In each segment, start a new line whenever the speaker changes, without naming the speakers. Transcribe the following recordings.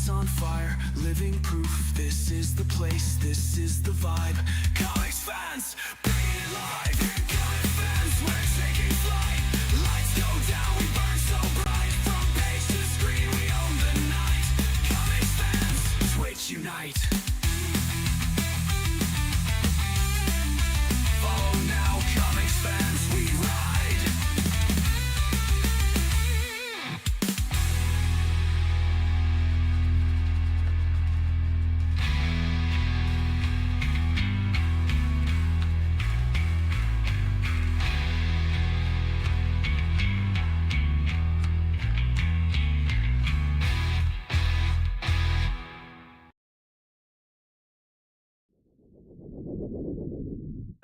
hearts on fire, living proof. This is the place, this is the vibe. Comics fans, bring it alive. Comics fans, we're taking flight. Lights go down, we burn so bright. From page to screen, we own the night. Comics fans, Twitch unite. Follow now, comics fans, we ride.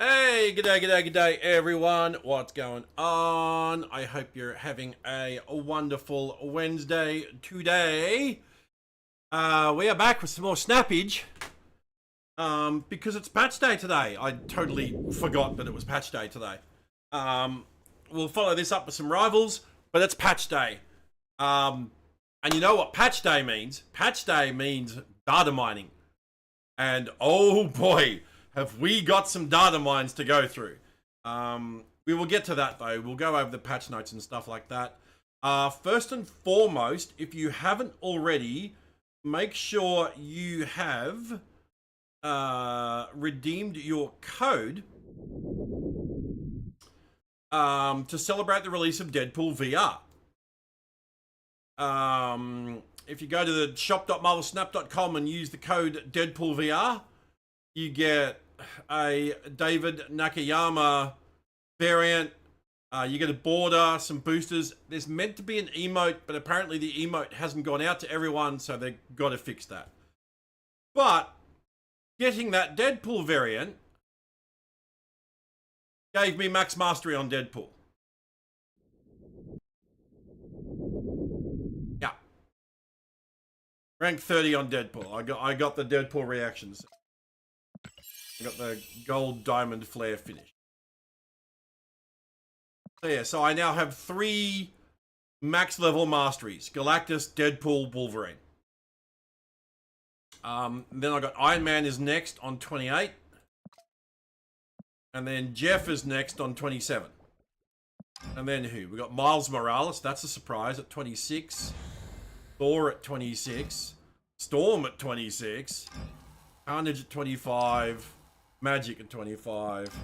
Hey, g'day everyone. What's going on? I hope you're having a wonderful Wednesday today. We are back with some more snappage. Because it's patch day today. I totally forgot that it was patch day today. We'll follow this up with some rivals, but it's patch day. And you know what patch day means? Patch day means data mining. And oh boy, have we got some data mines to go through. We will get to that though. We'll go over the patch notes and stuff like that. First and foremost, if you haven't already, make sure you have redeemed your code to celebrate the release of Deadpool VR. If you go to the shop.marvelsnap.com and use the code Deadpool VR, you get a David Nakayama variant. You get a border, some boosters. There's meant to be an emote, but apparently the emote hasn't gone out to everyone, so they've got to fix that. But getting that Deadpool variant gave me max mastery on Deadpool. Yeah. Rank 30 on Deadpool. I got the Deadpool reactions. I got the gold diamond flare finish. So yeah, so I now have 3 max level masteries. Galactus, Deadpool, Wolverine. Then I got Iron Man is next on 28. And then Jeff is next on 27. And then who? We got Miles Morales, that's a surprise, at 26. Thor at 26. Storm at 26. Carnage at 25. Magic at 25.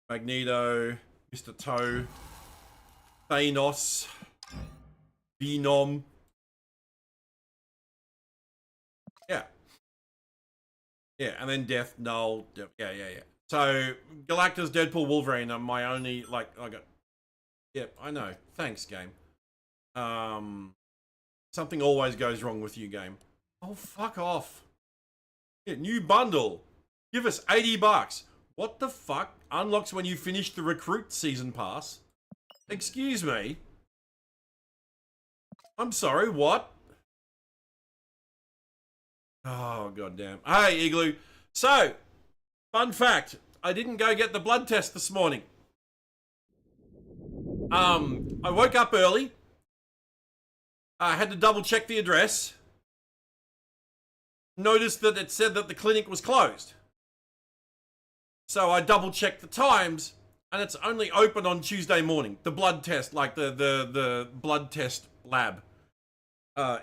Magneto. Mr. Toe. Thanos. Venom. Yeah. Yeah, and then Death, Null. Yeah. So, Galactus, Deadpool, Wolverine are my only, like, I got... Yep, I know. Thanks, game. Something always goes wrong with you, game. Oh, fuck off. Yeah, new bundle. Give us $80. What the fuck? Unlocks when you finish the recruit season pass. Excuse me. I'm sorry, what? Oh, goddamn. Hey, Igloo. So, fun fact. I didn't go get the blood test this morning. I woke up early. I had to double check the address. Noticed that it said that the clinic was closed. So I double checked the times, and it's only open on Tuesday morning. The blood test, like the blood test lab,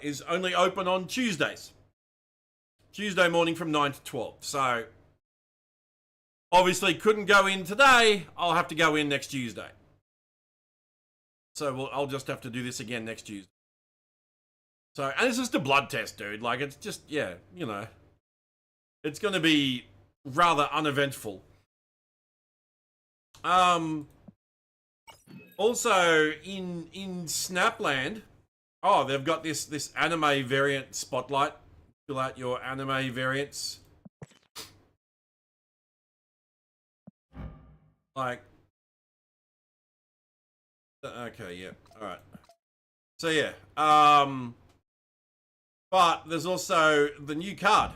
is only open on Tuesdays. Tuesday morning from 9 to 12. So obviously couldn't go in today. I'll have to go in next Tuesday. So I'll just have to do this again next Tuesday. So, and it's just a blood test, dude. Like, it's just, yeah, you know. It's going to be rather uneventful. Also, in Snapland, oh, they've got this anime variant spotlight. Fill out your anime variants. Like, okay, yeah, all right. So yeah, but there's also the new card,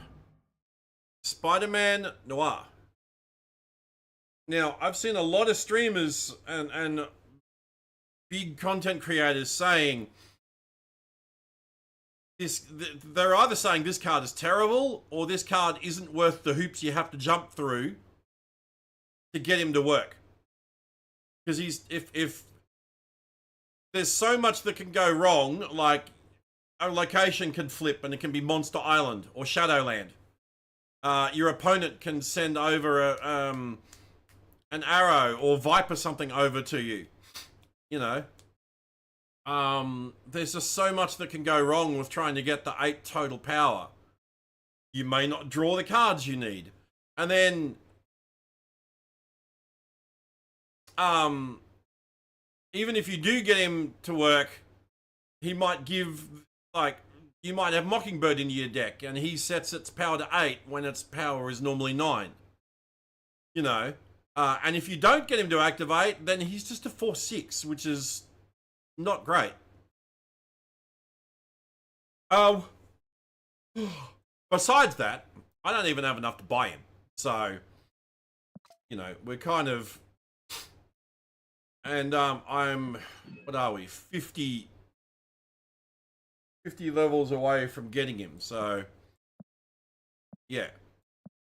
Spider-Man Noir. Now, I've seen a lot of streamers and big content creators saying they're either saying this card is terrible or this card isn't worth the hoops you have to jump through to get him to work. Because if there's so much that can go wrong, like a location can flip and it can be Monster Island or Shadowland. Your opponent can send over an arrow or Viper something over to you. You know. There's just so much that can go wrong with trying to get the 8 total power. You may not draw the cards you need. And then even if you do get him to work, he might give, like, you might have Mockingbird in your deck and he sets its power to 8 when its power is normally 9. You know? And if you don't get him to activate, then he's just a 4/6, which is not great. Besides that, I don't even have enough to buy him. So, you know, we're kind of... And I'm... What are we? 50 levels away from getting him. So, yeah.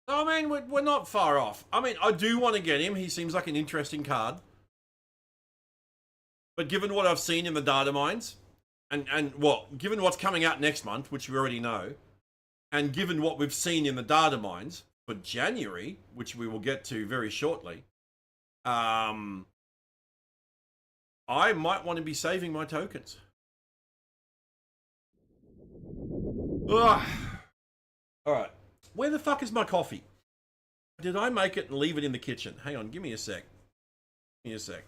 I mean, we're not far off. I mean, I do want to get him. He seems like an interesting card. But given what I've seen in the data mines, and well, given what's coming out next month, which we already know, and given what we've seen in the data mines for January, which we will get to very shortly, I might want to be saving my tokens. Ugh. All right. Where the fuck is my coffee? Did I make it and leave it in the kitchen? Hang on, give me a sec. Give me a sec.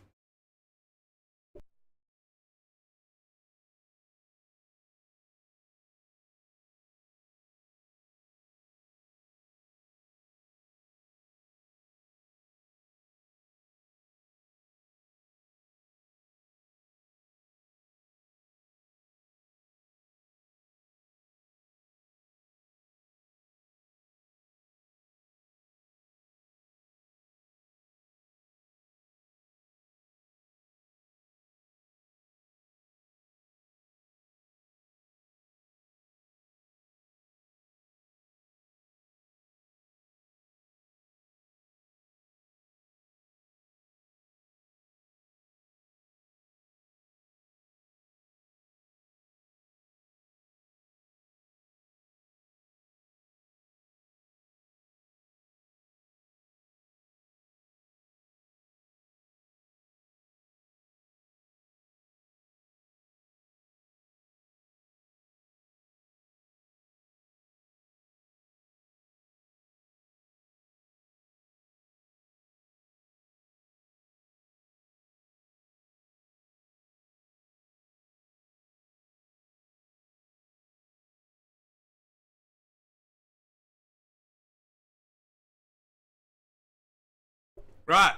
Right.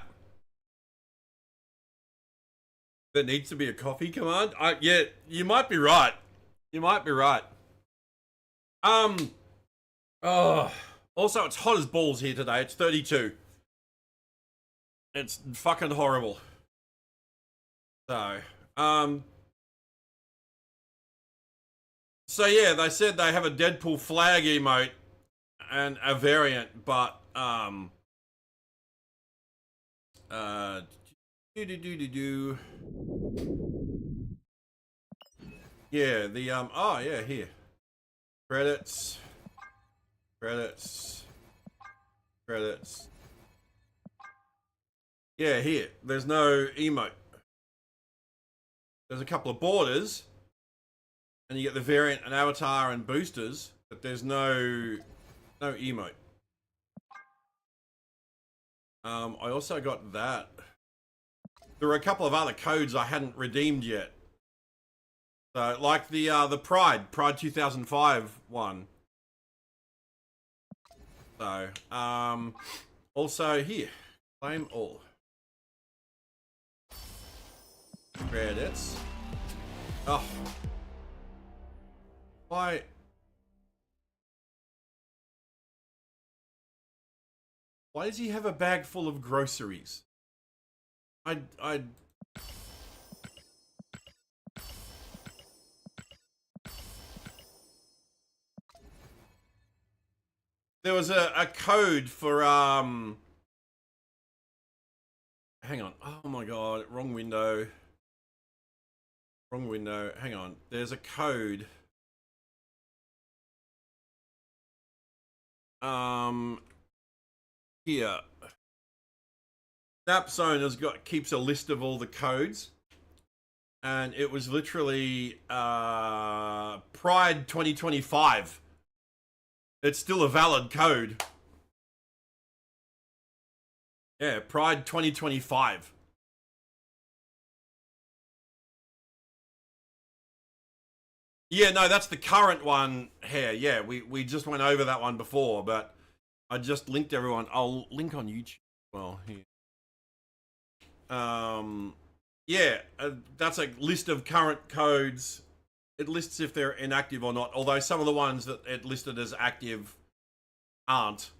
There needs to be a coffee command. Yeah, you might be right. You might be right. Oh. Also, it's hot as balls here today. It's 32. It's fucking horrible. So, so yeah, they said they have a Deadpool flag emote and a variant, but yeah, the oh yeah, here. Credits. Yeah, here. There's no emote. There's a couple of borders, and you get the variant and avatar and boosters, but there's no emote. I also got that. There were a couple of other codes I hadn't redeemed yet. So, like the Pride 2005 one. So, also here, claim all. Credits. Oh. Why? Why does he have a bag full of groceries? I there was a code for hang on. Oh my god, wrong window. Wrong window. Hang on. There's a code. Here. Snapzone keeps a list of all the codes. And it was literally Pride 2025. It's still a valid code. Yeah, Pride 2025. Yeah, no, that's the current one here. Yeah, we just went over that one before, but I just linked everyone. I'll link on YouTube as well here. Yeah, that's a list of current codes. It lists if they're inactive or not, although some of the ones that it listed as active aren't.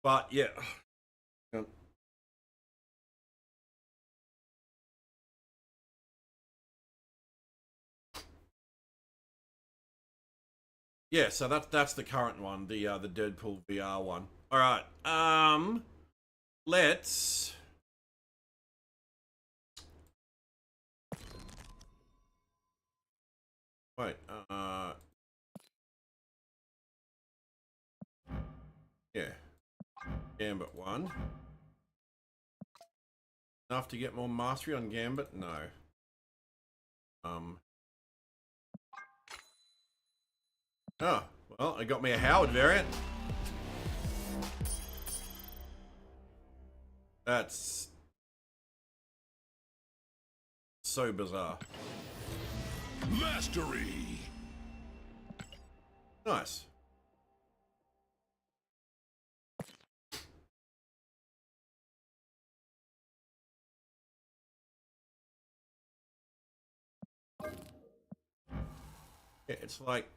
But yeah. Yeah, so that's the current one, the Deadpool VR one. All right. Let's wait. Yeah. Gambit 1. Enough to get more mastery on Gambit? No. Oh, well, I got me a Howard variant. That's so bizarre.
Mastery.
Nice. Yeah, it's like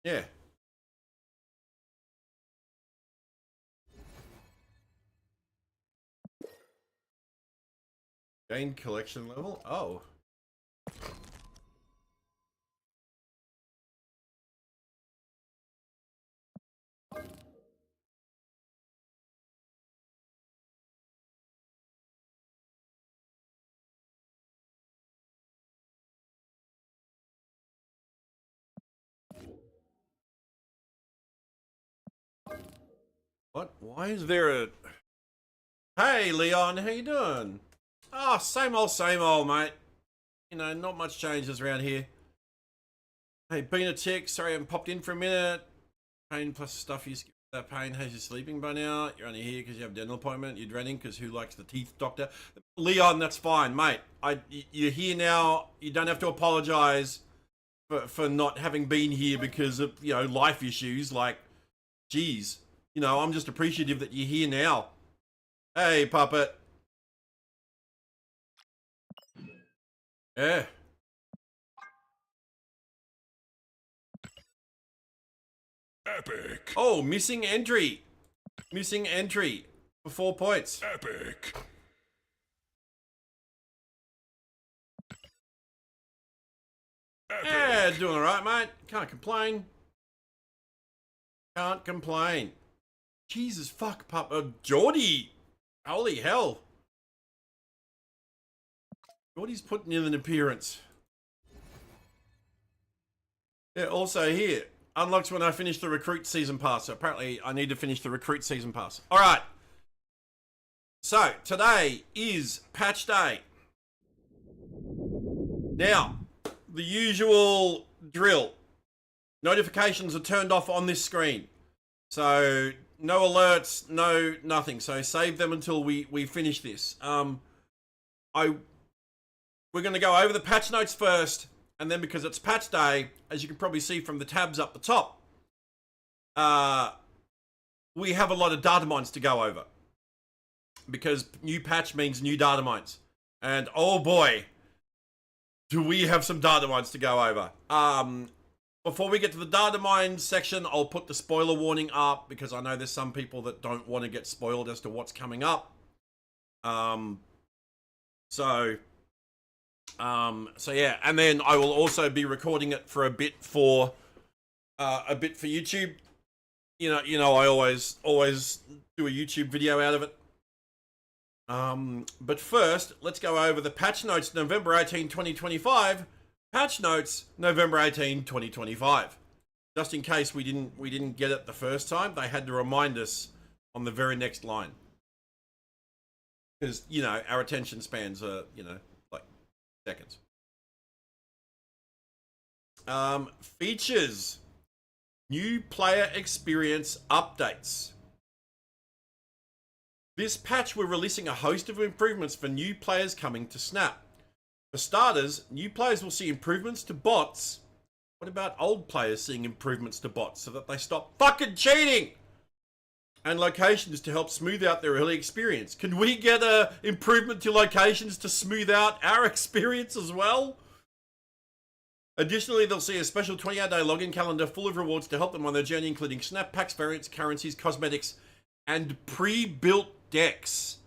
yeah. Gain collection level? Oh. What? Why is there a... Hey, Leon, how you doing? Oh, same old, mate. You know, not much changes around here. Hey, been a tick. Sorry I haven't popped in for a minute. Pain plus stuff you skip that pain has you sleeping by now. You're only here because you have a dental appointment. You're dreading because who likes the teeth doctor? Leon, that's fine, mate. You're here now. You don't have to apologize for not having been here because of, you know, life issues. Like, geez. You know, I'm just appreciative that you're here now. Hey, puppet. Yeah.
Epic.
Oh, missing entry. Missing entry for 4 points.
Epic.
Yeah, doing all right, mate. Can't complain. Can't complain. Jesus fuck, Geordie. Holy hell. Geordie's putting in an appearance. Yeah, also here. Unlocks when I finish the recruit season pass. So apparently I need to finish the recruit season pass. All right. So today is patch day. Now, the usual drill. Notifications are turned off on this screen. So no alerts, no nothing. So save them until we finish this. We're going to go over the patch notes first. And then because it's patch day, as you can probably see from the tabs up the top, we have a lot of data mines to go over. Because new patch means new data mines. And oh boy, do we have some data mines to go over. Before we get to the data mines section, I'll put the spoiler warning up because I know there's some people that don't want to get spoiled as to what's coming up. So yeah, and then I will also be recording it for a bit for YouTube. You know, I always do a YouTube video out of it. But first, let's go over the patch notes November 18, 2025. Patch notes November 18, 2025. Just in case we didn't get it the first time, they had to remind us on the very next line. Because, you know, our attention spans are, you know, like seconds. Features. New player experience updates. This patch, we're releasing a host of improvements for new players coming to Snap. For starters, new players will see improvements to bots. What about old players seeing improvements to bots so that they stop fucking cheating? And locations to help smooth out their early experience. Can we get a improvement to locations to smooth out our experience as well? Additionally, they'll see a special 28-day login calendar full of rewards to help them on their journey, including Snap packs, variants, currencies, cosmetics, and pre-built decks.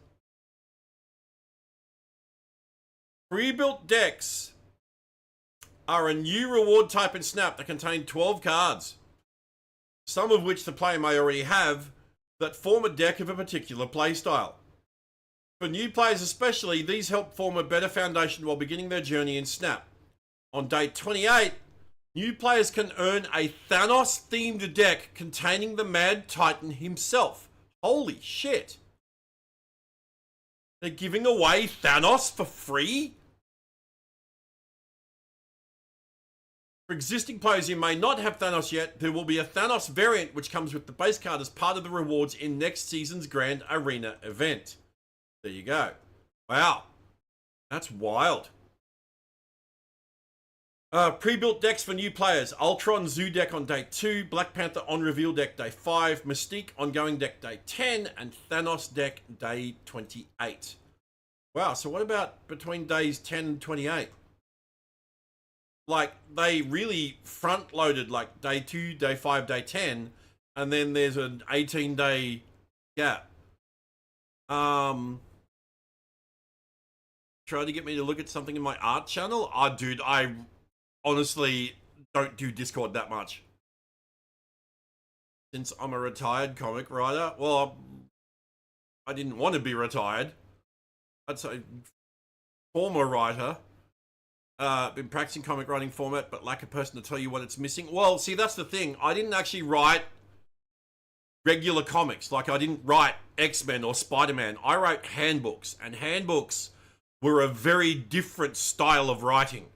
Pre-built decks are a new reward type in Snap that contain 12 cards, some of which the player may already have, that form a deck of a particular playstyle. For new players especially, these help form a better foundation while beginning their journey in Snap. On day 28, new players can earn a Thanos-themed deck containing the Mad Titan himself. Holy shit. They're giving away Thanos for free? For existing players who may not have Thanos yet, there will be a Thanos variant which comes with the base card as part of the rewards in next season's Grand Arena event. There you go. Wow. That's wild. Pre-built decks for new players. Ultron Zoo deck on day 2, Black Panther on reveal deck day 5, Mystique ongoing deck day 10, and Thanos deck day 28. Wow, so what about between days 10 and 28? Like, they really front-loaded, like, day 2, day 5, day 10, and then there's an 18-day gap. Try to get me to look at something in my art channel? Oh, dude, I honestly don't do Discord that much. Since I'm a retired comic writer, well, I didn't want to be retired. I'd say former writer. Been practicing comic writing format, but lack a person to tell you what it's missing. Well, see, that's the thing. I didn't actually write regular comics. Like, I didn't write X-Men or Spider-Man. I wrote handbooks, and handbooks were a very different style of writing.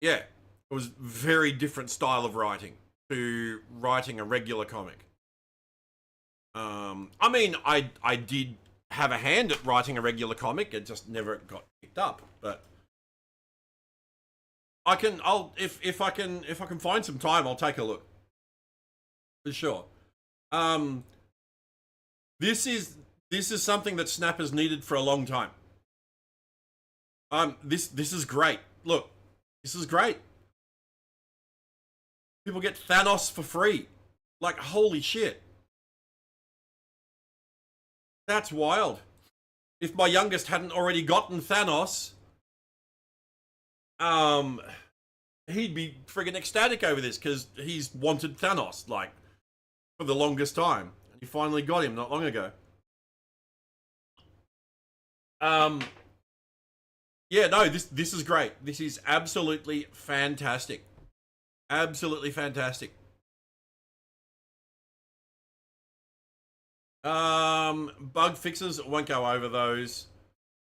Yeah, it was very different style of writing to writing a regular comic. I mean, I did have a hand at writing a regular comic. It just never got picked up. But if I can find some time, I'll take a look for sure. This is something that Snap has needed for a long time. This is great. Look, this is great. People get Thanos for free. Like, holy shit. That's wild. If my youngest hadn't already gotten Thanos, he'd be friggin' ecstatic over this because he's wanted Thanos, like, for the longest time. And he finally got him not long ago. Yeah, no, this is great. This is absolutely fantastic. Absolutely fantastic. Bug fixes, won't go over those.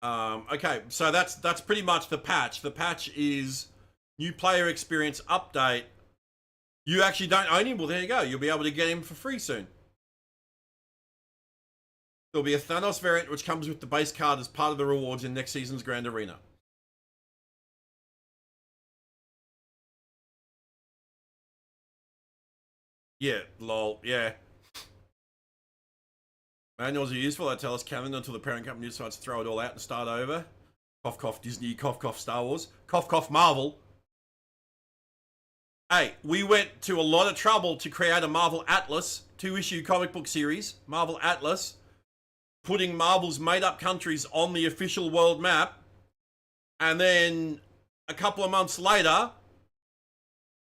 Okay, so that's pretty much the patch. The patch is new player experience update. You actually don't own him? Well, there you go. You'll be able to get him for free soon. There'll be a Thanos variant which comes with the base card as part of the rewards in next season's Grand Arena. Yeah, lol, yeah. Manuals are useful. They tell us canon until the parent company decides to throw it all out and start over. Cough, cough, Disney. Cough, cough, Star Wars. Cough, cough, Marvel. Hey, we went to a lot of trouble to create a Marvel Atlas 2-issue comic book series. Marvel Atlas. Putting Marvel's made-up countries on the official world map. And then a couple of months later,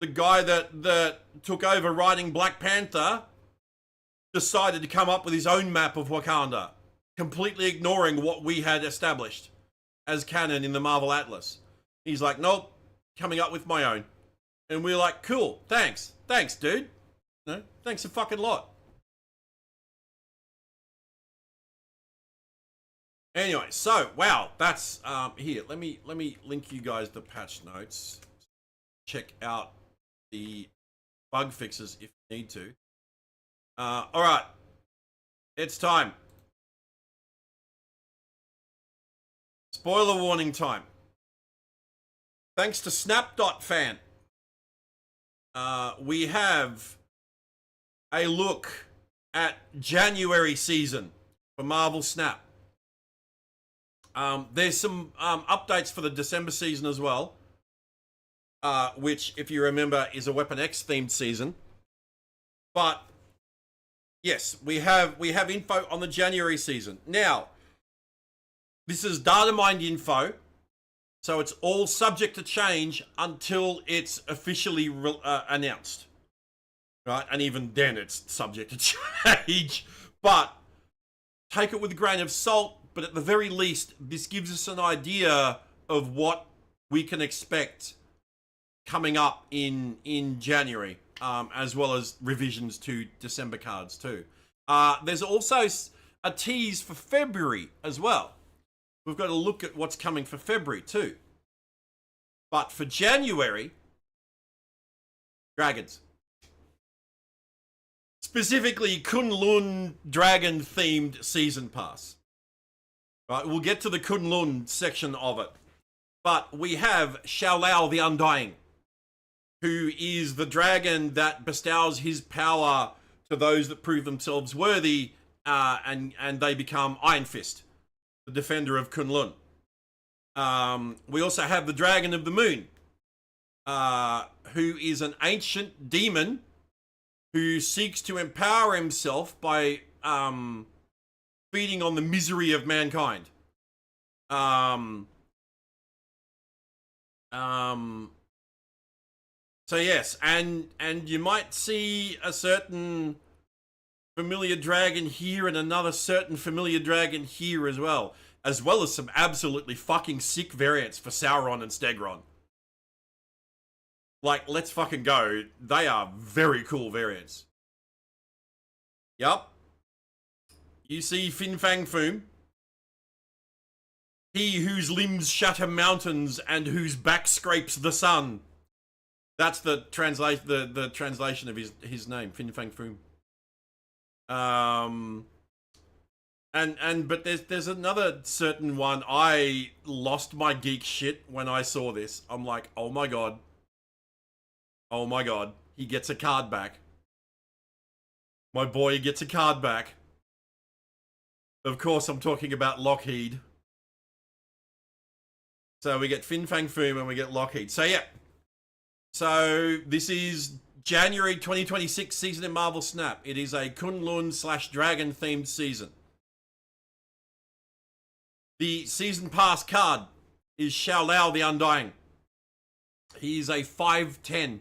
the guy that took over writing Black Panther decided to come up with his own map of Wakanda, completely ignoring what we had established as canon in the Marvel Atlas. He's like, nope, coming up with my own. And we're like, cool, thanks, dude. No, thanks a fucking lot. Anyway, so wow, that's here. Let me link you guys the patch notes. Check out the bug fixes if you need to. All right, it's time. Spoiler warning time. Thanks to Snap.fan, we have a look at January season for Marvel Snap. There's some updates for the December season as well, which, if you remember, is a Weapon X themed season. But yes, we have info on the January season. Now, this is data mined info, so it's all subject to change until it's officially announced. Right? And even then it's subject to change. But take it with a grain of salt, but at the very least, this gives us an idea of what we can expect coming up in January. As well as revisions to December cards too. There's also a tease for February as well. We've got to look at what's coming for February too. But for January, dragons. Specifically, Kunlun dragon themed season pass. Right, we'll get to the Kunlun section of it. But we have Xiaolao the Undying, who is the dragon that bestows his power to those that prove themselves worthy, and they become Iron Fist, the defender of Kunlun. We also have the Dragon of the Moon, who is an ancient demon who seeks to empower himself by feeding on the misery of mankind. So yes, and you might see a certain familiar dragon here and another certain familiar dragon here as well as some absolutely fucking sick variants for Sauron and Stegron. Like, let's fucking go. They are very cool variants. Yup. You see Fin Fang Foom. He whose limbs shatter mountains and whose back scrapes the sun. That's the translation of his name, Fin Fang Foom. But there's another certain one. I lost my geek shit when I saw this. I'm like, oh my god, he gets a card back. My boy gets a card back. Of course, I'm talking about Lockheed. So we get Fin Fang Foom and we get Lockheed. So yeah. So this is January 2026 season in Marvel Snap. It is a Kunlun / dragon themed season. The season pass card is Xiaolao the Undying. He is a 5/10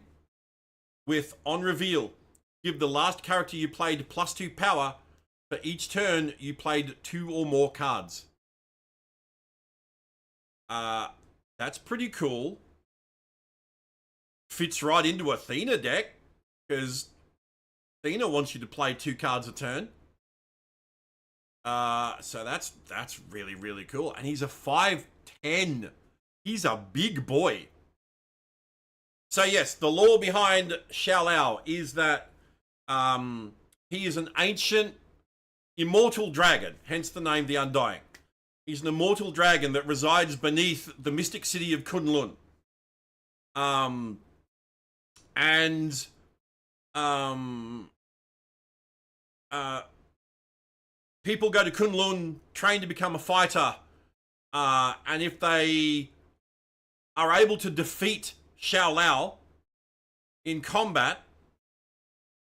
with, on reveal, give the last character you played +2 power for each turn you played 2 or more cards. That's pretty cool. Fits right into Athena deck, because Athena wants you to play 2 cards a turn. So that's really, really cool. And he's a 5/10. He's a big boy. So yes, the lore behind Xiaolao is that he is an ancient immortal dragon, hence the name the Undying. He's an immortal dragon that resides beneath the mystic city of Kunlun. And um, people go to Kunlun, train to become a fighter, and if they are able to defeat Xiao Lao in combat,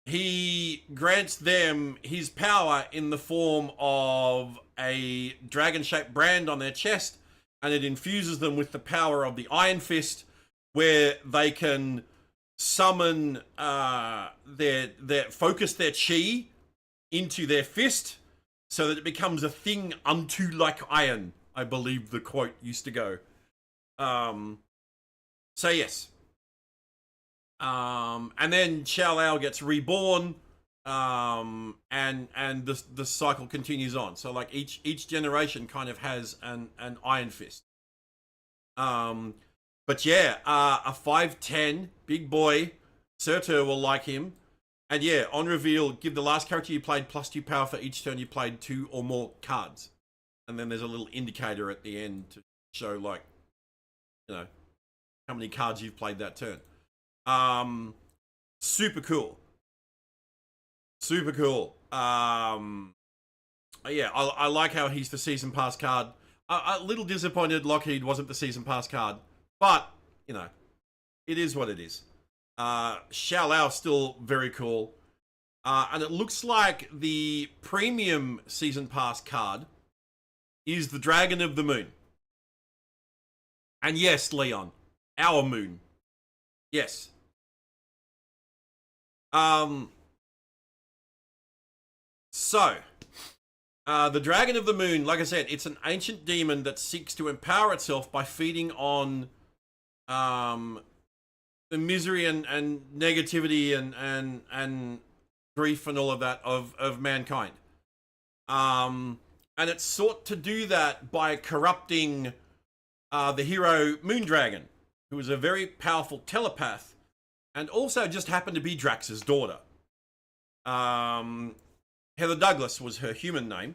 he grants them his power in the form of a dragon-shaped brand on their chest, and it infuses them with the power of the Iron Fist, where they can summon focus their chi into their fist, so that it becomes a thing unto like iron. I believe the quote used to go. So yes. And then Xiao Lao gets reborn, and the cycle continues on. So like each generation kind of has an Iron Fist. But yeah, a 5'10" big boy, Surtur will like him. And yeah, on reveal, give the last character you played +2 power for each turn you played 2 or more cards. And then there's a little indicator at the end to show, like, you know, how many cards you've played that turn. Super cool. Super cool. Yeah, I like how he's the season pass card. A little disappointed Lockheed wasn't the season pass card, but you know, it is what it is. Xiao Lao still very cool, and it looks like the premium season pass card is the Dragon of the Moon. And yes, Leon, our moon. Yes. So, the Dragon of the Moon, like I said, it's an ancient demon that seeks to empower itself by feeding on the misery and negativity and grief and all of that of mankind. And it sought to do that by corrupting the hero Moondragon, who was a very powerful telepath and also just happened to be Drax's daughter. Heather Douglas was her human name.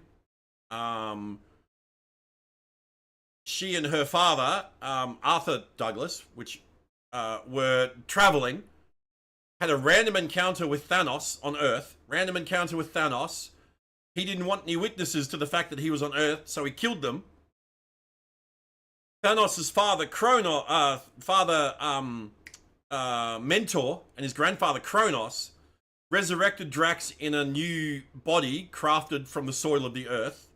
She and her father, Arthur Douglas, which were traveling, had a random encounter with Thanos on Earth. Random encounter with Thanos. He didn't want any witnesses to the fact that he was on Earth, so he killed them. Thanos' father, Mentor, and his grandfather, Kronos, resurrected Drax in a new body crafted from the soil of the Earth.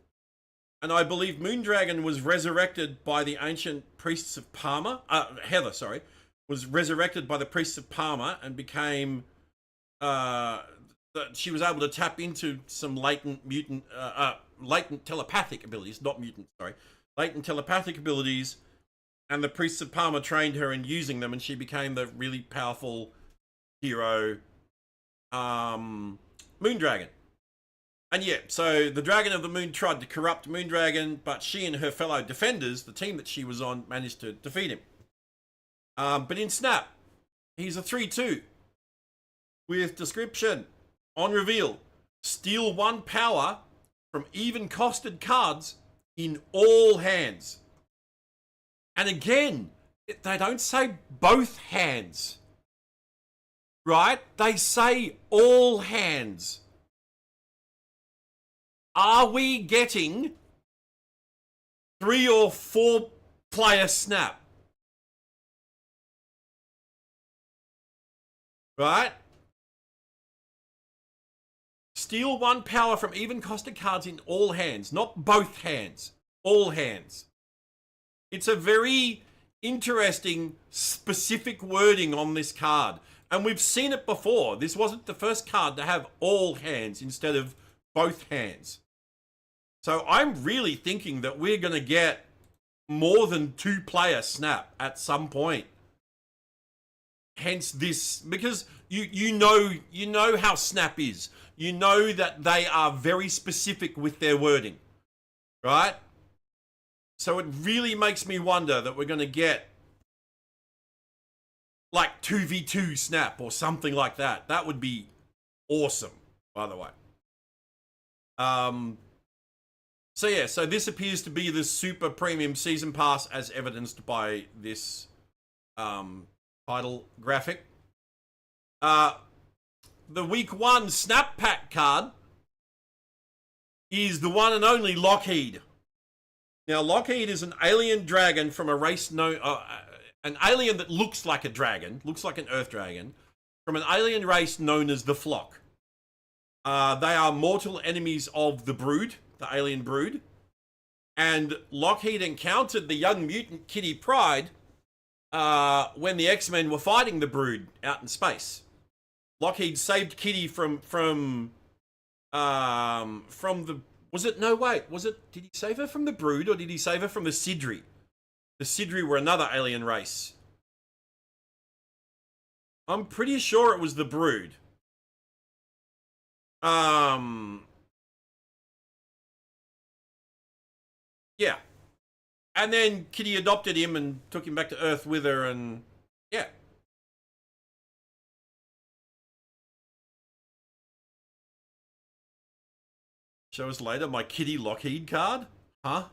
And I believe Moondragon was resurrected by the ancient priests of Parma. Heather, sorry, was resurrected by the priests of Parma and became... she was able to tap into some latent telepathic abilities, not mutant, sorry. Latent telepathic abilities, and the priests of Parma trained her in using them, and she became the really powerful hero, Moondragon. And yeah, so the Dragon of the Moon tried to corrupt Moondragon, but she and her fellow defenders, the team that she was on, managed to defeat him. But in Snap, he's a 3/2 with description on reveal: steal 1 power from even costed cards in all hands. And again, they don't say both hands, right? They say all hands. Are we getting 3 or 4 player Snap? Right? Steal 1 power from even costed cards in all hands, not both hands, all hands. It's a very interesting, specific wording on this card. And we've seen it before. This wasn't the first card to have all hands instead of both hands. So I'm really thinking that we're going to get more than 2 player Snap at some point. Hence this, because you know how Snap is. You know that they are very specific with their wording, right? So it really makes me wonder that we're going to get like 2v2 Snap or something like that. That would be awesome, by the way. So yeah, so this appears to be the super premium season pass as evidenced by this title graphic. the week 1 snap pack card is the one and only Lockheed. Now, Lockheed is an alien dragon from a race an alien that looks like a dragon, looks like an Earth dragon, from an alien race known as the Flock. They are mortal enemies of the Brood, the alien Brood. And Lockheed encountered the young mutant Kitty Pryde when the X-Men were fighting the Brood out in space. Lockheed saved Kitty from the... did he save her from the Brood or did he save her from the Sidri? The Sidri were another alien race. I'm pretty sure it was the Brood. Yeah. And then Kitty adopted him and took him back to Earth with her, and yeah. Show us later my Kitty Lockheed card? Huh?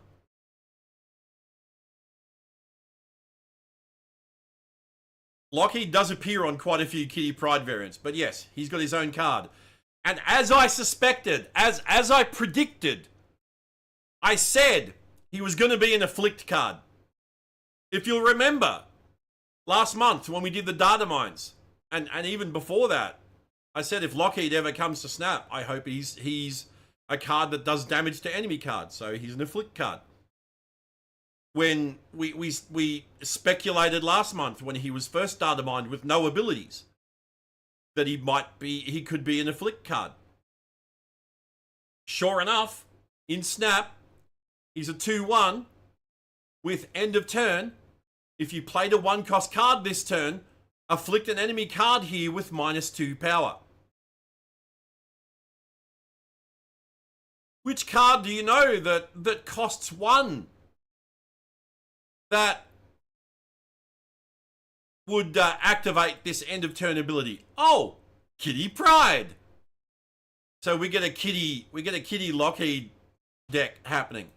Lockheed does appear on quite a few Kitty Pryde variants, but yes, he's got his own card. And as I suspected, as I predicted, I said he was going to be an Afflict card. If you'll remember, last month when we did the data mines, and even before that, I said if Lockheed ever comes to Snap, I hope he's a card that does damage to enemy cards, so he's an Afflict card. When we speculated last month when he was first data mined with no abilities, that he could be an Afflict card. Sure enough, in Snap, he's a 2/1 with end of turn. If you played a 1-cost card this turn, afflict an enemy card here with -2 power. Which card do you know that costs 1 that would activate this end of turn ability? Oh, Kitty Pryde. So we get a Kitty Lockheed deck happening.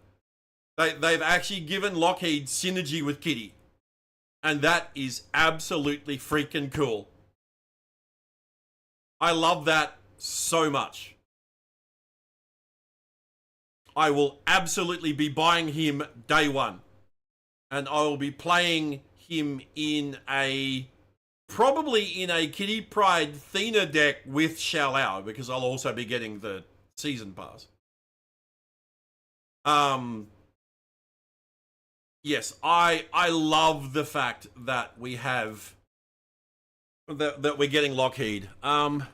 They've actually given Lockheed synergy with Kitty. And that is absolutely freaking cool. I love that so much. I will absolutely be buying him day 1. And I will be playing him probably in a Kitty Pryde Thena deck with Shalao, because I'll also be getting the season pass. Yes, I love the fact that we have that we're getting Lockheed. Now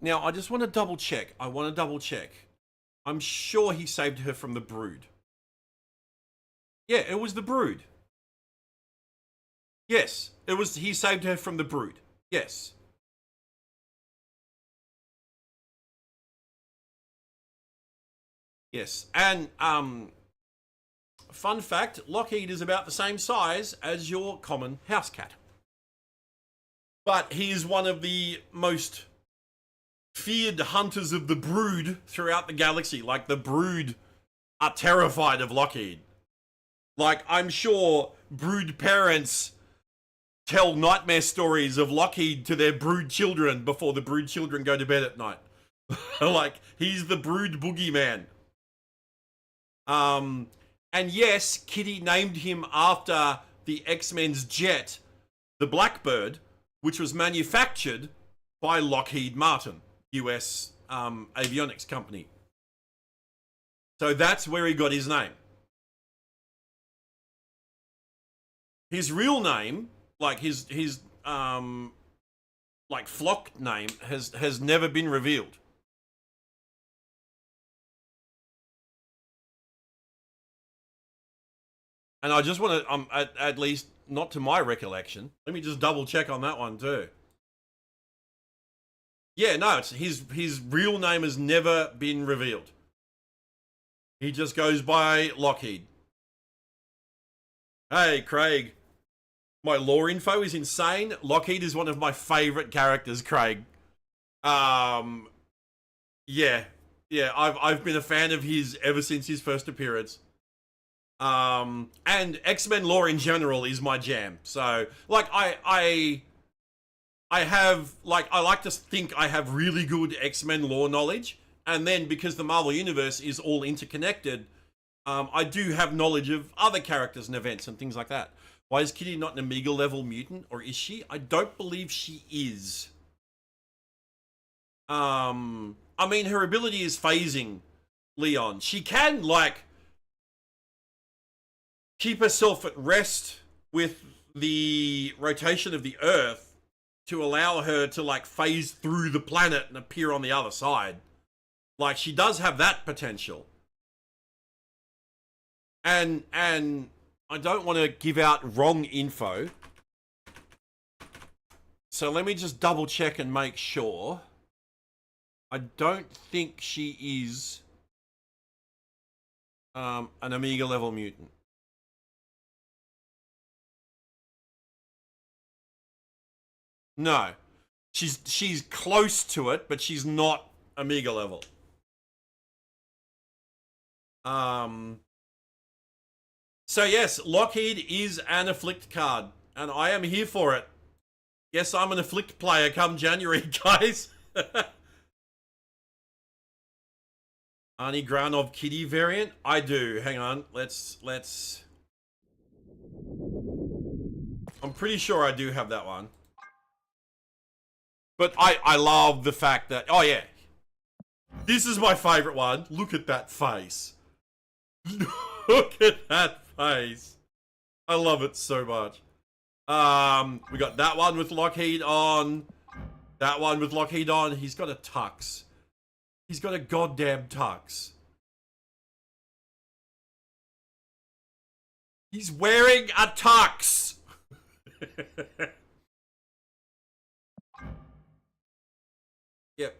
I just want to double check. I'm sure he saved her from the Brood. Yeah, it was the Brood. Yes, he saved her from the Brood. Yes. Yes, and fun fact, Lockheed is about the same size as your common house cat. But he is one of the most feared hunters of the Brood throughout the galaxy. Like, the Brood are terrified of Lockheed. Like, I'm sure Brood parents tell nightmare stories of Lockheed to their Brood children before the Brood children go to bed at night. Like, he's the Brood boogeyman. And yes, Kitty named him after the X-Men's jet, the Blackbird, which was manufactured by Lockheed Martin, US avionics company. So that's where he got his name. His real name, like his like flock name, has never been revealed. And I just want to, at least not to my recollection, let me just double check on that one too. Yeah, no, it's his real name has never been revealed. He just goes by Lockheed. Hey, Craig. My lore info is insane. Lockheed is one of my favorite characters, Craig. Yeah, I've been a fan of his ever since his first appearance. And X-Men lore in general is my jam. So, like, I I have, like, I like to think I have really good X-Men lore knowledge. And then because the Marvel Universe is all interconnected, I do have knowledge of other characters and events and things like that. Why is Kitty not an Omega level mutant, or is she? I don't believe she is. I mean, her ability is phasing, Leon. She can, like, keep herself at rest with the rotation of the Earth to allow her to, like, phase through the planet and appear on the other side. Like, she does have that potential. And I don't want to give out wrong info. So let me just double check and make sure. I don't think she is an Omega level mutant. No. She's close to it, but she's not Omega level. So yes, Lockheed is an Afflict card, and I am here for it. Yes, I'm an Afflict player come January, guys. Arnie Granov Kitty variant? I do. Hang on. Let's... I'm pretty sure I do have that one. But I love the fact that... Oh, yeah. This is my favorite one. Look at that face. Look at that face. I love it so much. We got that one with Lockheed on. That one with Lockheed on. He's got a tux. He's got a goddamn tux. He's wearing a tux. Yep.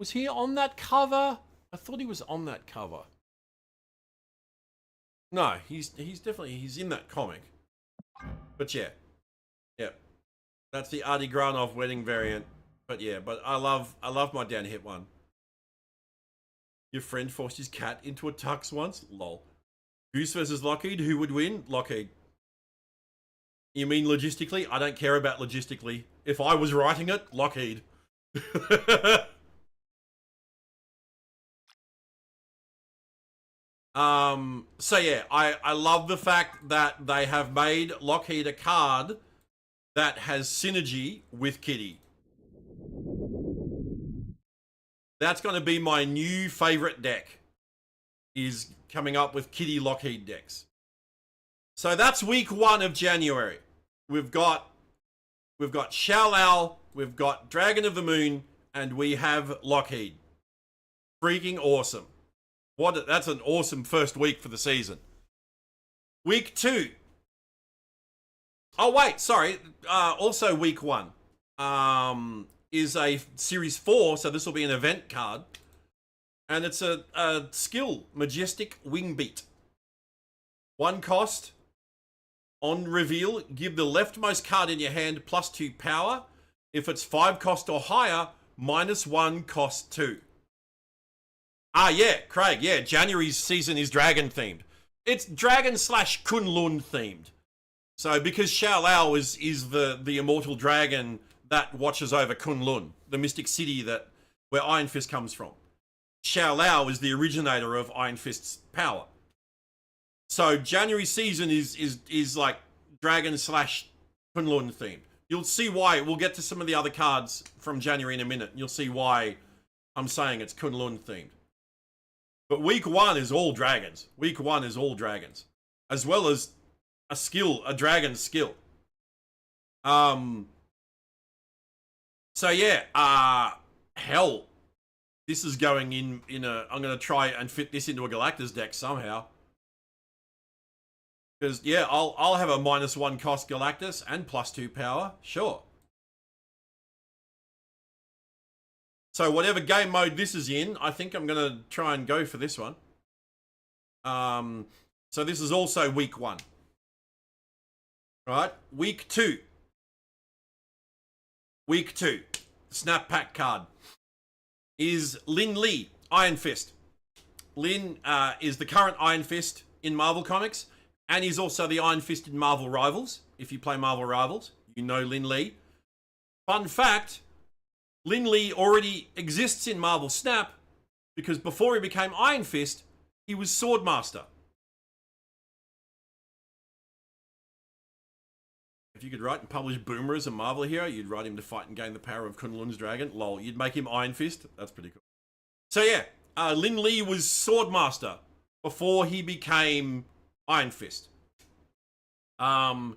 Was he on that cover? I thought he was on that cover. No, he's definitely, he's in that comic. But yeah. Yep. That's the Artie Granov wedding variant. But yeah, but I love my Dan Hit one. Your friend forced his cat into a tux once? Lol. Goose versus Lockheed, who would win? Lockheed. You mean logistically? I don't care about logistically. If I was writing it, Lockheed. So yeah, I love the fact that they have made Lockheed a card that has synergy with Kitty. That's going to be my new favorite deck, is coming up with Kitty Lockheed decks. So that's week 1 of January. We've got Shao-Lao, we've got Dragon of the Moon, and we have Lockheed. Freaking awesome. That's an awesome first week for the season. Week 2. Oh wait, sorry. Also week 1 is a series 4, so this will be an event card, and it's a skill Majestic Wing Beat. 1 cost. On reveal, give the leftmost card in your hand +2 power. If it's 5 cost or higher, -1 cost 2. Ah, yeah, Craig, yeah, January's season is dragon themed. It's dragon / Kunlun themed. So because Shao-Lao is the immortal dragon that watches over Kunlun, the mystic city where Iron Fist comes from. Shao-Lao is the originator of Iron Fist's power. So January season is like dragon / Kunlun themed. You'll see why. We'll get to some of the other cards from January in a minute. You'll see why I'm saying it's Kunlun themed. But week 1 is all dragons. Week 1 is all dragons. As well as a dragon skill. So yeah, hell. This is going in a... I'm going to try and fit this into a Galactus deck somehow. Because, yeah, I'll have a -1 cost Galactus and +2 power. Sure. So whatever game mode this is in, I think I'm going to try and go for this one. So this is also week 1. Right? Week 2. Week 2. Snap pack card is Lin Lee, Iron Fist. Lin is the current Iron Fist in Marvel Comics, and he's also the Iron Fist in Marvel Rivals, if you play Marvel Rivals. You know Lin Lee. Fun fact, Lin Lee already exists in Marvel Snap because before he became Iron Fist, he was Swordmaster. If you could write and publish Boomer as a Marvel hero, you'd write him to fight and gain the power of Kunlun's dragon. Lol, you'd make him Iron Fist. That's pretty cool. So yeah, Lin Lee was Swordmaster before he became Iron Fist. So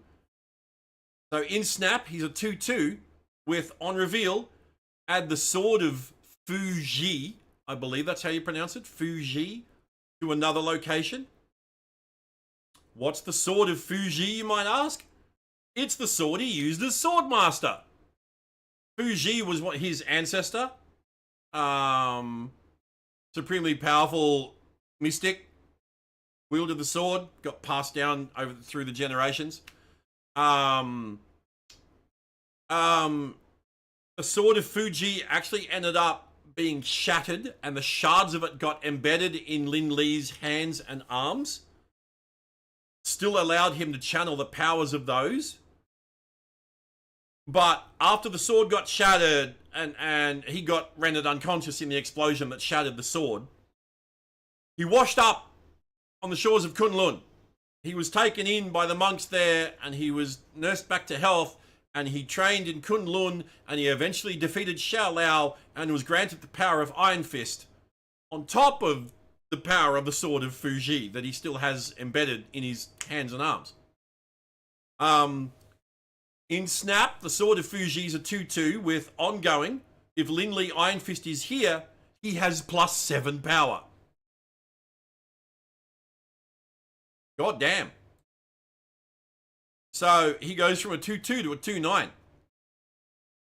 in Snap, he's a 2/2 with, on reveal, add the Sword of Fuji, I believe that's how you pronounce it, Fuji, to another location. What's the Sword of Fuji, you might ask? It's the sword he used as Swordmaster. Fuji was what his ancestor, supremely powerful mystic, wielded the sword, got passed down through the generations. The sword of Fuji actually ended up being shattered, and the shards of it got embedded in Lin Lee's hands and arms. Still allowed him to channel the powers of those. But after the sword got shattered and he got rendered unconscious in the explosion that shattered the sword, he washed up on the shores of Kunlun. He was taken in by the monks there and he was nursed back to health, and he trained in Kunlun, and he eventually defeated Xiao Lao and was granted the power of Iron Fist on top of the power of the sword of Fuji that he still has embedded in his hands and arms. In Snap, the Sword of Fuji is a 2/2 with ongoing. If Lin Lee Iron Fist is here, he has +7 power. God damn. So he goes from a 2/2 to a 2/9.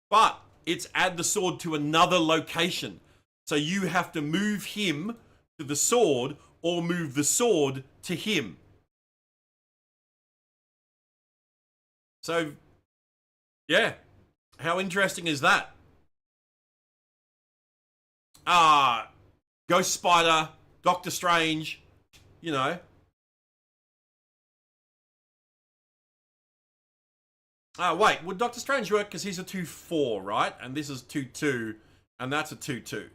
But it's add the sword to another location. So you have to move him to the sword or move the sword to him. So, yeah. How interesting is that? Ghost Spider, Doctor Strange, you know. Wait, would Doctor Strange work? Because he's a 2/4, right? And this is 2/2, and that's a 2/2.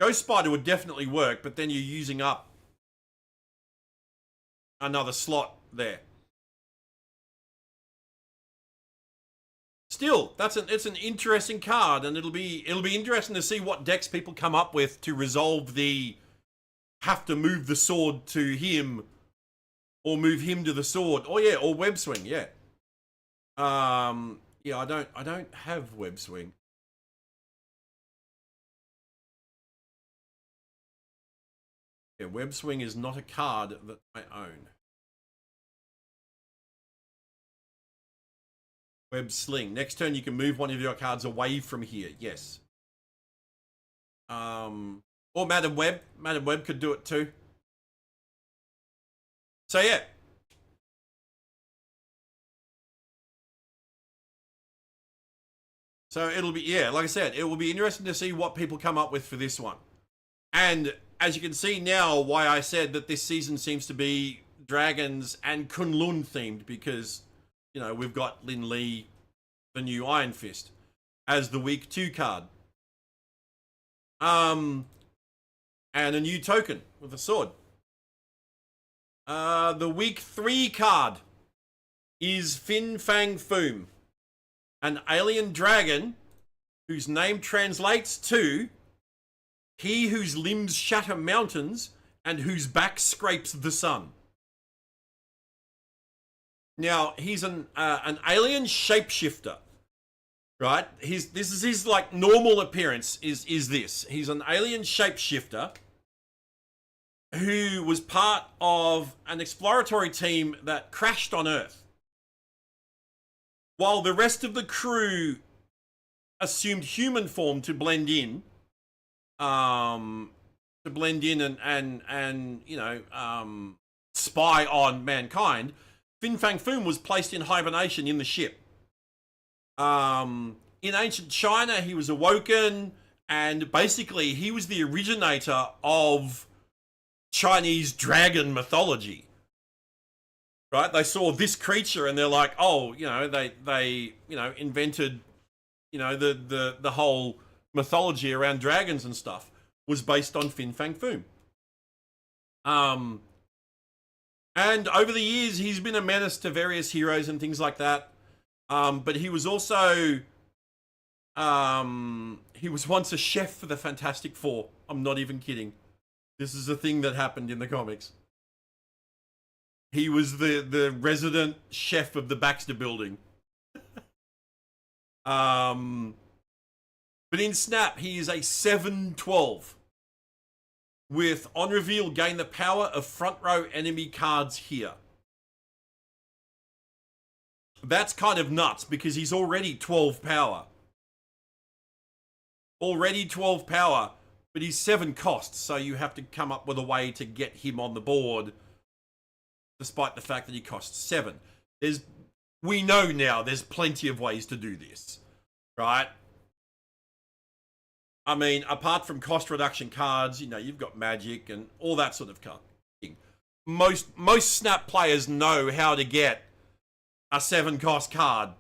Ghost Spider would definitely work, but then you're using up another slot there. Still, it's an interesting card, and it'll be interesting to see what decks people come up with to resolve the have to move the sword to him or move him to the sword. Oh yeah, or web swing, yeah. Yeah, I don't have web swing. Yeah, web swing is not a card that I own. Web sling. Next turn you can move one of your cards away from here. Yes. Or Madam Web. Madam Web could do it too. So yeah. So it'll be, yeah, like I said, it will be interesting to see what people come up with for this one. And as you can see now, why I said that this season seems to be dragons and Kunlun themed, because, you know, we've got Lin Lee, the new Iron Fist, as the week 2 card. And a new token with a sword. The week 3 card is Fin Fang Foom, an alien dragon whose name translates to he whose limbs shatter mountains and whose back scrapes the sun. Now, he's an alien shapeshifter, right? This is his like normal appearance is this. He's an alien shapeshifter who was part of an exploratory team that crashed on Earth. While the rest of the crew assumed human form to blend in, and you know, spy on mankind, Fin Fang Foom was placed in hibernation in the ship. In ancient China, he was awoken, and basically he was the originator of Chinese dragon mythology. right? They saw this creature and they're like, oh, they invented, the whole mythology around dragons and stuff was based on Fin Fang Foom. And over the years, he's been a menace to various heroes and things like that. But he was also, he was once a chef for the Fantastic Four. I'm not even kidding. This is a thing that happened in the comics. He was the resident chef of the Baxter Building. But in Snap, he is a 7/12. With on reveal, gain the power of front row enemy cards here. That's kind of nuts because he's already 12 power. Already 12 power, but he's 7 costs, so you have to come up with a way to get him on the board, despite the fact that he costs 7. We know now there's plenty of ways to do this, right? I mean, apart from cost reduction cards, you've got magic and all that sort of thing. Most Snap players know how to get a 7 cost card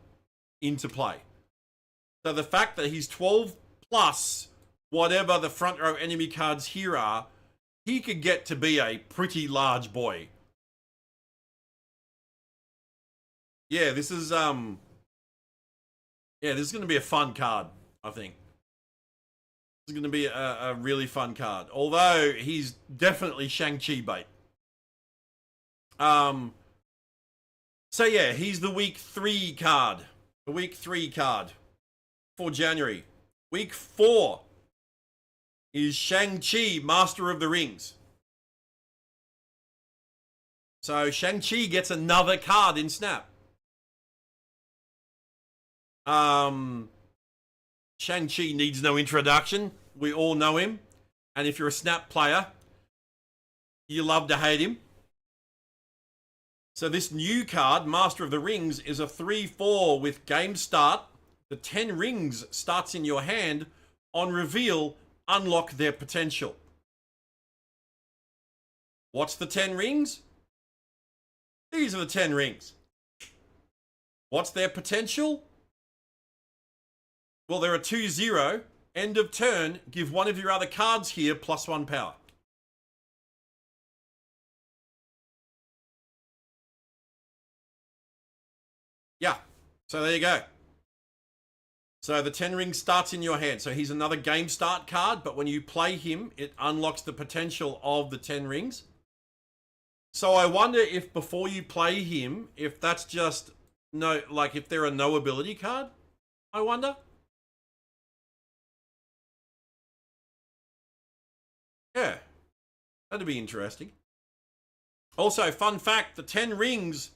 into play. So the fact that he's 12 plus whatever the front row enemy cards here are, he could get to be a pretty large boy. Yeah, this is going to be a fun card, I think. This is going to be a really fun card. Although, he's definitely Shang-Chi bait. So yeah, he's the week 3 card. The week 3 card for January. Week 4 is Shang-Chi, Master of the Rings. So Shang-Chi gets another card in Snap. Shang-Chi needs no introduction. We all know him. And if you're a Snap player, you love to hate him. So this new card, Master of the Rings, is a 3/4 with game start. The 10 rings starts in your hand. On reveal, unlock their potential. What's the 10 rings? These are the 10 rings. What's their potential? Well, they're a 2/0. End of turn, give one of your other cards here +1 power. Yeah, so there you go. So the 10 rings starts in your hand. So he's another game start card, but when you play him, it unlocks the potential of the 10 rings. So I wonder if before you play him, if that's just if they're a no ability card, I wonder. Yeah, that'd be interesting. Also, fun fact, the 10 rings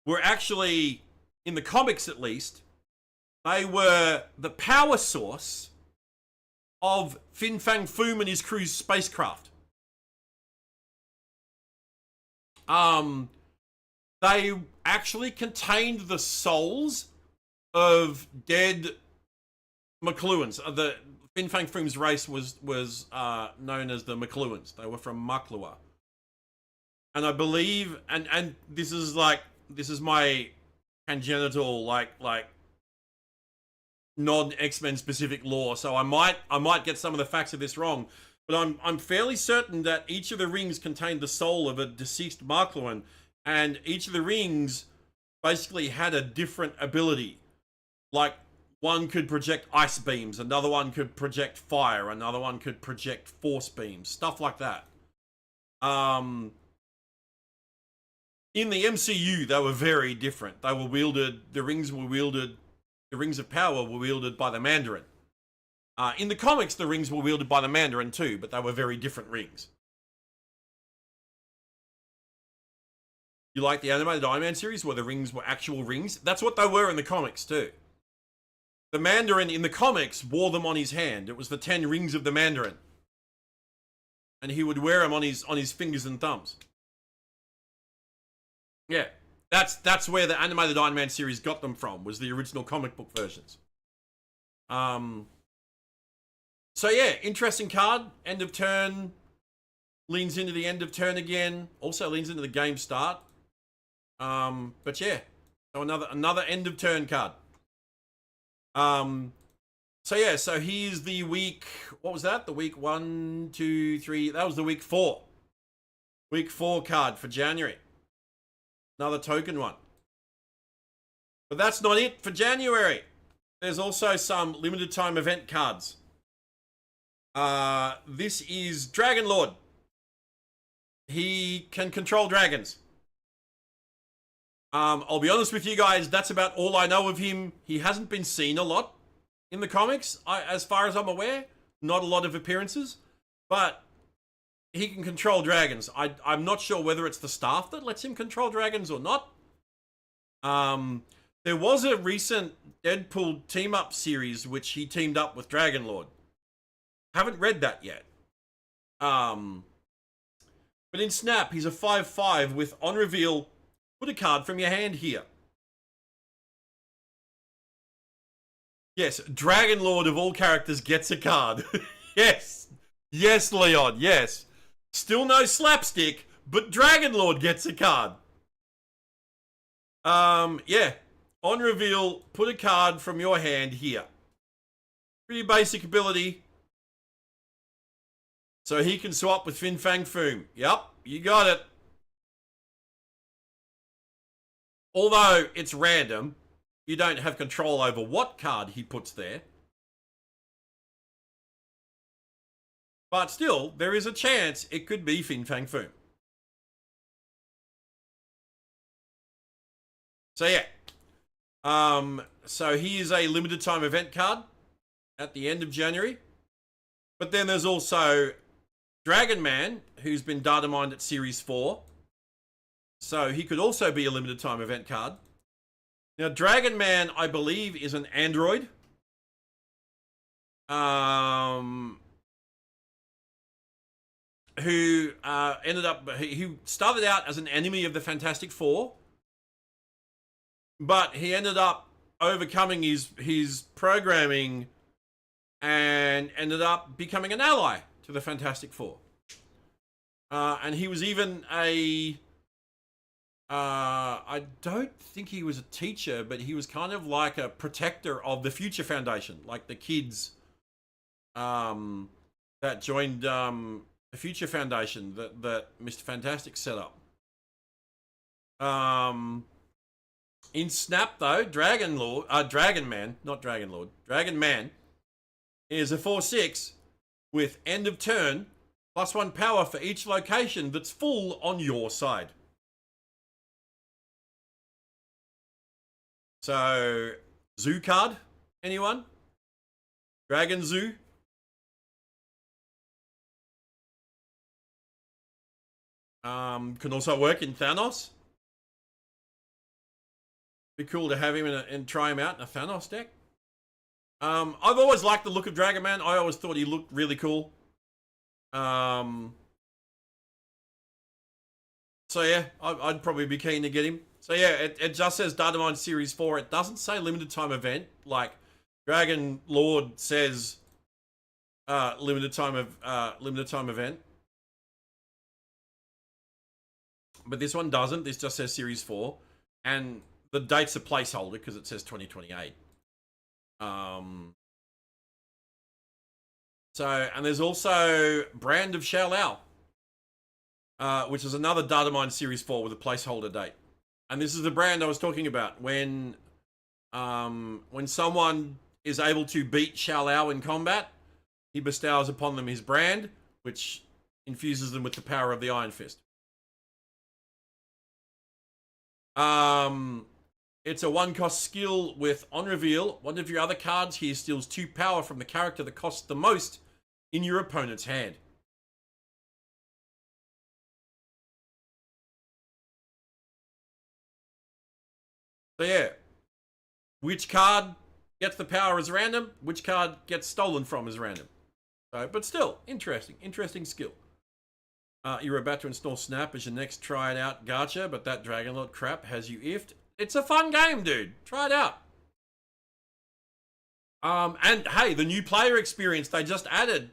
were actually, in the comics at least, they were the power source of Fin Fang Foom and his crew's spacecraft. They actually contained the souls of dead McLuhans. The Fin Fang Foom's race was known as the McLuhans. They were from Maklua. And I believe, and this is my tangential non-X-Men specific lore, so I might get some of the facts of this wrong, but I'm fairly certain that each of the rings contained the soul of a deceased Markluan, and each of the rings basically had a different ability. Like, one could project ice beams, another one could project fire, another one could project force beams, stuff like that. In the MCU, they were very different. The rings of power were wielded by the Mandarin. In the comics, the rings were wielded by the Mandarin too, but they were very different rings. You like the animated Iron Man series where the rings were actual rings? That's what they were in the comics too. The Mandarin in the comics wore them on his hand. It was the 10 rings of the Mandarin. And he would wear them on his fingers and thumbs. Yeah. That's where the animated Iron Man series got them from, was the original comic book versions. So yeah, interesting card. End of turn. Leans into the end of turn again. Also leans into the game start. But yeah, so another end of turn card. So yeah, so here's the week. What was that? The week 1, 2, 3. That was the week 4. Week 4 card for January. Another token one. But that's not it for January. There's also some limited time event cards. This is Dragon Lord. He can control dragons. I'll be honest with you guys, that's about all I know of him. He hasn't been seen a lot in the comics, as far as I'm aware. Not a lot of appearances, but he can control dragons. I'm not sure whether it's the staff that lets him control dragons or not. There was a recent Deadpool team-up series which he teamed up with Dragon Lord. Haven't read that yet. But in Snap, he's a 5/5 with on reveal, put a card from your hand here. Yes, Dragon Lord of all characters gets a card. Yes. Yes, Leon, yes. Still no slapstick, but Dragon Lord gets a card. Yeah. On reveal, put a card from your hand here. Pretty basic ability. So he can swap with Fin Fang Foom. Yep, you got it. Although it's random, you don't have control over what card he puts there. But still, there is a chance it could be Fin Fang Foom. So yeah. So he is a limited time event card at the end of January. But then there's also Dragon Man, who's been data mined at Series 4. So he could also be a limited time event card. Now, Dragon Man, I believe, is an android. Who he started out as an enemy of the Fantastic Four. But he ended up overcoming his programming and ended up becoming an ally to the Fantastic Four. And he was even I don't think he was a teacher, but he was kind of like a protector of the Future Foundation, like the kids that joined the Future Foundation that Mr. Fantastic set up. In Snap, though, Dragon Man is a 4/6 with end of turn, +1 power for each location that's full on your side. So, Zoo card, anyone? Dragon Zoo? Can also work in Thanos. Be cool to have him and try him out in a Thanos deck. I've always liked the look of Dragon Man. I always thought he looked really cool. So yeah, I'd probably be keen to get him. So yeah, it just says Data Mine Series 4. It doesn't say limited time event. Like Dragon Lord says limited time event. But this one doesn't. This just says Series 4. And the date's a placeholder because it says 2028. And there's also Brand of Xiao Lao, which is another Data Mine Series 4 with a placeholder date. And this is the brand I was talking about. When someone is able to beat Xiao Lao in combat, he bestows upon them his brand, which infuses them with the power of the Iron Fist. It's a 1-cost skill with on reveal. One of your other cards here steals 2 power from the character that costs the most in your opponent's hand. So yeah, which card gets the power is random. Which card gets stolen from is random. So, but still, interesting skill. You're about to install Snap as your next try it out gacha, but that Dragon Lord crap has you iffed. It's a fun game, dude. Try it out. And hey, the new player experience they just added.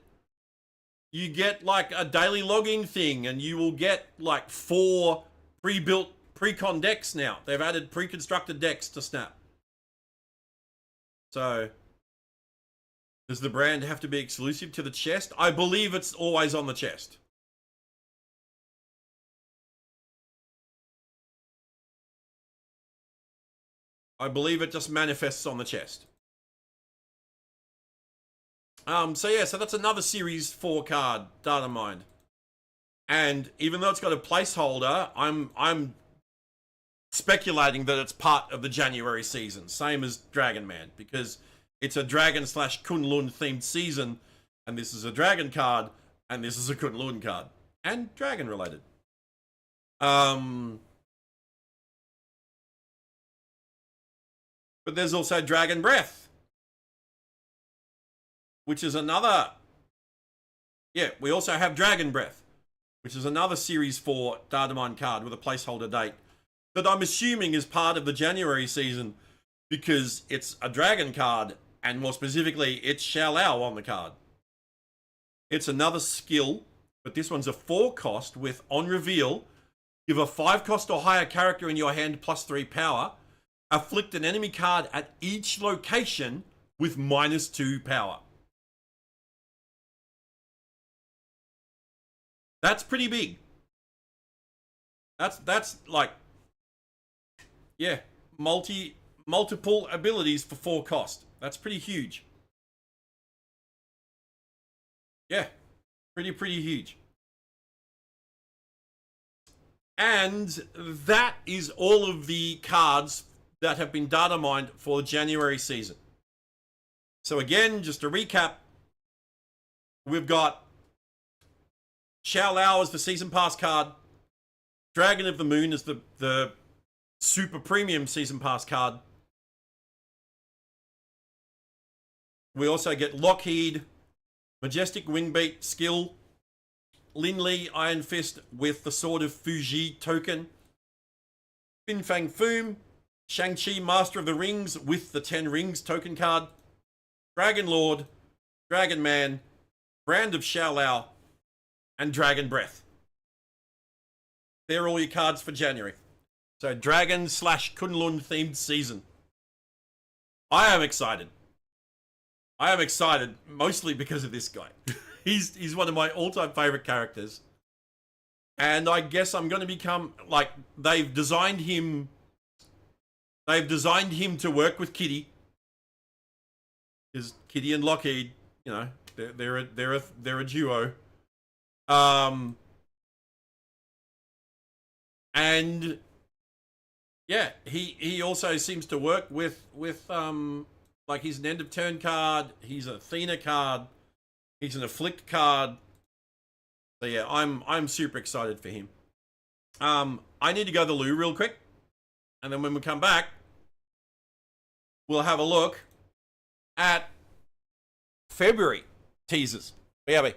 You get like a daily login thing, and you will get like 4 pre-built pre-con decks now. They've added pre-constructed decks to Snap. So, does the brand have to be exclusive to the chest? I believe it's always on the chest. I believe it just manifests on the chest. So that's another Series 4 card, Data Mind. And even though it's got a placeholder, I'm speculating that it's part of the January season, same as Dragon Man, because it's a Dragon / Kunlun themed season, and this is a Dragon card, and this is a Kunlun card, and Dragon related. But there's also Dragon Breath, which is another. Yeah, we also have Dragon Breath, which is another Series 4 Dardamine card with a placeholder date that I'm assuming is part of the January season because it's a Dragon card, and more specifically, it's Xiao on the card. It's another skill, but this one's a 4 cost with on reveal, give a 5 cost or higher character in your hand +3 power, afflict an enemy card at each location with -2 power. That's pretty big. That's like, yeah, multiple abilities for 4 cost. That's pretty huge. Yeah, pretty huge. And that is all of the cards that have been data mined for the January season. So again, just to recap, we've got Xiao Lao as the season pass card, Dragon of the Moon as the super premium season pass card. We also get Lockheed, Majestic Wingbeat skill, Lin Li Iron Fist with the Sword of Fuji token, Fin Fang Foom, Shang-Chi Master of the Rings with the 10 Rings token card, Dragon Lord, Dragon Man, Brand of Xiao Lao, and Dragon Breath. They're all your cards for January. So Dragon / Kunlun themed season. I am excited. I am excited mostly because of this guy. He's one of my all-time favorite characters. And I guess I'm going to become, like, they've designed him to work with Kitty. Because Kitty and Lockheed, you know, they're a duo. And yeah, he also seems to work with like, he's an end of turn card, he's an Athena card, he's an Afflict card. So yeah, I'm super excited for him. I need to go to the loo real quick, and then when we come back, we'll have a look at February teasers. BRB.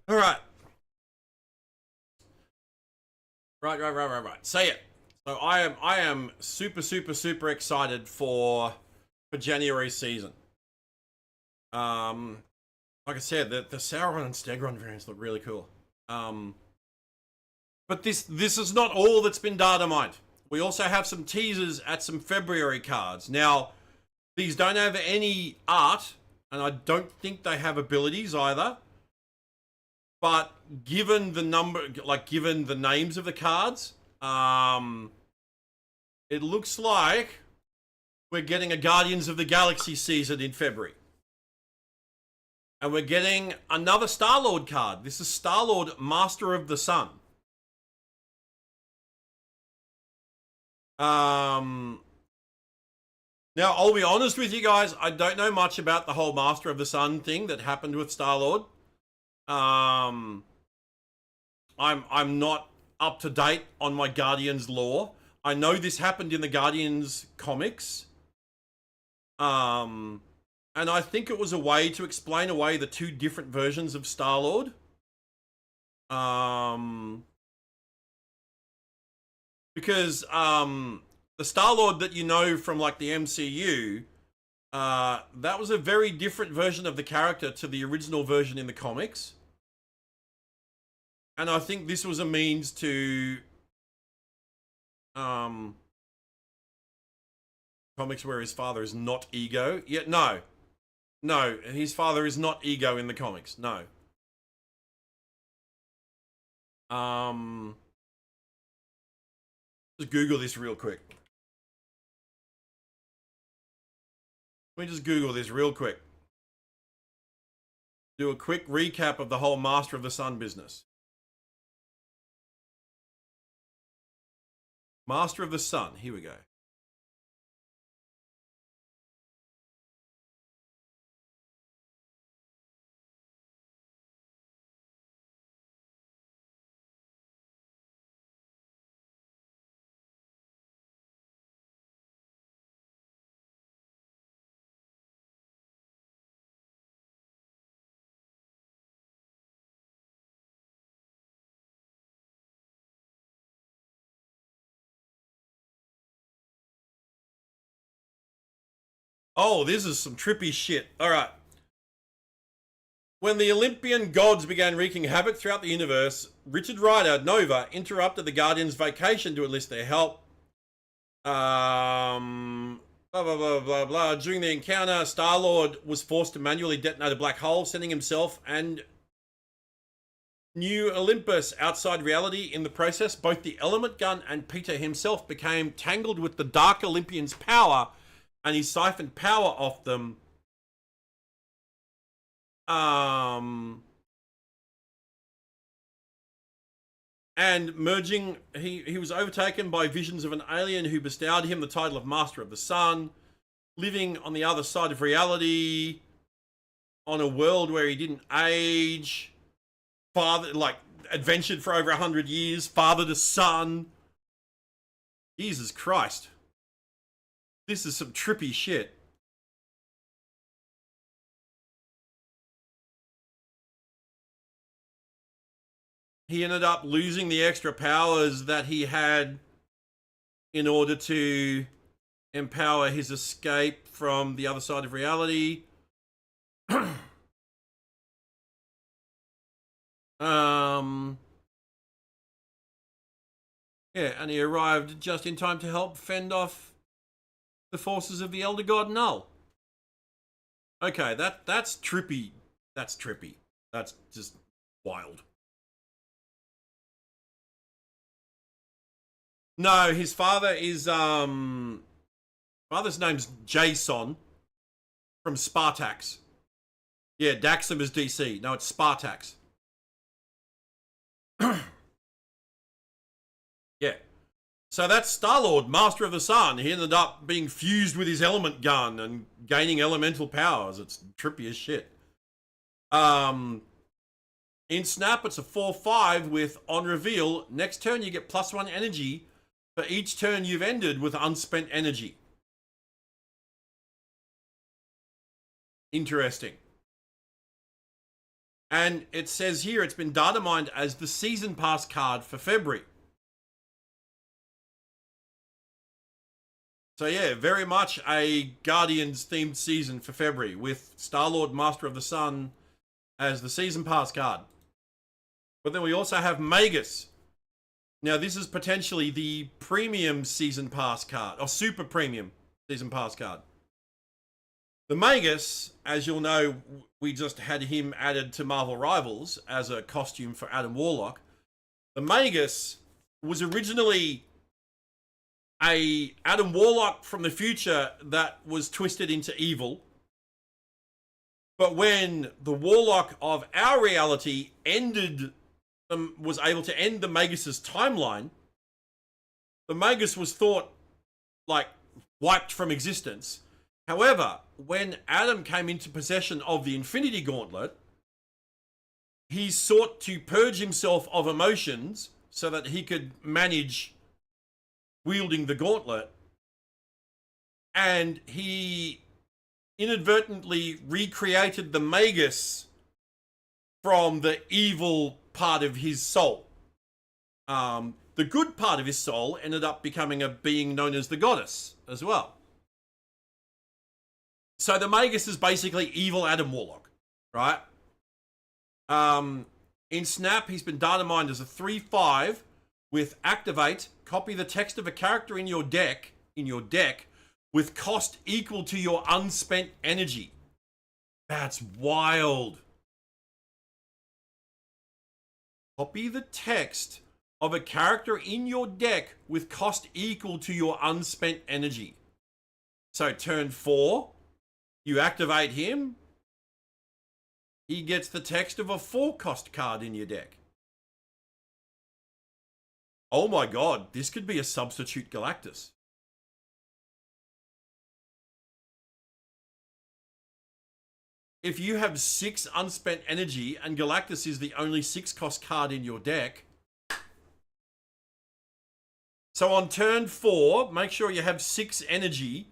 All right. Right. So yeah. So I am super excited for January season. Like I said, the Sauron and Stegron variants look really cool. But this is not all that's been data mined. We also have some teasers at some February cards. Now, these don't have any art, and I don't think they have abilities either. But given the given the names of the cards, it looks like we're getting a Guardians of the Galaxy season in February. And we're getting another Star-Lord card. This is Star-Lord, Master of the Sun. Now, I'll be honest with you guys. I don't know much about the whole Master of the Sun thing that happened with Star-Lord. I'm not up to date on my Guardians lore. I know this happened in the Guardians comics. And I think it was a way to explain away the two different versions of Star-Lord. Because the Star-Lord that you know from like the MCU, that was a very different version of the character to the original version in the comics. And I think this was a means to comics where his father is not Ego. Yet no, his father is not Ego in the comics. No. Just Google this real quick. Let me just Google this real quick. Do a quick recap of the whole Master of the Sun business. Master of the Sun. Here we go. Oh, this is some trippy shit. All right. When the Olympian gods began wreaking havoc throughout the universe, Richard Rider, Nova, interrupted the Guardians' vacation to enlist their help. Blah, blah, blah, blah, blah. During the encounter, Star-Lord was forced to manually detonate a black hole, sending himself and New Olympus outside reality. In the process, both the element gun and Peter himself became tangled with the Dark Olympian's power, and he siphoned power off them. And merging, he was overtaken by visions of an alien who bestowed him the title of Master of the Sun, living on the other side of reality, on a world where he didn't age, adventured for over 100 years, father to son. Jesus Christ. This is some trippy shit. He ended up losing the extra powers that he had in order to empower his escape from the other side of reality. Yeah, and he arrived just in time to help fend off the forces of the Elder God Null. Okay, that's trippy. That's trippy. That's just wild. No, his father is father's name's Jason from Spartax. Yeah, Daxam is DC. No, it's Spartax. Yeah. So that's Star-Lord, Master of the Sun. He ended up being fused with his element gun and gaining elemental powers. It's trippy as shit. In Snap, it's a 4/5 with on reveal. Next turn, you get +1 energy for each turn you've ended with unspent energy. Interesting. And it says here it's been data mined as the season pass card for February. So yeah, very much a Guardians themed season for February with Star-Lord Master of the Sun as the season pass card. But then we also have Magus. Now this is potentially the premium season pass card, or super premium season pass card. The Magus, as you'll know, we just had him added to Marvel Rivals as a costume for Adam Warlock. The Magus was originally a Adam Warlock from the future that was twisted into evil. But when the Warlock of our reality was able to end the Magus's timeline, the Magus was thought like wiped from existence. However, when Adam came into possession of the Infinity Gauntlet, he sought to purge himself of emotions so that he could manage wielding the gauntlet, and he inadvertently recreated the Magus from the evil part of his soul. The good part of his soul ended up becoming a being known as the Goddess as well. So the Magus is basically evil Adam Warlock, right? In Snap, he's been data mined as a 3/5 with activate, copy the text of a character in your deck with cost equal to your unspent energy. That's wild. Copy the text of a character in your deck with cost equal to your unspent energy. So turn 4, you activate him, he gets the text of a 4-cost card in your deck. Oh my god, this could be a substitute Galactus. If you have 6 unspent energy and Galactus is the only 6-cost card in your deck. So on turn 4, make sure you have 6 energy,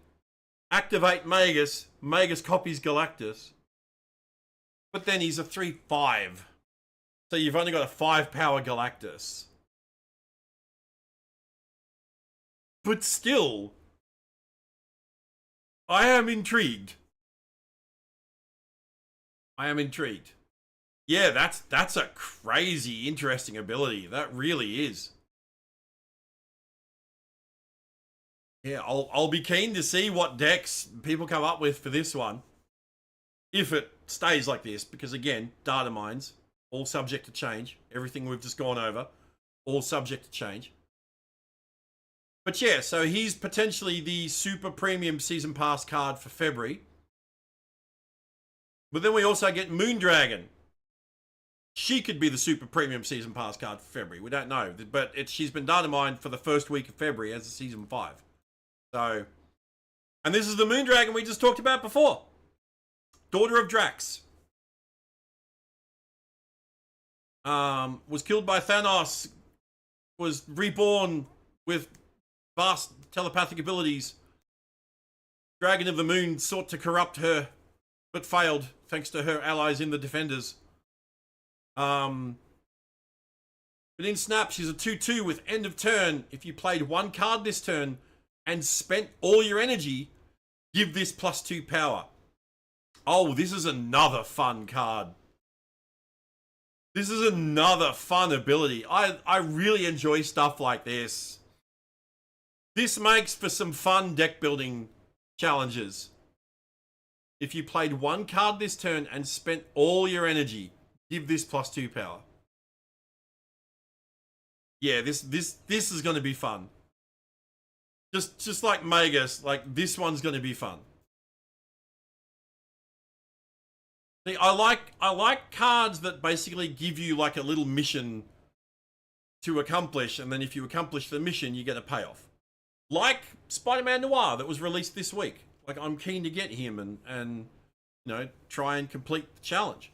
activate Magus, Magus copies Galactus. But then he's a 3/5. So you've only got a 5-power Galactus. But still, I am intrigued. Yeah, that's a crazy interesting ability. That really is. Yeah, I'll be keen to see what decks people come up with for this one. If it stays like this, because again, data mines, all subject to change. Everything we've just gone over, all subject to change. But yeah, so he's potentially the super premium season pass card for February. But then we also get Moondragon. She could be the super premium season pass card for February. We don't know, but she's been data mined for the first week of February as a season 5. So, and this is the Moondragon we just talked about before. Daughter of Drax. Was killed by Thanos. Was reborn with vast telepathic abilities. Dragon of the Moon sought to corrupt her, but failed thanks to her allies in the Defenders. But in Snap, she's a 2/2 with end of turn. If you played 1 card this turn and spent all your energy, give this +2 power. Oh, this is another fun card. This is another fun ability. I really enjoy stuff like this. This makes for some fun deck building challenges. If you played 1 card this turn and spent all your energy, give this +2 power. Yeah, this is going to be fun. Just like Magus, like this one's going to be fun. See, I like cards that basically give you like a little mission to accomplish, and then if you accomplish the mission, you get a payoff. Like Spider-Man Noir that was released this week. Like, I'm keen to get him and you know, try and complete the challenge.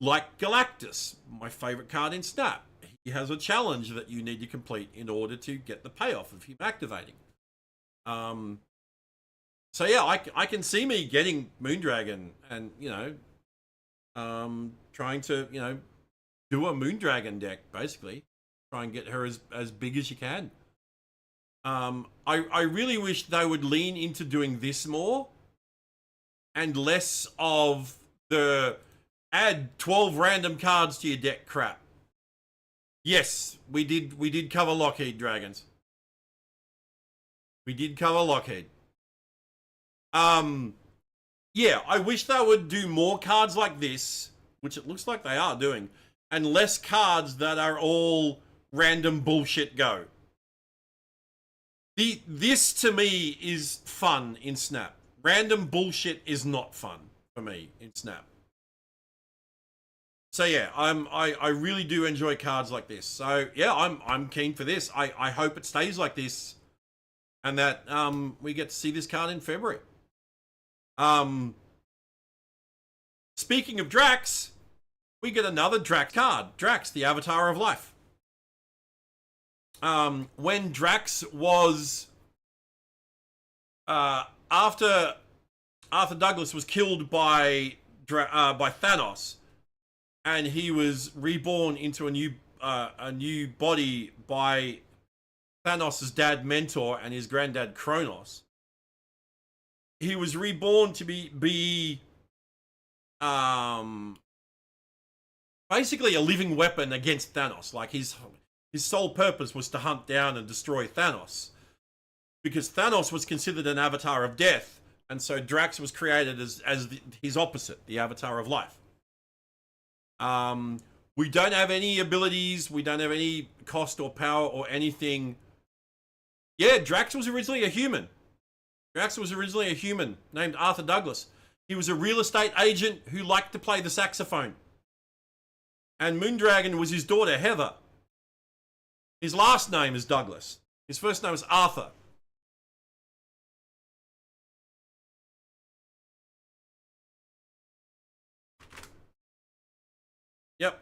Like Galactus, my favorite card in Snap. He has a challenge that you need to complete in order to get the payoff of him activating. So yeah, I can see me getting Moondragon and, you know, trying to, do a Moondragon deck, basically. Try and get her as big as you can. I really wish they would lean into doing this more and less of the add 12 random cards to your deck crap. Yes, we did cover Lockheed Dragons. We did cover Lockheed. Yeah, I wish they would do more cards like this, which it looks like they are doing, and less cards that are all random bullshit go. This to me is fun in Snap. Random bullshit is not fun for me in Snap. So yeah, I really do enjoy cards like this. So yeah, I'm keen for this. I hope it stays like this, and that we get to see this card in February. Speaking of Drax, we get another Drax card. Drax, the Avatar of Life. When Drax was after Arthur Douglas was killed by Thanos, and he was reborn into a new body by Thanos' dad Mentor and his granddad Kronos. He was reborn to be basically a living weapon against Thanos. Like his sole purpose was to hunt down and destroy Thanos, because Thanos was considered an avatar of death, and so Drax was created as his opposite, the Avatar of Life. We don't have any abilities, we don't have any cost or power or anything. Yeah, Drax was originally a human. Drax was originally a human named Arthur Douglas. He was a real estate agent who liked to play the saxophone. And Moondragon was his daughter, Heather. His last name is Douglas. His first name is Arthur. Yep.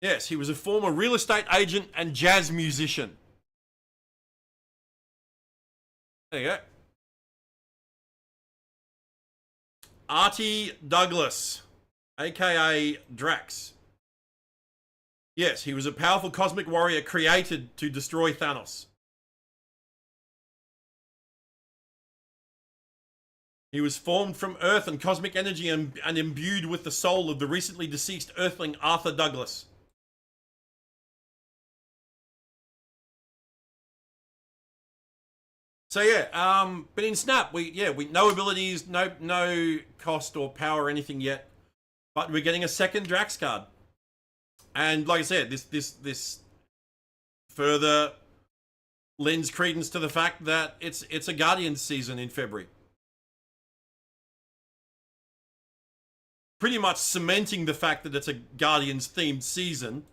Yes, he was a former real estate agent and jazz musician. There you go. Artie Douglas, aka Drax. Yes, he was a powerful cosmic warrior created to destroy Thanos. He was formed from Earth and cosmic energy and imbued with the soul of the recently deceased Earthling Arthur Douglas. So yeah, but in Snap, we no abilities, no cost or power or anything yet, but we're getting a second Drax card, and like I said, this further lends credence to the fact that it's a Guardians season in February, pretty much cementing the fact that it's a Guardians themed season.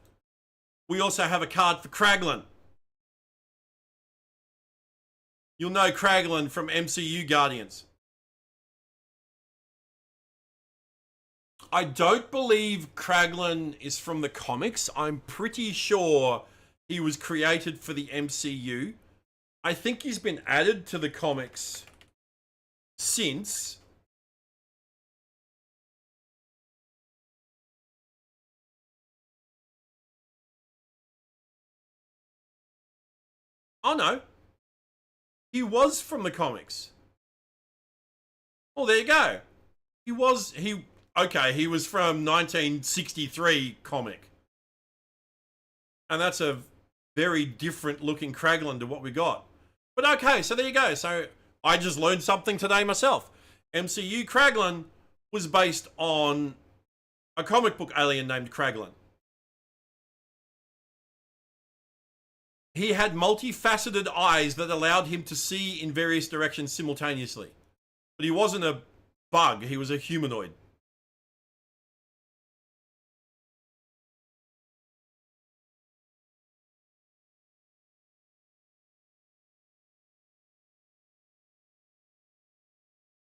We also have a card for Kraglin. You'll know Kraglin from MCU Guardians. I don't believe Kraglin is from the comics. I'm pretty sure he was created for the MCU. I think he's been added to the comics since. Oh no. He was from the comics. Oh, there you go. He was from 1963 comic. And that's a very different looking Kraglin to what we got. But okay, so there you go. So I just learned something today myself. MCU Kraglin was based on a comic book alien named Kraglin. He had multifaceted eyes that allowed him to see in various directions simultaneously. But he wasn't a bug, he was a humanoid.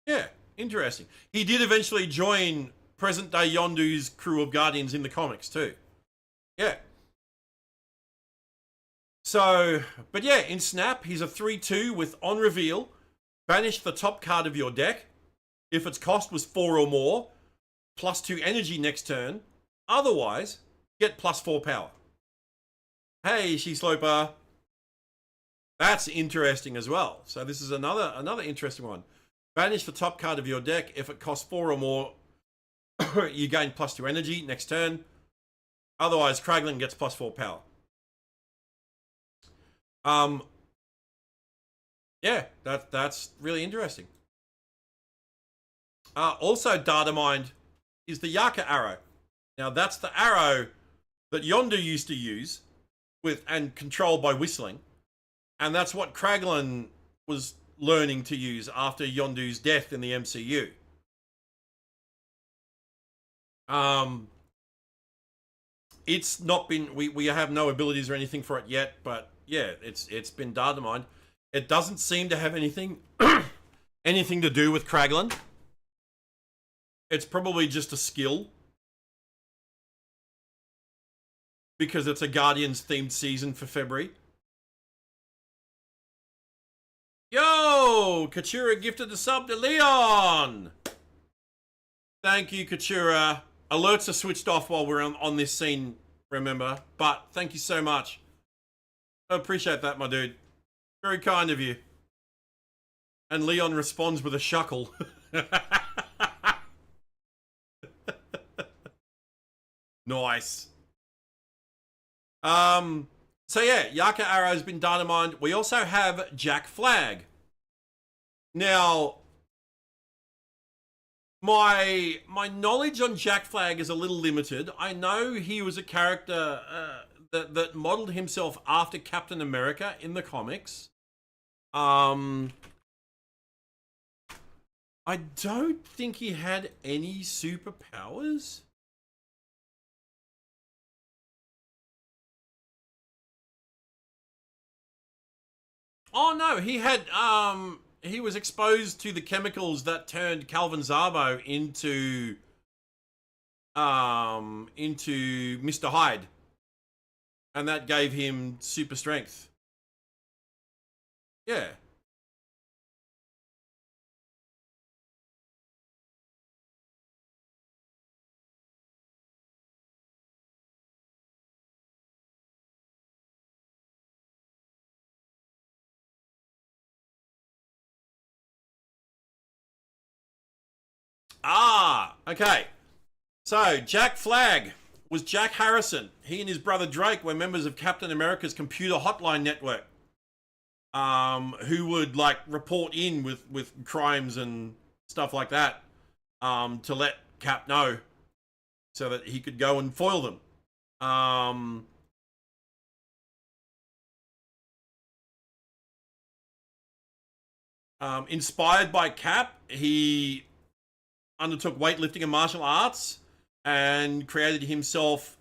Yeah, interesting. He did eventually join present-day Yondu's crew of Guardians in the comics too. Yeah. So, but yeah, in Snap, he's a 3/2 with on reveal, banish the top card of your deck. If its cost was 4 or more, +2 energy next turn. Otherwise, get +4 power. Hey, She-Sloper. That's interesting as well. So this is another interesting one. Banish the top card of your deck. If it costs 4 or more, you gain +2 energy next turn. Otherwise, Kraglin gets +4 power. Yeah, that's really interesting. Also, Data Mind is the Yaka arrow. Now, that's the arrow that Yondu used to use with and controlled by whistling. And that's what Kraglin was learning to use after Yondu's death in the MCU. It's not been, we have no abilities or anything for it yet, but yeah, it's been data mined. It doesn't seem to have anything anything to do with Kraglin. It's probably just a skill, because it's a Guardians themed season for February. Yo, Kachura gifted the sub to Leon. Thank you, Kachura. Alerts are switched off while we're on this scene, remember? But thank you so much. I appreciate that, my dude. Very kind of you. And Leon responds with a shuckle. Nice. So yeah, Yaka Arrow's been dynamite. We also have Jack Flag. Now, my knowledge on Jack Flag is a little limited. I know he was a character that modeled himself after Captain America in the comics. I don't think he had any superpowers. Oh no, he had he was exposed to the chemicals that turned Calvin Zabo into Mr. Hyde. And that gave him super strength. Yeah. Ah, okay. So, Jack Flag was Jack Harrison. He and his brother Drake were members of Captain America's computer hotline network. Who would like report in with crimes and stuff like that, to let Cap know so that he could go and foil them. Inspired by Cap, he undertook weightlifting and martial arts and created himself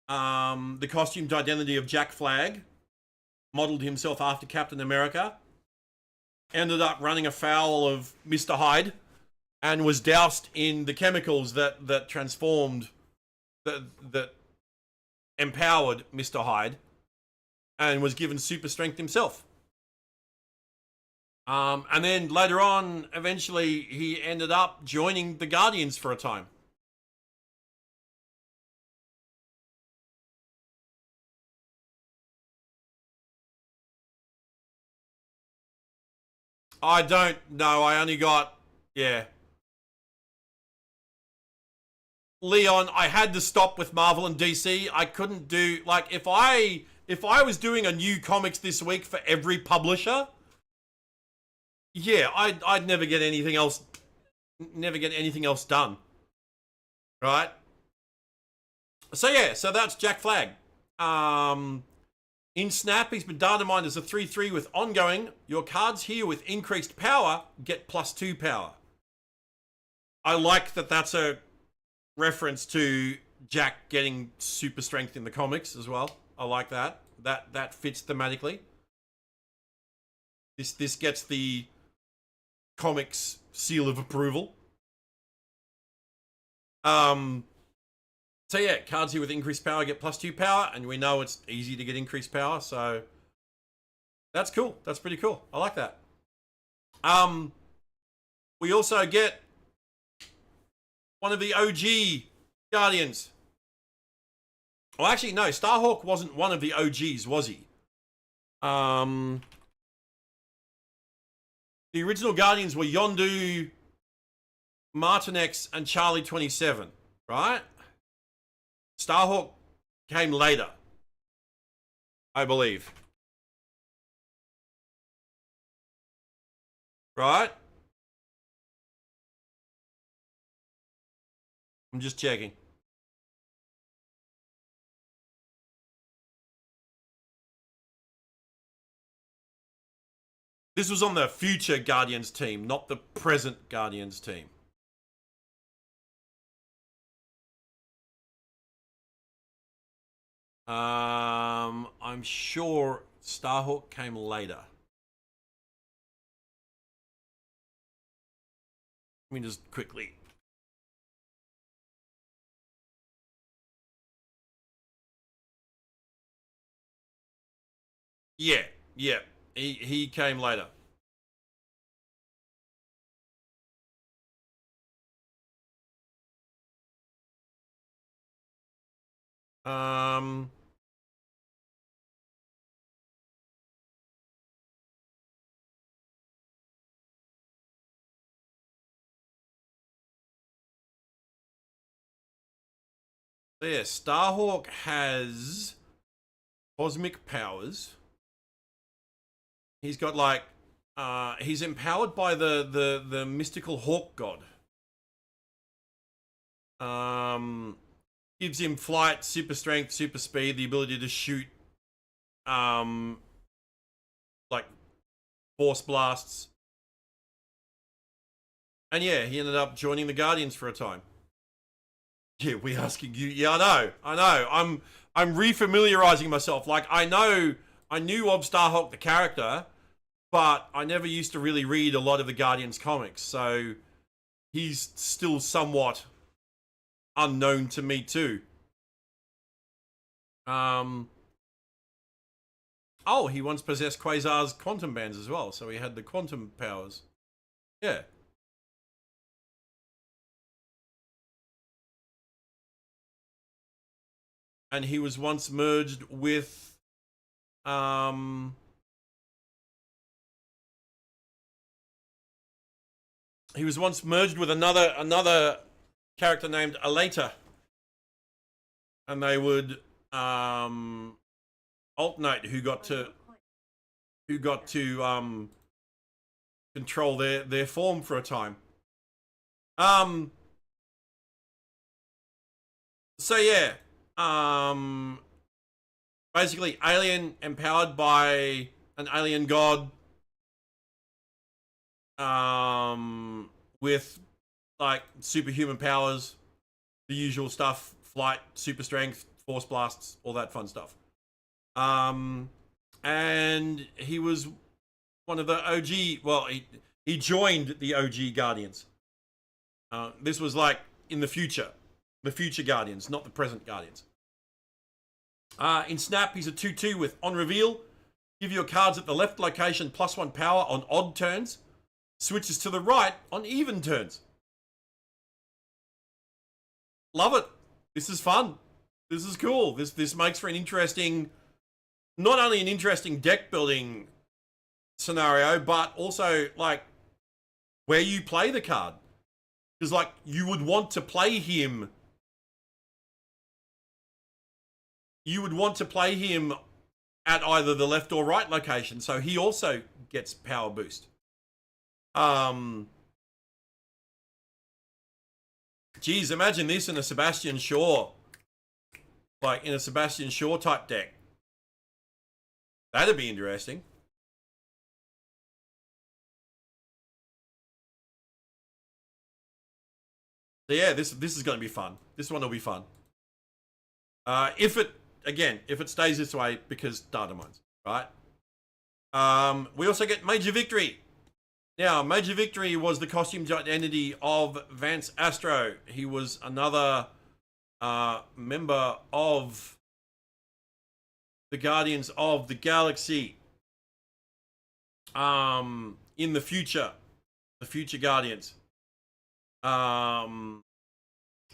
the costumed identity of Jack Flag, modeled himself after Captain America, ended up running afoul of Mr. Hyde, and was doused in the chemicals that transformed, that empowered Mr. Hyde, and was given super strength himself. And then later on, eventually, he ended up joining the Guardians for a time. I don't know. I only got, yeah. Leon, I had to stop with Marvel and DC. I couldn't do, like, if I was doing a new comics this week for every publisher, yeah, I'd never get anything else done. Right? So yeah, so that's Jack Flag. In Snap, he's been data mined as a 3/3 with ongoing. Your cards here with increased power get +2 power. I like that that's a reference to Jack getting super strength in the comics as well. I like that. That fits thematically. This gets the comics seal of approval. So yeah, cards here with increased power get +2 power, and we know it's easy to get increased power, so that's cool. That's pretty cool. I like that. We also get one of the OG Guardians. Well, actually, no, Starhawk wasn't one of the OGs, was he? The original Guardians were Yondu, Martinex, and Charlie 27, right? Starhawk came later, I believe. Right? I'm just checking. This was on the future Guardians team, not the present Guardians team. I'm sure Starhawk came later. Let me just quickly. Yeah. He came later. Yeah, Starhawk has cosmic powers. He's got like he's empowered by the mystical hawk god. Gives him flight, super strength, super speed, the ability to shoot like force blasts. And yeah, he ended up joining the Guardians for a time. Yeah, we asking you. Yeah, I know. I'm refamiliarizing myself. Like I knew of Starhawk the character, but I never used to really read a lot of the Guardians comics, so he's still somewhat unknown to me too. Oh, he once possessed Quasar's quantum bands as well, so he had the quantum powers. Yeah. And he was once merged with he was once merged with another character named Aleta, and they would alternate who got to control their form for a time. So yeah, basically alien empowered by an alien god, with like superhuman powers, the usual stuff, flight, super strength, force blasts, all that fun stuff. And he was one of the OG. Well, he joined the OG Guardians. This was like in the future Guardians, not the present Guardians. In Snap, he's a 2/2 with on reveal. Give your cards at the left location +1 power on odd turns. Switches to the right on even turns. Love it. This is fun. This is cool. This makes for an interesting, not only an interesting deck building scenario, but also like where you play the card. Because like you would want to play him. You would want to play him at either the left or right location, so he also gets power boost. Geez, imagine this in a Sebastian Shaw. Like in a Sebastian Shaw type deck. That'd be interesting. So yeah, this is going to be fun. This one will be fun. If it stays this way, because data mines, right? We also get Major Victory. Now, Major Victory was the costumed identity of Vance Astro. He was another member of the Guardians of the Galaxy. In the future Guardians.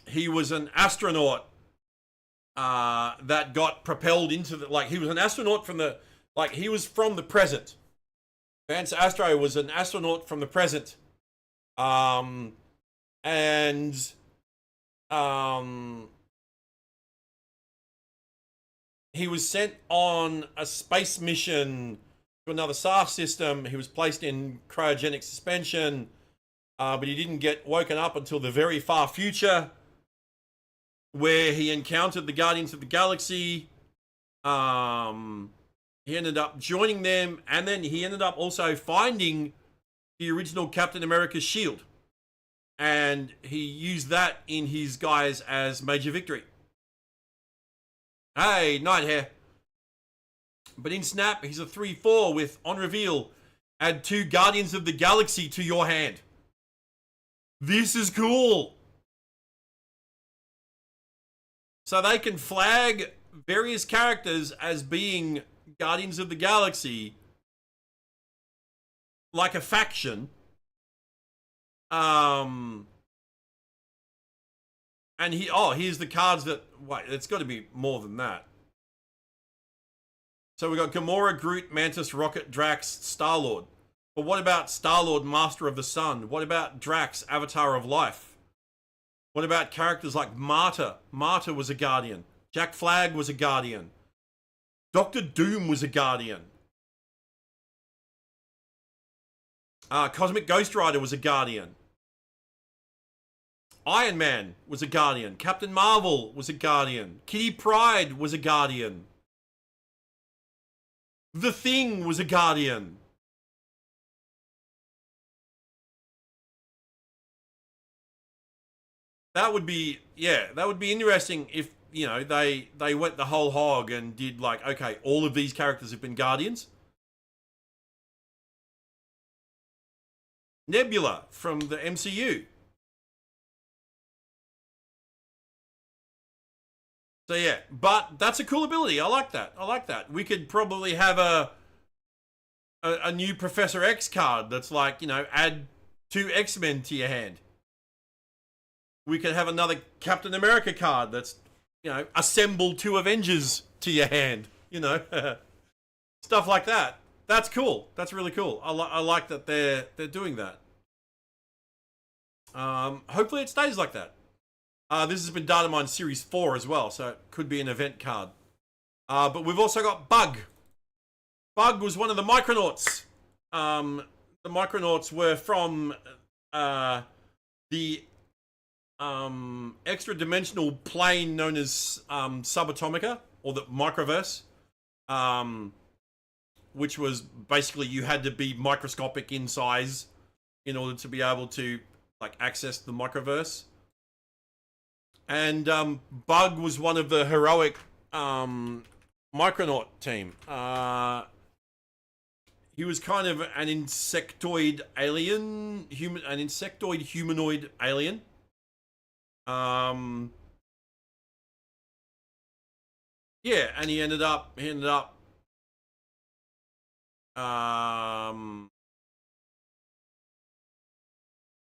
he was an astronaut that got propelled into the, like, he was an astronaut from the, like, he was from the present. Vance Astro was an astronaut from the present. And he was sent on a space mission to another star system. He was placed in cryogenic suspension, but he didn't get woken up until the very far future, where he encountered the Guardians of the Galaxy. He ended up joining them, and then he ended up also finding the original Captain America's shield. And he used that in his guise as Major Victory. Hey, Nighthair. But in Snap, he's a 3/4 with, on reveal, add 2 Guardians of the Galaxy to your hand. This is cool. So they can flag various characters as being Guardians of the Galaxy, like a faction. And here's the cards that, wait, it's got to be more than that. So we got Gamora, Groot, Mantis, Rocket, Drax, Star-Lord. But what about Star-Lord, Master of the Sun? What about Drax, Avatar of Life? What about characters like Marta? Marta was a Guardian. Jack Flag was a Guardian. Doctor Doom was a Guardian. Cosmic Ghost Rider was a Guardian. Iron Man was a Guardian. Captain Marvel was a Guardian. Kitty Pryde was a Guardian. The Thing was a Guardian. That would be, yeah, that would be interesting if, you know, they went the whole hog and did like, okay, all of these characters have been Guardians. Nebula from the MCU. So yeah, but that's a cool ability. I like that. I like that. We could probably have a new Professor X card that's like, you know, add 2 X-Men to your hand. We could have another Captain America card that's, you know, assemble 2 Avengers to your hand. You know, stuff like that. That's cool. That's really cool. I like that they're doing that. Hopefully it stays like that. This has been data mined Series 4 as well, so it could be an event card. But we've also got Bug. Bug was one of the Micronauts. The Micronauts were from the extra-dimensional plane known as Subatomica, or the Microverse, which was basically you had to be microscopic in size in order to be able to like access the Microverse. And Bug was one of the heroic Micronaut team. He was kind of an insectoid alien, an insectoid humanoid alien. Yeah, and he ended up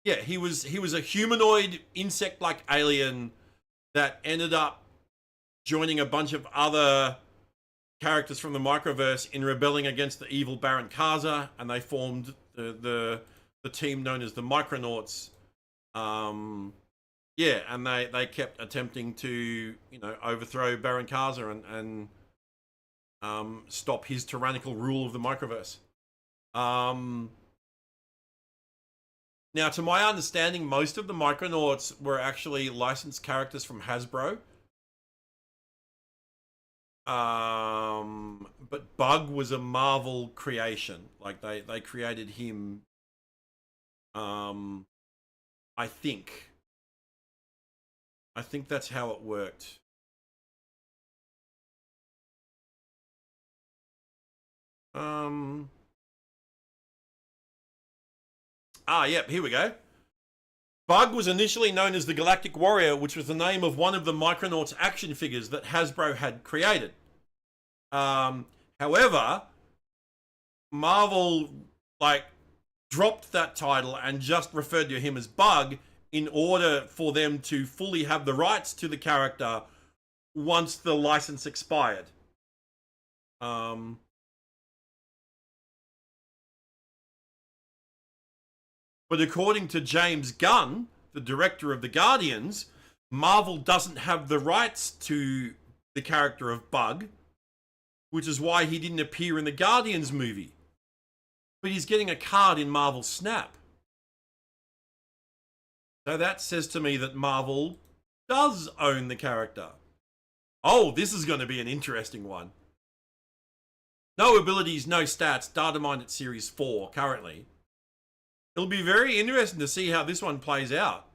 yeah, he was a humanoid insect-like alien that ended up joining a bunch of other characters from the Microverse in rebelling against the evil Baron Kaza, and they formed the team known as the Micronauts. Yeah, and they kept attempting to, you know, overthrow Baron Kaza and stop his tyrannical rule of the Microverse. Now, to my understanding, most of the Micronauts were actually licensed characters from Hasbro. But Bug was a Marvel creation. Like, they created him, I think. I think that's how it worked. Yep, here we go. Bug was initially known as the Galactic Warrior, which was the name of one of the Micronauts action figures that Hasbro had created. However, Marvel, like, dropped that title and just referred to him as Bug in order for them to fully have the rights to the character once the license expired. But according to James Gunn, the director of the Guardians, Marvel doesn't have the rights to the character of Bug, which is why he didn't appear in the Guardians movie. But he's getting a card in Marvel Snap. So that says to me that Marvel does own the character. Oh, this is going to be an interesting one. No abilities, no stats, data mined at Series 4 currently. It'll be very interesting to see how this one plays out.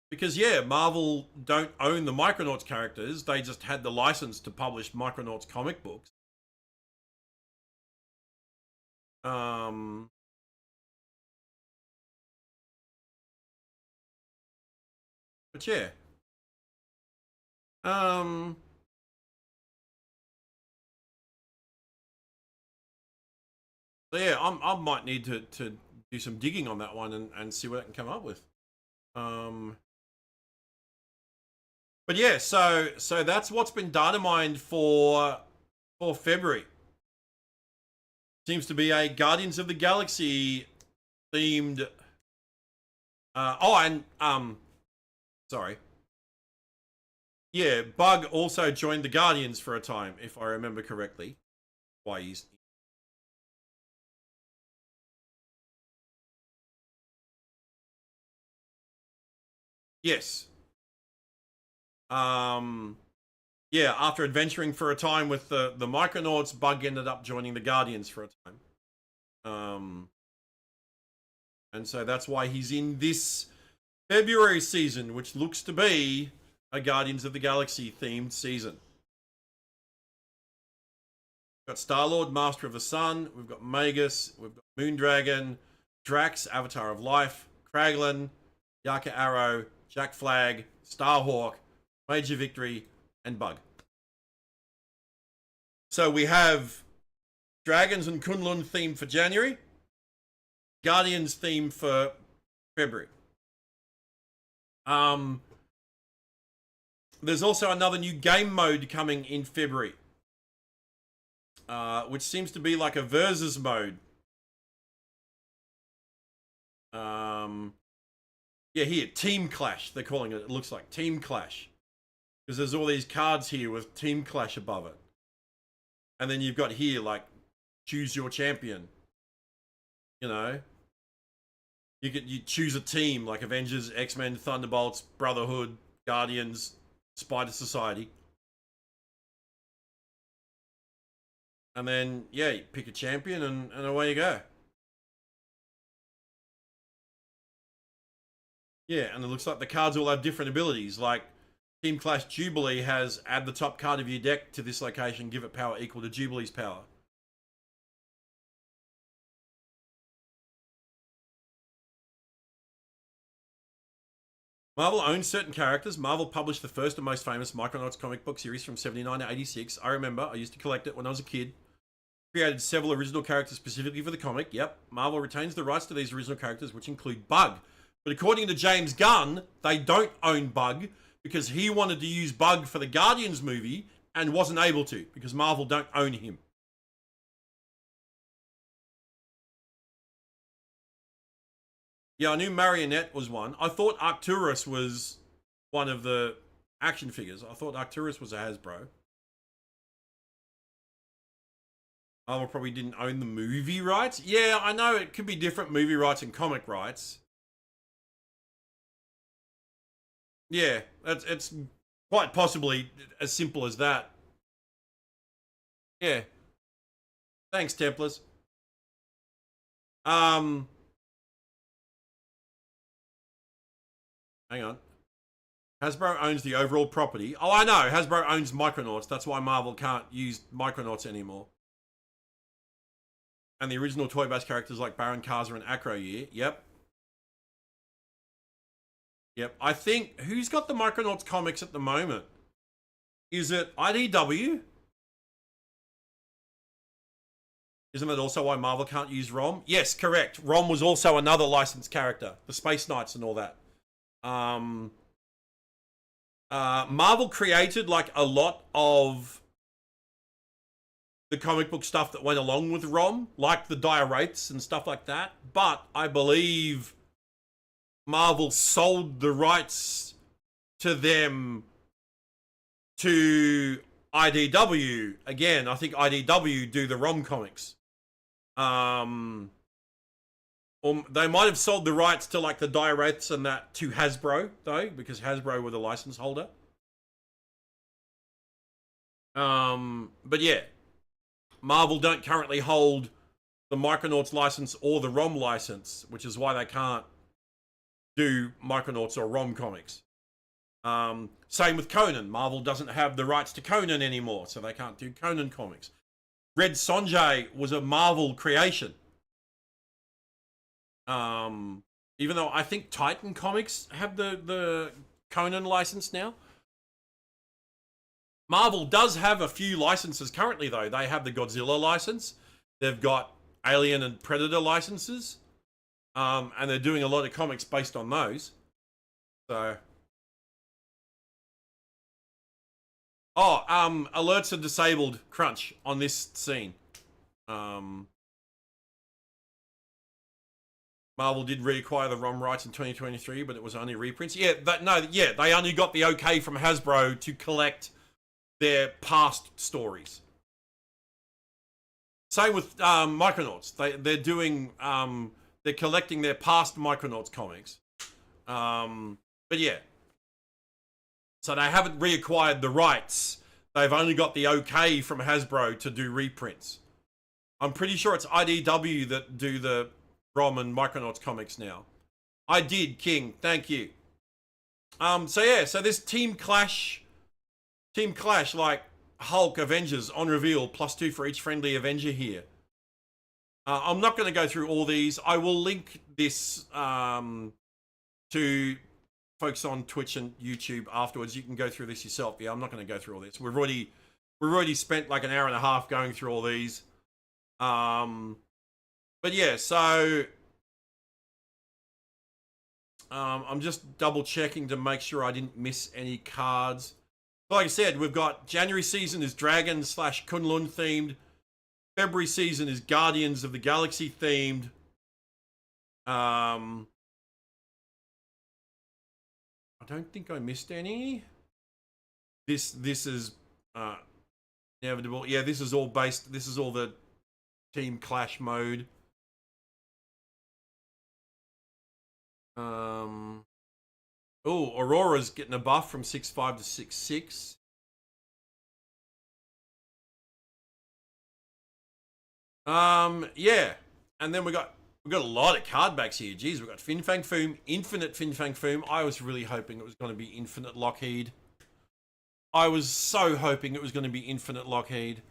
Because yeah, Marvel don't own the Micronauts characters. They just had the license to publish Micronauts comic books. But yeah. So yeah, I might need to do some digging on that one and see what I can come up with. But yeah, so that's what's been data mined for February. Seems to be a Guardians of the Galaxy themed. Sorry. Yeah, Bug also joined the Guardians for a time, if I remember correctly. Why he's. Yes. Yeah, after adventuring for a time with the Micronauts, Bug ended up joining the Guardians for a time. And so that's why he's in this February season, which looks to be a Guardians of the Galaxy themed season. We've got Star-Lord, Master of the Sun, we've got Magus, we've got Moondragon, Drax, Avatar of Life, Kraglin, Yaka Arrow, Jack Flag, Starhawk, Major Victory, and Bug. So we have Dragons and Kunlun theme for January, Guardians theme for February. There's also another new game mode coming in February, which seems to be like a versus mode. Yeah, here, Team Clash, they're calling it. It looks like Team Clash. Because there's all these cards here with Team Clash above it. And then you've got here, like, choose your champion. You know? You choose a team, like Avengers, X-Men, Thunderbolts, Brotherhood, Guardians, Spider Society. And then, yeah, you pick a champion and away you go. Yeah, and it looks like the cards all have different abilities. Like, Team Clash Jubilee has add the top card of your deck to this location, give it power equal to Jubilee's power. Marvel owns certain characters. Marvel published the first and most famous Micronauts comic book series from 79 to 86. I remember, I used to collect it when I was a kid. Created several original characters specifically for the comic. Yep, Marvel retains the rights to these original characters, which include Bug. But according to James Gunn, they don't own Bug because he wanted to use Bug for the Guardians movie and wasn't able to because Marvel don't own him. Yeah, I knew Marionette was one. I thought Arcturus was one of the action figures. I thought Arcturus was a Hasbro. Marvel probably didn't own the movie rights. Yeah, I know it could be different movie rights and comic rights. Yeah, it's quite possibly as simple as that. Yeah. Thanks, Templars. Hang on. Hasbro owns the overall property. Oh, I know. Hasbro owns Micronauts. That's why Marvel can't use Micronauts anymore. And the original toy-based characters like Baron Karza and Acroyear. Yep. Yep. I think, who's got the Micronauts comics at the moment? Is it IDW? Isn't that also why Marvel can't use Rom? Yes, correct. Rom was also another licensed character. The Space Knights and all that. Marvel created like a lot of the comic book stuff that went along with Rom, like the Dire Wraiths and stuff like that. But I believe Marvel sold the rights to them to IDW. Again, I think IDW do the Rom comics. Or they might have sold the rights to like the Dire Wraiths and that to Hasbro, though, because Hasbro were the license holder. But yeah, Marvel don't currently hold the Micronauts license or the Rom license, which is why they can't do Micronauts or Rom comics. Same with Conan. Marvel doesn't have the rights to Conan anymore, so they can't do Conan comics. Red Sonja was a Marvel creation. Even though I think Titan Comics have the Conan license now. Marvel does have a few licenses currently, though. They have the Godzilla license. They've got Alien and Predator licenses. And they're doing a lot of comics based on those. So... Oh, alerts are disabled, Crunch, on this scene. Marvel did reacquire the ROM rights in 2023, but it was only reprints. Yeah, they only got the okay from Hasbro to collect their past stories. Same with Micronauts. They're doing they're collecting their past Micronauts comics. But yeah. So they haven't reacquired the rights. They've only got the okay from Hasbro to do reprints. I'm pretty sure it's IDW that do the ROM and Micronauts comics now. I did, King. Thank you. So yeah, so this Team Clash, like Hulk, Avengers, on reveal, +2 for each friendly Avenger here. I'm not going to go through all these. I will link this to folks on Twitch and YouTube afterwards. You can go through this yourself. Yeah, I'm not going to go through all this. We've already spent like an hour and a half going through all these. But yeah, so I'm just double checking to make sure I didn't miss any cards. Like I said, we've got January season is Dragon / Kunlun themed. February season is Guardians of the Galaxy themed. I don't think I missed any. This is inevitable. Yeah, this is all based. This is all the Team Clash mode. Oh, Aurora's getting a buff from 6.5 to 6.6. Yeah, and then we got a lot of card backs here. Jeez, we've got Fin Fang Foom, Infinite Fin Fang Foom. I was really hoping it was going to be Infinite Lockheed. I was so hoping it was going to be Infinite Lockheed.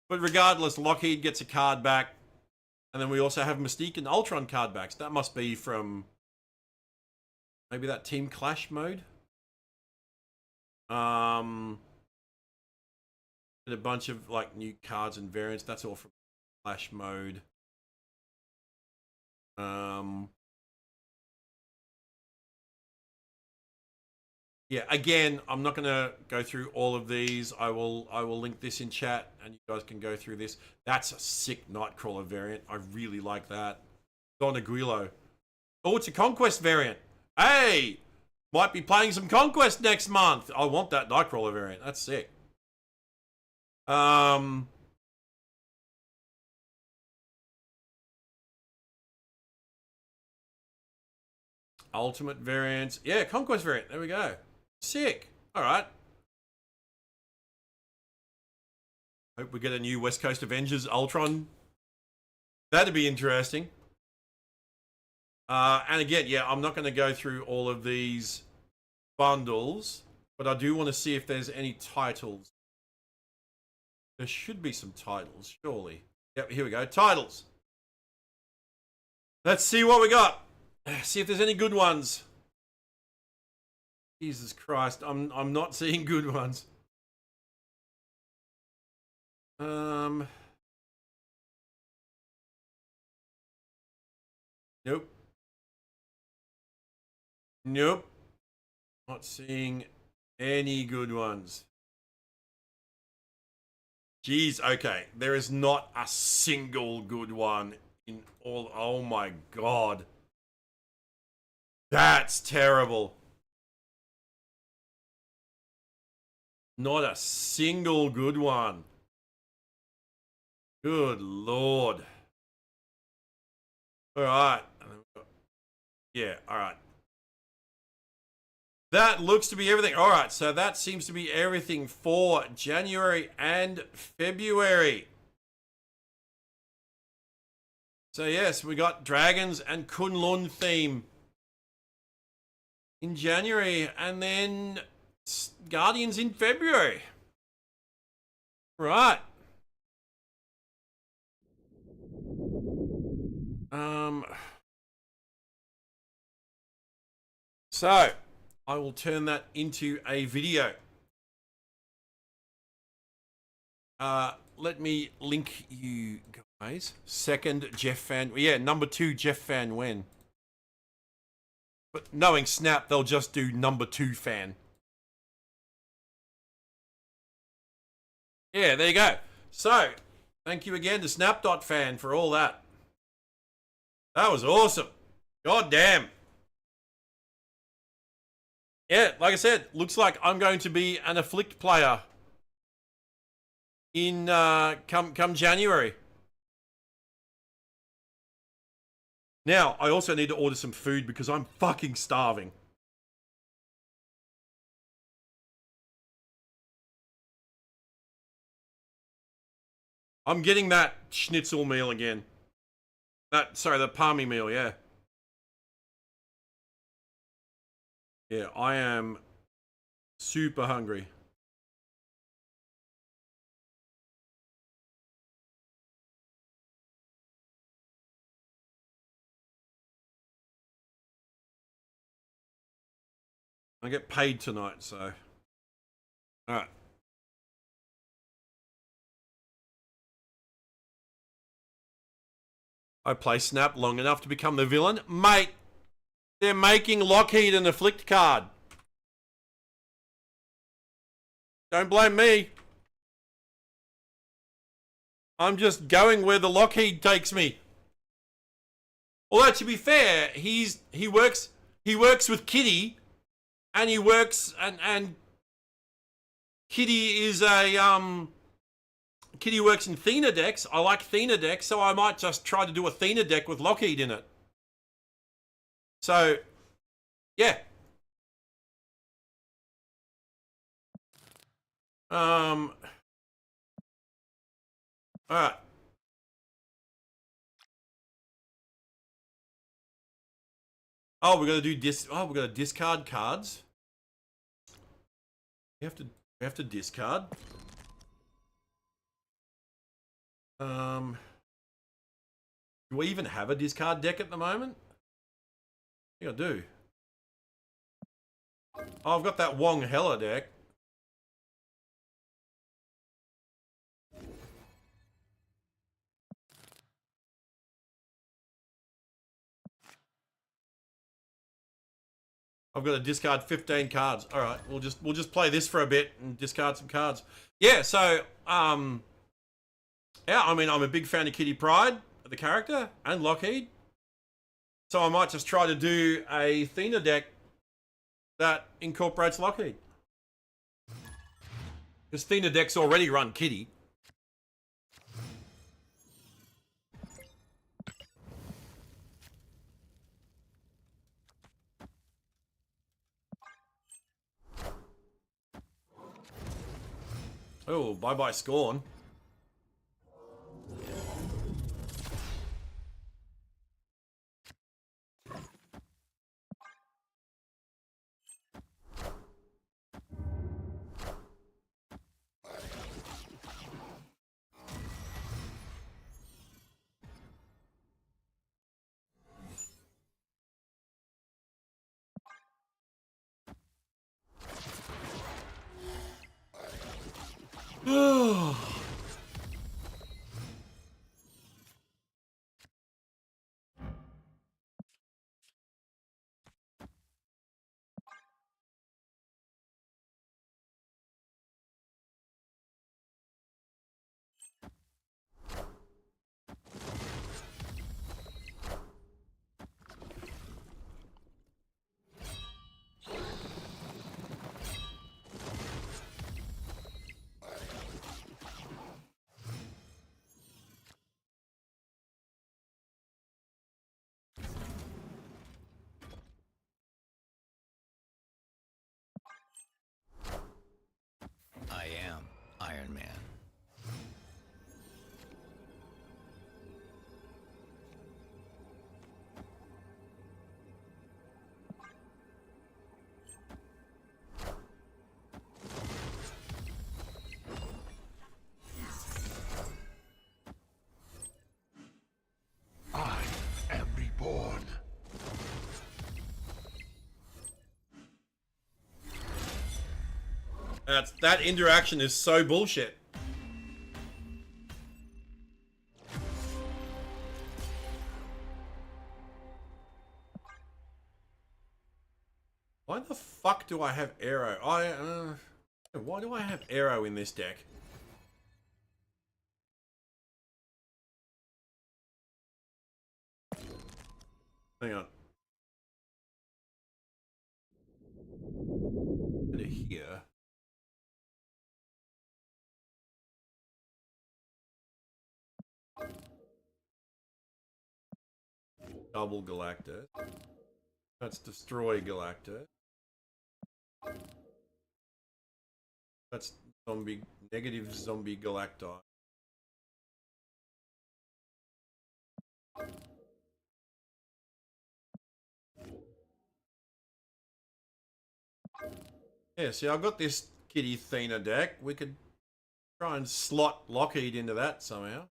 But regardless, Lockheed gets a card back. And then we also have Mystique and Ultron card backs. That must be from maybe that Team Clash mode. And a bunch of like new cards and variants. That's all from Clash mode. Yeah, again, I'm not going to go through all of these. I will link this in chat and you guys can go through this. That's a sick Nightcrawler variant. I really like that. Don Aguilo. Oh, it's a Conquest variant. Hey, might be playing some Conquest next month. I want that Nightcrawler variant. That's sick. Ultimate variants. Yeah, Conquest variant. There we go. Sick. All right. Hope we get a new West Coast Avengers Ultron. That'd be interesting. And again, yeah, I'm not going to go through all of these bundles, but I do want to see if there's any titles. There should be some titles, surely. Yep, here we go. Titles. Let's see what we got. See if there's any good ones. Jesus Christ, I'm not seeing good ones. Nope. Nope. Not seeing any good ones. Jeez, okay. There is not a single good one in all. Oh my god. That's terrible. Not a single good one. Good lord. Alright. Yeah, alright. That looks to be everything. Alright, so that seems to be everything for January and February. So yes, we got Dragons and Kunlun theme in January, and then Guardians in February. Right. So I will turn that into a video. Let me link you guys. Second Jeff Fan. Yeah, number 2 Jeff Fan Wen. But knowing Snap, they'll just do number 2 fan. Yeah, there you go. So, thank you again to Snap.fan for all that. That was awesome. God damn. Yeah, like I said, looks like I'm going to be an Afflict player in come January. Now, I also need to order some food because I'm fucking starving. I'm getting that schnitzel meal again. The palmy meal, yeah. Yeah, I am super hungry. I get paid tonight, so. Alright. I play Snap long enough to become the villain. Mate, they're making Lockheed an Afflict card. Don't blame me. I'm just going where the Lockheed takes me. Although to be fair, he works with Kitty, and he works and Kitty is a Kitty works in Thena decks. I like Thena decks, so I might just try to do a Thena deck with Lockheed in it. So, yeah. Alright. Oh, we're gonna do we're gonna discard cards. We have to discard. Do we even have a discard deck at the moment? I think I do. Oh, I've got that Wong Hella deck. I've got to discard 15 cards. All right, we'll just play this for a bit and discard some cards. Yeah, so yeah, I mean, I'm a big fan of Kitty Pryde, the character, and Lockheed. So I might just try to do a Thena deck that incorporates Lockheed. Because Thena decks already run Kitty. Oh, bye-bye Scorn.
Iron Man.
I am reborn.
That interaction is so bullshit. Why the fuck do I have Arrow? Why do I have Arrow in this deck? Hang on. Go to here. Double Galactus. That's destroy Galactus. That's zombie, negative zombie Galacti. Yeah, see, I've got this Kitty Athena deck. We could try and slot Lockheed into that somehow.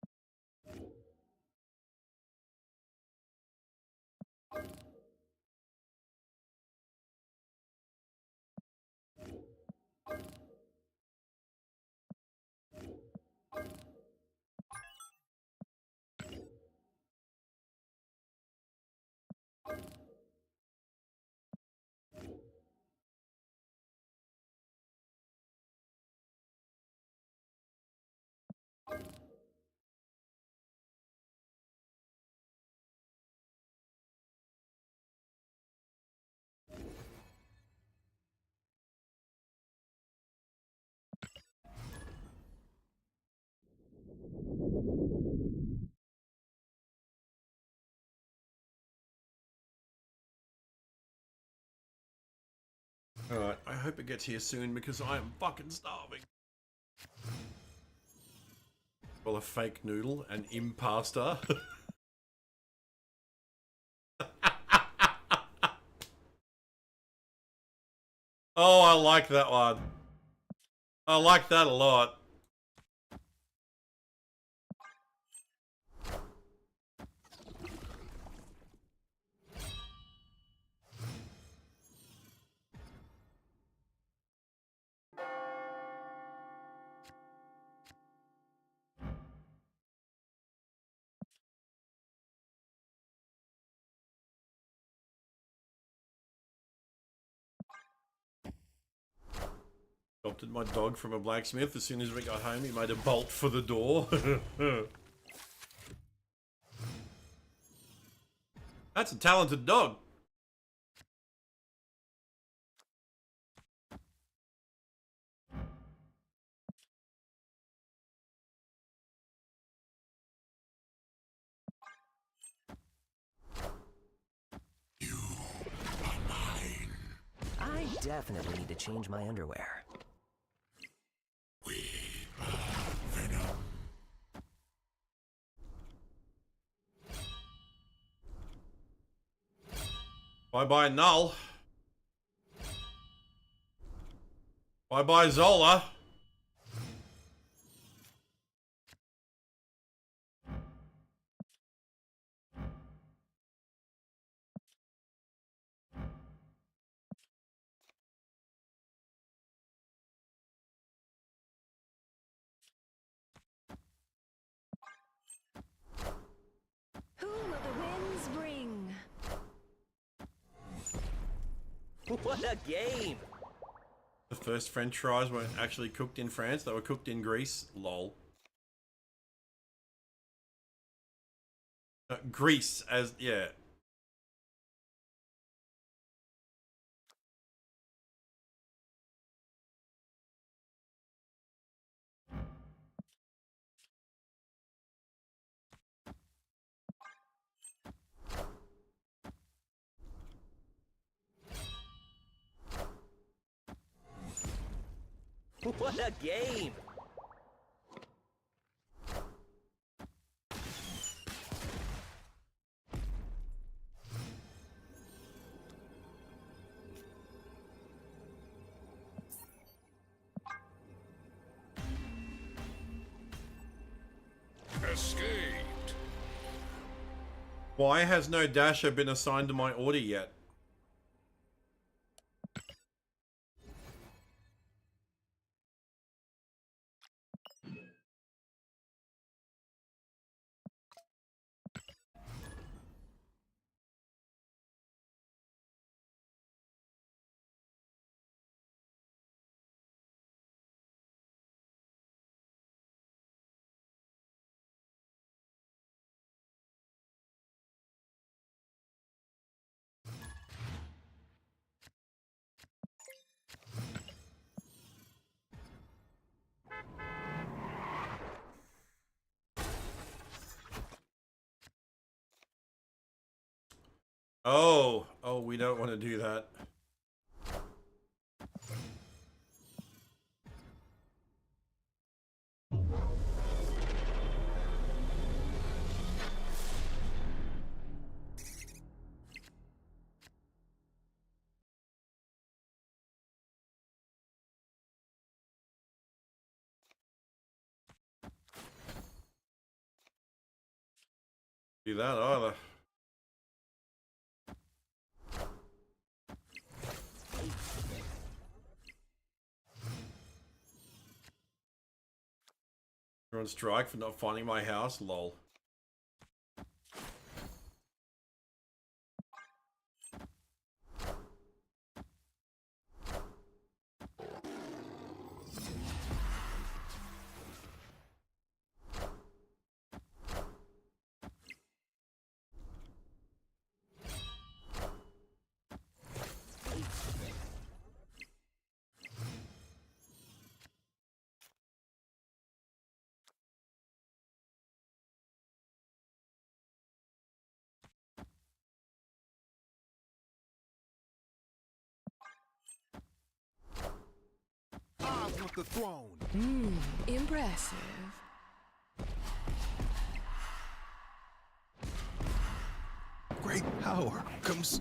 Alright, I hope it gets here soon because I am fucking starving. Well, a fake noodle, an impasta. Oh, I like that one. I like that a lot. Adopted my dog from a blacksmith. As soon as we got home, he made a bolt for the door. That's a talented dog.
You are mine.
I definitely need to change my underwear.
We are Venom.
Bye-bye, Null. Bye-bye, Zola.
Who will the winds bring?
What a game!
The first French fries weren't actually cooked in France. They were cooked in Greece. Lol. Greece as, yeah.
What a game!
Escaped.
Why has no dasher been assigned to my order yet? Oh, we don't want to do that. Do that either. You're on strike for not finding my house? Lol.
I want the throne.
Impressive.
Great power comes.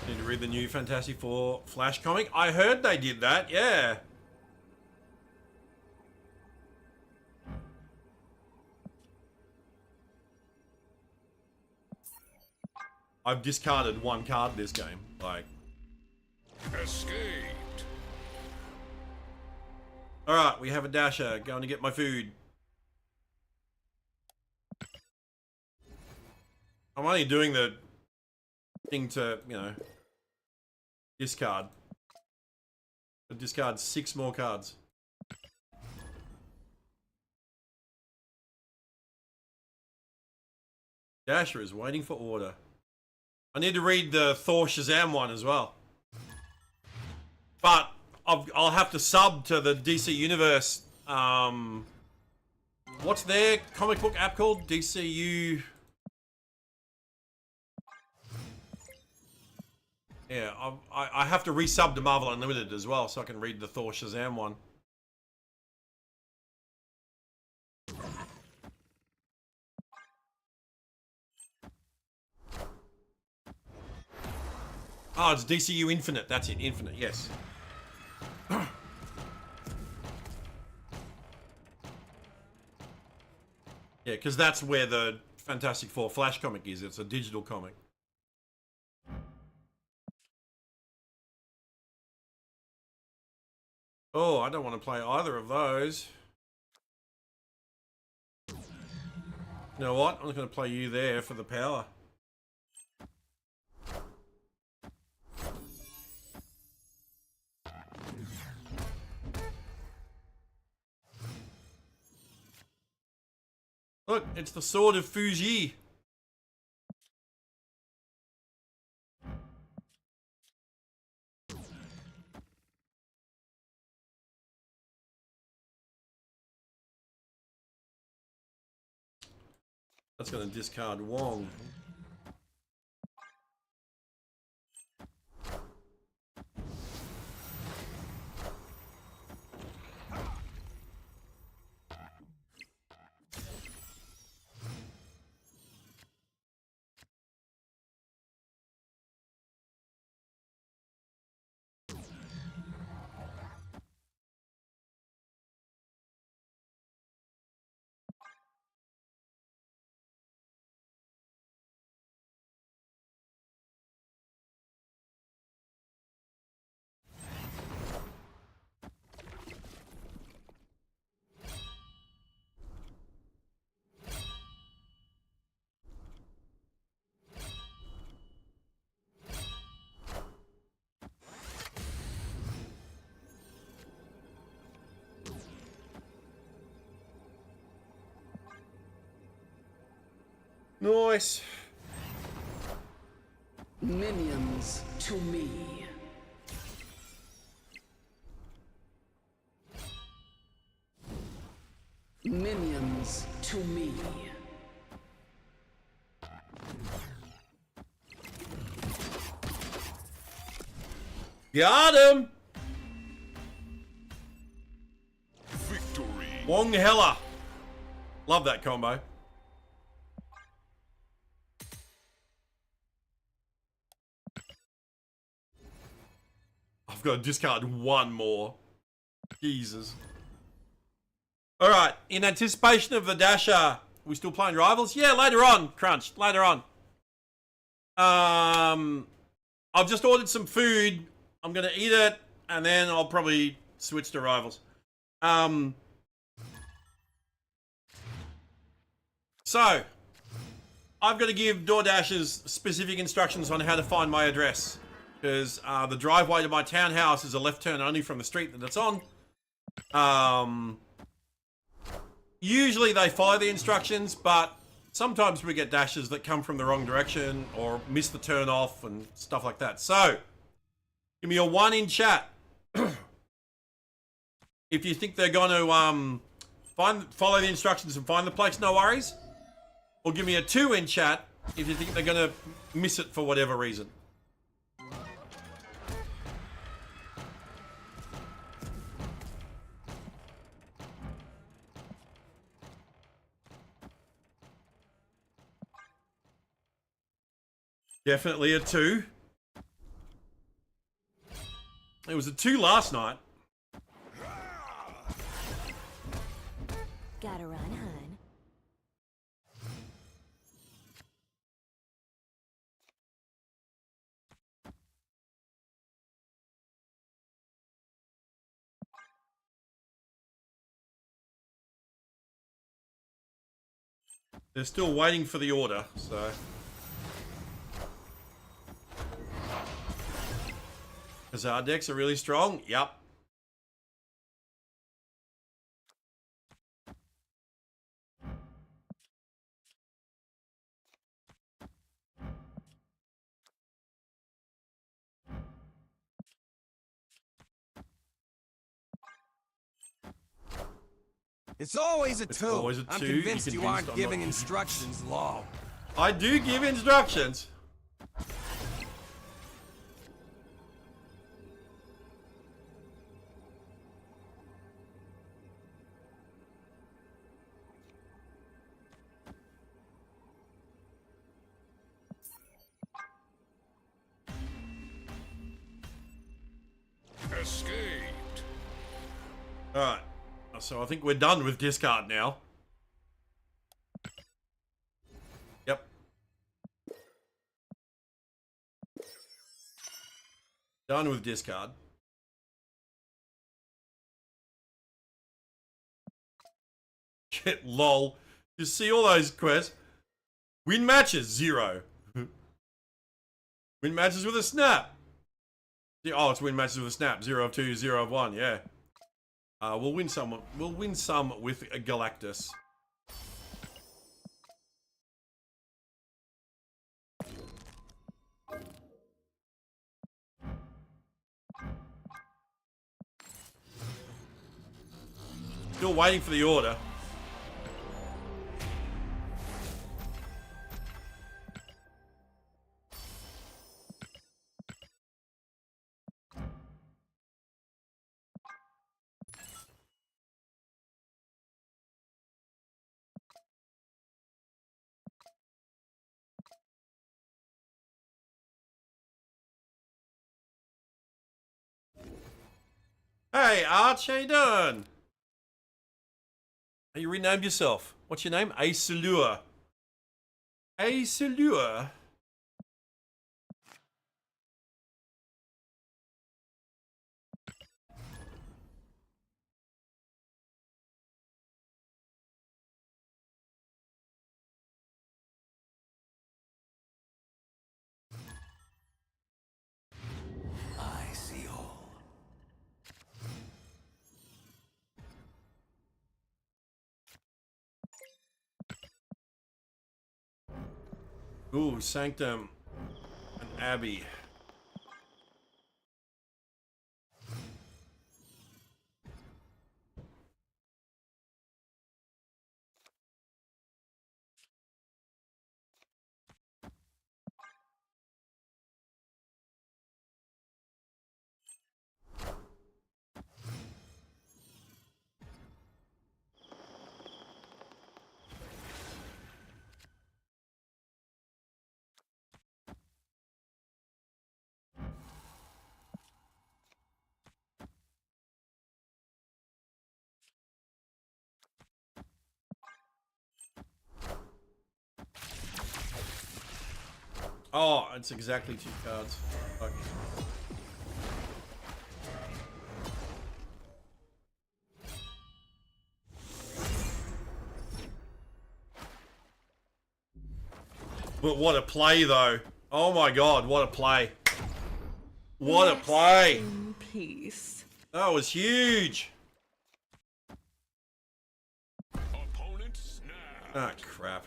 Need to read the new Fantastic Four Flash comic. I heard they did that, yeah. I've discarded one card this game. Like,
Escaped.
alright, we have a dasher going to get my food. I'm only doing the thing to, you know, discard. I'll discard 6 more cards. Dasher is waiting for order. I need to read the Thor Shazam one as well. But I'll have to sub to the DC Universe. What's their comic book app called? DCU. Yeah, I have to resub to Marvel Unlimited as well, so I can read the Thor Shazam one. Oh, it's DCU Infinite. That's it, Infinite, yes. Yeah, because that's where the Fantastic Four Flash comic is. It's a digital comic. Oh, I don't want to play either of those. You know what? I'm just going to play you there for the power. Look, it's the sword of Fuji. That's going to discard Wong. Nice.
Minions to me. Minions to me.
Got him!
Victory.
Wong Hella. Love that combo. I've got to discard one more. Jesus. Alright, in anticipation of the Dasher, we still playing Rivals? Yeah, later on, Crunch, later on. I've just ordered some food. I'm going to eat it, and then I'll probably switch to Rivals. So, I've got to give DoorDashers specific instructions on how to find my address. Because the driveway to my townhouse is a left turn only from the street that it's on. Usually they follow the instructions, but sometimes we get dashes that come from the wrong direction or miss the turn off and stuff like that. So, give me a 1 in chat. If you think they're going to follow the instructions and find the place, no worries. Or give me a 2 in chat if you think they're going to miss it for whatever reason. Definitely a 2. It was a 2 last night.
Gotta run, hun.
They're still waiting for the order, so... Because our decks are really strong? Yup.
It's always a
It's
two.
always a
I'm
two.
convinced
You're
you
convinced
aren't
I'm
giving
not.
instructions, Law.
I do give instructions.
Escaped.
Alright. So I think we're done with discard now. Yep. Done with discard. Shit, lol. You see all those quests? Win matches, 0. Win matches with a snap. Oh, it's win matches with a snap. 0 of 2, 0 of 1, yeah. We'll win some with a Galactus. Still waiting for the order. Hey, Arch, how you doing? You renamed yourself. What's your name? Acelua. Acelua?
I see all.
Ooh, Sanctum and Abbey. Oh, it's exactly 2 cards. Fuck. But what a play, though. Oh my god, what a play. What a play.
In peace.
That was huge.
Opponent snap.
Ah, crap.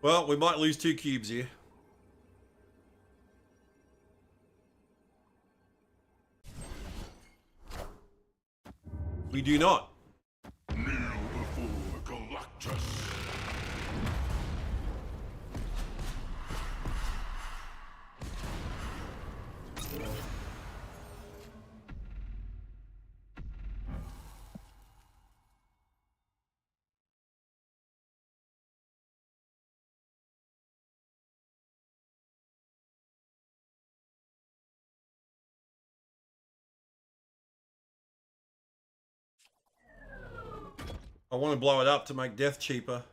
Well, we might lose 2 cubes here. We do not.
Kneel before Galactus.
I want to blow it up to make death cheaper.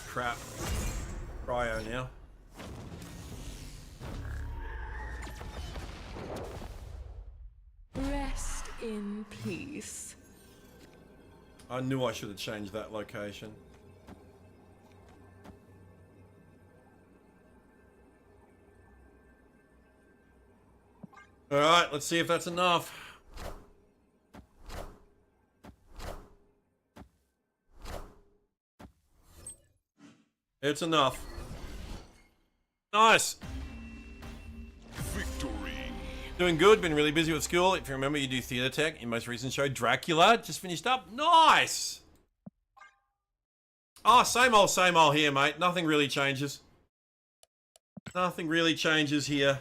Crap. Cryo now.
Rest in peace.
I knew I should have changed that location. Alright, let's see if that's enough. It's enough. Nice!
Victory.
Doing good, been really busy with school. If you remember, you do theatre tech. Your most recent show, Dracula, just finished up. Nice! Oh, same old here, mate. Nothing really changes. Nothing really changes here.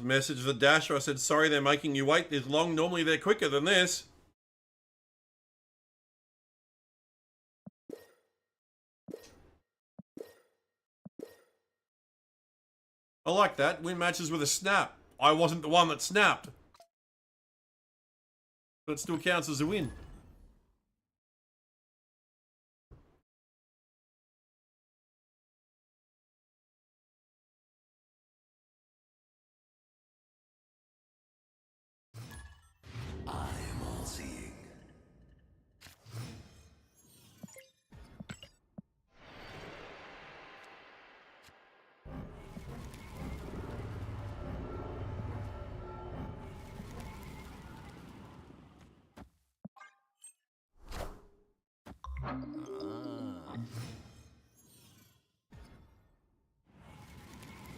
Message the Dasher. I said, sorry they're making you wait this long. Normally they're quicker than this. I like that. Win matches with a snap. I wasn't the one that snapped. But it still counts as a win.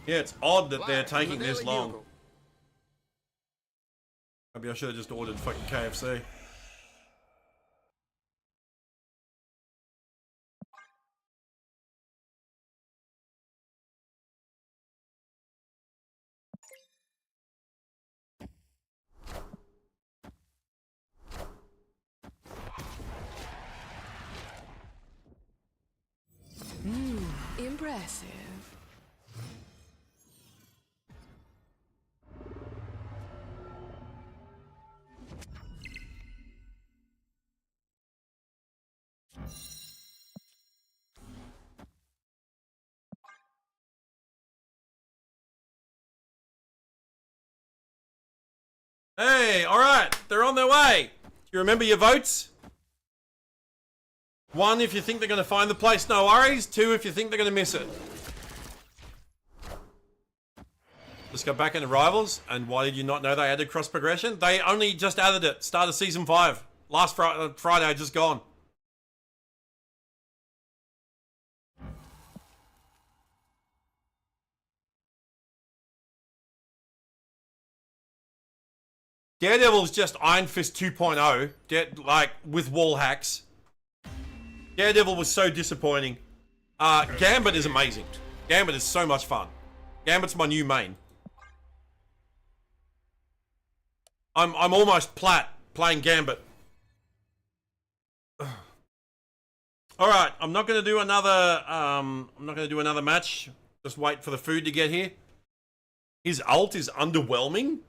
Yeah, it's odd that they're taking this long. Maybe I should have just ordered fucking KFC.
Impressive.
Hey, alright, they're on their way. Do you remember your votes? 1, if you think they're going to find the place, no worries. 2, if you think they're going to miss it. Let's go back into Rivals. And why did you not know they added cross progression? They only just added it. Start of season 5. Last Friday, just gone. Daredevil's just Iron Fist 2.0, like with wall hacks. Daredevil was so disappointing. Gambit is amazing. Gambit is so much fun. Gambit's my new main. I'm almost plat playing Gambit. All right, I'm not gonna do another match. Just wait for the food to get here. His ult is underwhelming.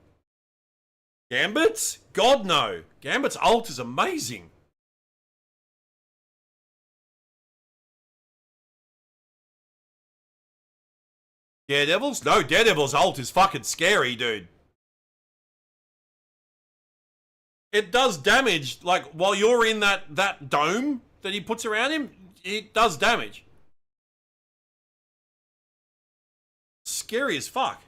Gambit's? God no. Gambit's ult is amazing. Daredevil's? No, Daredevil's ult is fucking scary, dude. It does damage, like, while you're in that dome that he puts around him, it does damage. Scary as fuck.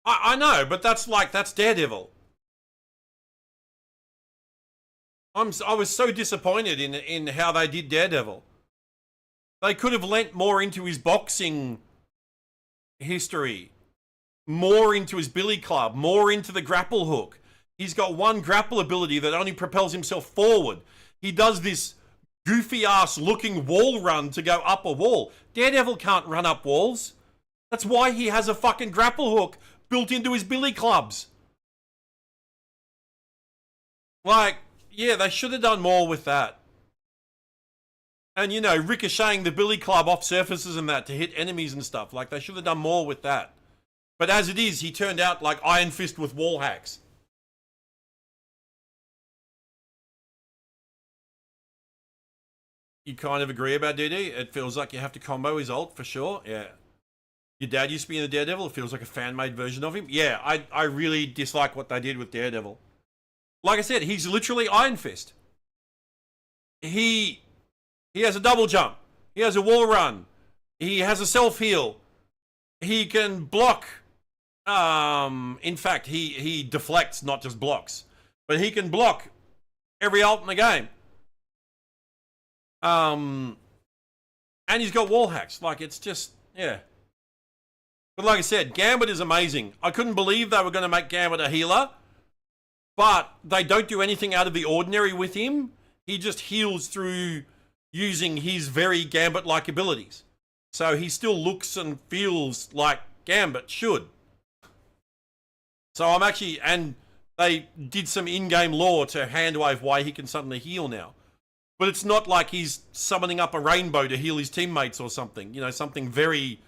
I know, but that's Daredevil. I was so disappointed in how they did Daredevil. They could have lent more into his boxing history, more into his billy club, more into the grapple hook. He's got one grapple ability that only propels himself forward. He does this goofy ass looking wall run to go up a wall. Daredevil can't run up walls. That's why he has a fucking grapple hook built into his billy clubs. Like, yeah, they should have done more with that. And, you know, ricocheting the billy club off surfaces and that to hit enemies and stuff. Like, they should have done more with that. But as it is, he turned out like Iron Fist with wall hacks. You kind of agree about DD? It feels like you have to combo his ult for sure. Yeah. Your dad used to be in the Daredevil. It feels like a fan-made version of him. Yeah, I really dislike what they did with Daredevil. Like I said, he's literally Iron Fist. He has a double jump. He has a wall run. He has a self-heal. He can block. In fact, he deflects, not just blocks. But he can block every ult in the game. And he's got wall hacks. Like, it's just, yeah. But like I said, Gambit is amazing. I couldn't believe they were going to make Gambit a healer. But they don't do anything out of the ordinary with him. He just heals through using his very Gambit-like abilities. So he still looks and feels like Gambit should. So I'm actually... And they did some in-game lore to handwave why he can suddenly heal now. But it's not like he's summoning up a rainbow to heal his teammates or something. You know, something very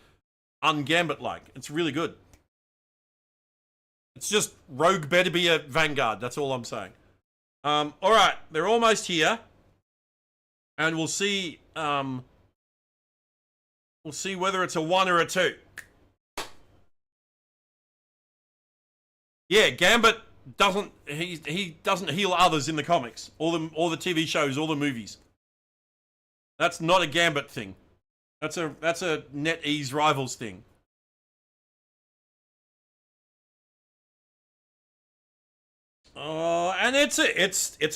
un-Gambit-like. It's really good. It's just Rogue better be a Vanguard. That's all I'm saying. Alright, they're almost here. And we'll see whether it's a 1 or a 2. Yeah, Gambit doesn't he doesn't heal others in the comics, or the TV shows, or the movies. That's not a Gambit thing. That's a NetEase Rivals thing. And it's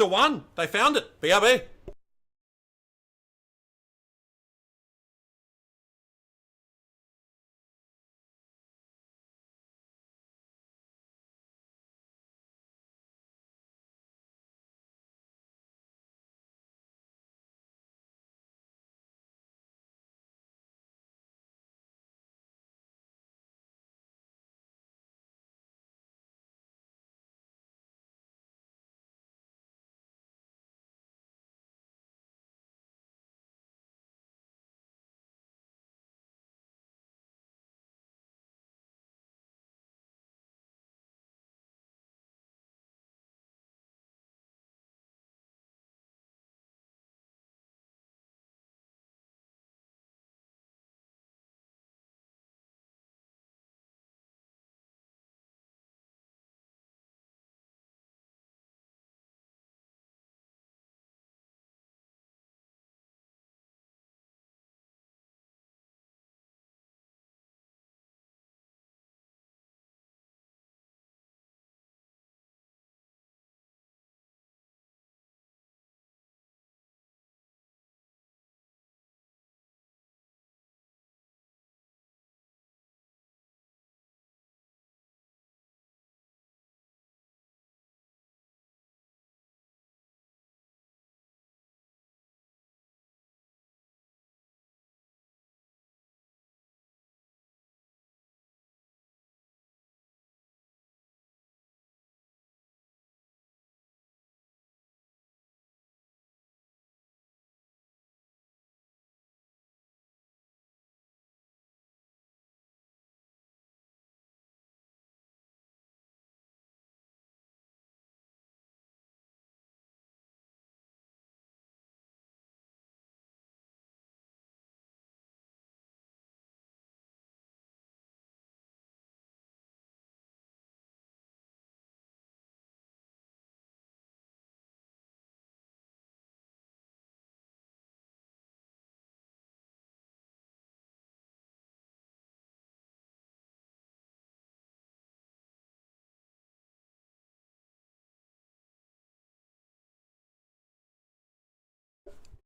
a 1. They found it. BRB.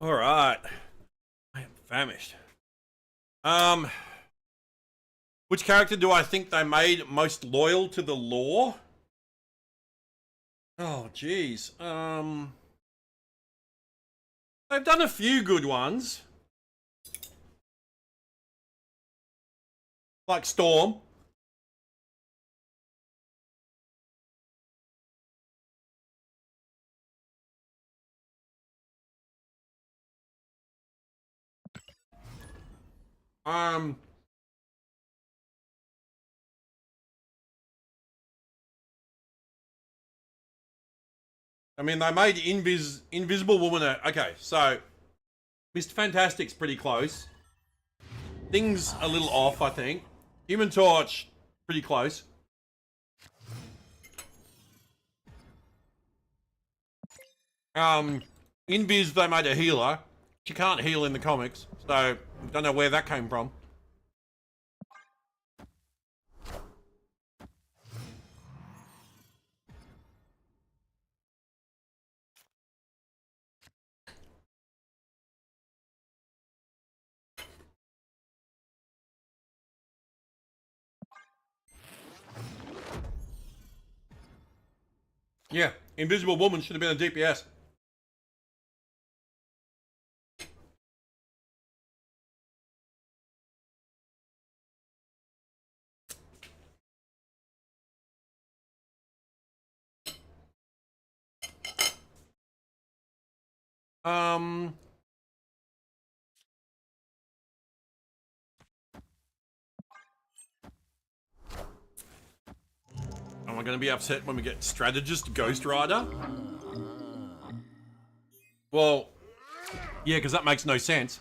All right. I am famished. Which character do I think they made most loyal to the law? Oh, geez. They've done a few good ones. Like Storm. Um, I mean, they made Invisible Woman. Okay, so Mr. Fantastic's pretty close. Things a little off, I think. Human Torch, pretty close. Invis, they made a healer. She can't heal in the comics, so don't know where that came from. Yeah, Invisible Woman should have been a DPS. Am I going to be upset when we get Strategist Ghost Rider? Well, yeah, because that makes no sense.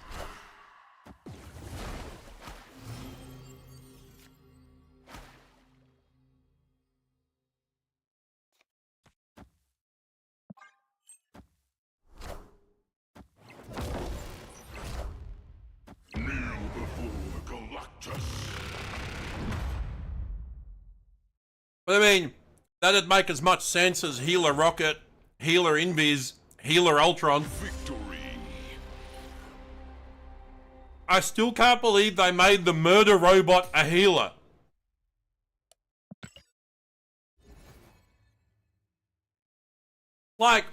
Kneel before Galactus.
But I mean, that'd make as much sense as Healer Rocket, Healer Invis, Healer Ultron.
Victory.
I still can't believe they made the murder robot a healer. Like,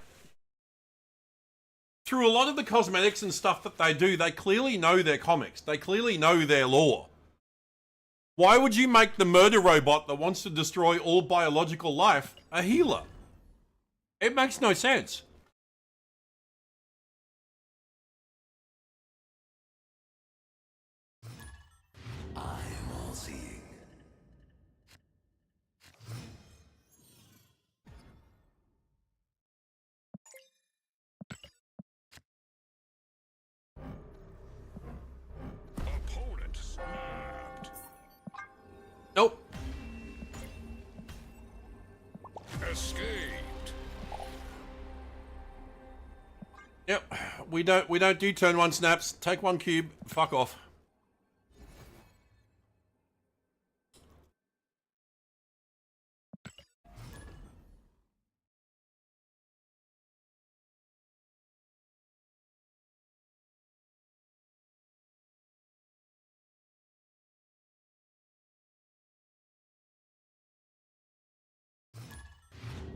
through a lot of the cosmetics and stuff that they do, they clearly know their comics. They clearly know their lore. Why would you make the murder robot that wants to destroy all biological life a healer? It makes no sense.
I am all seeing.
Opponent snapped.
Nope.
Escaped.
Yep. We don't do turn one snaps. Take one cube. Fuck off.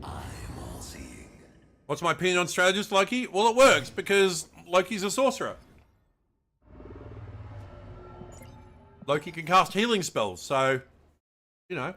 I am all seeing.
What's my opinion on strategist Loki? Well, it works because Loki's a sorcerer. Loki can cast healing spells, so, you know.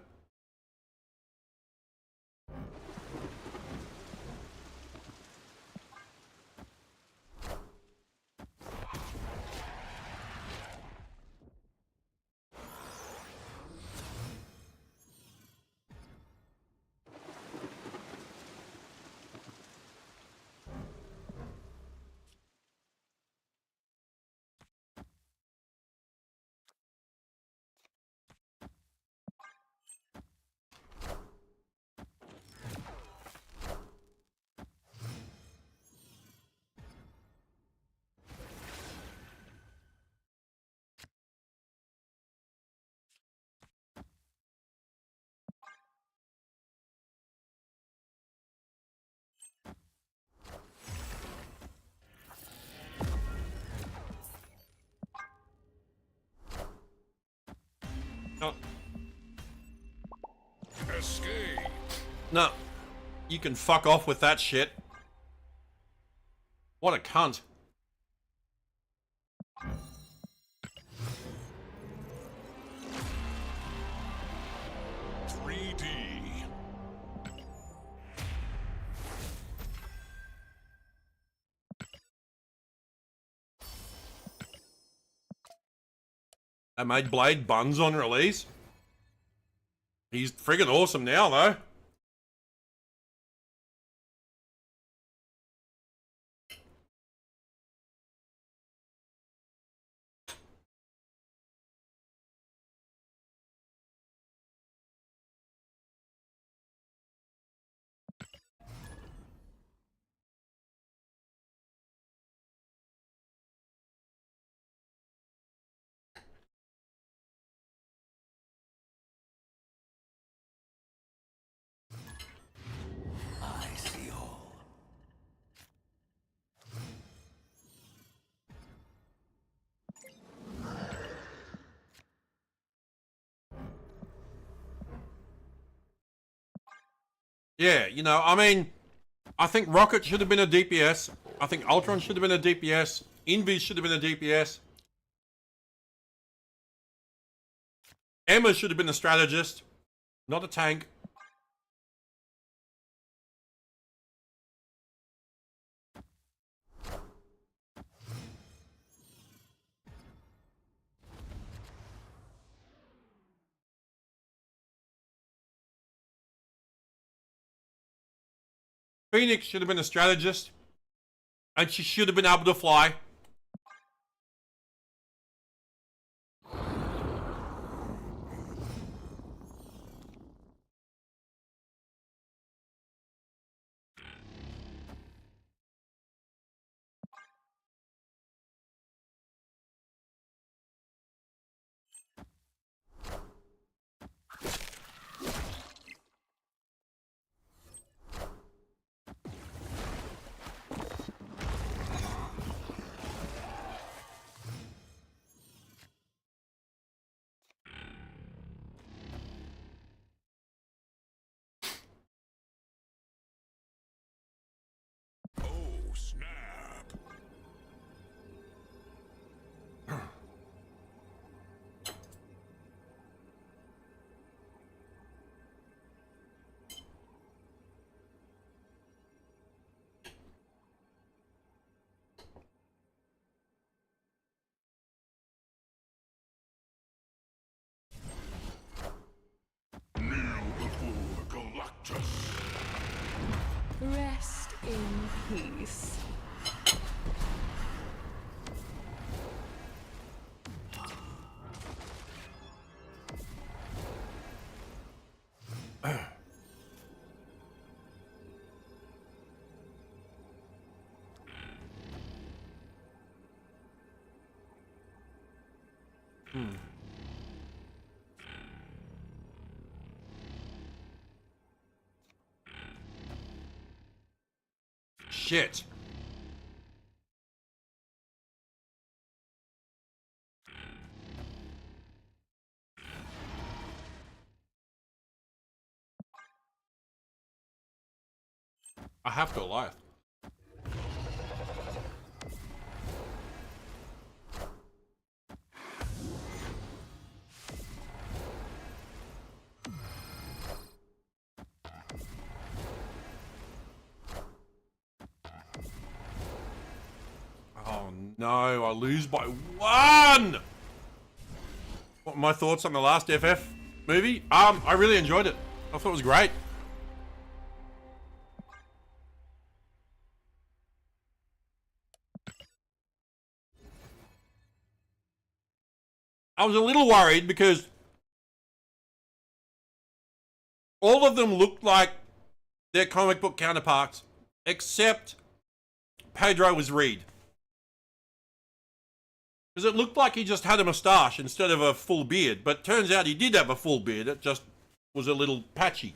No.
Escape.
No. You can fuck off with that shit. What a cunt. They made Blade buns on release. He's friggin' awesome now, though.
I see all.
Yeah, you know, I mean, I think Rocket should have been a DPS. I think Ultron should have been a DPS. Invis should have been a DPS. Emma should have been a strategist, not a tank. Phoenix should have been a strategist, and she should have been able to fly.
Oh, snap. Kneel before Galactus.
Rest in peace.
Shit. I have to alive. Oh no, I lose by 1! What are my thoughts on the last FF movie? I really enjoyed it. I thought it was great. I was a little worried because all of them looked like their comic book counterparts, except Pedro was Reed. Because it looked like he just had a moustache instead of a full beard, but turns out he did have a full beard, it just was a little patchy.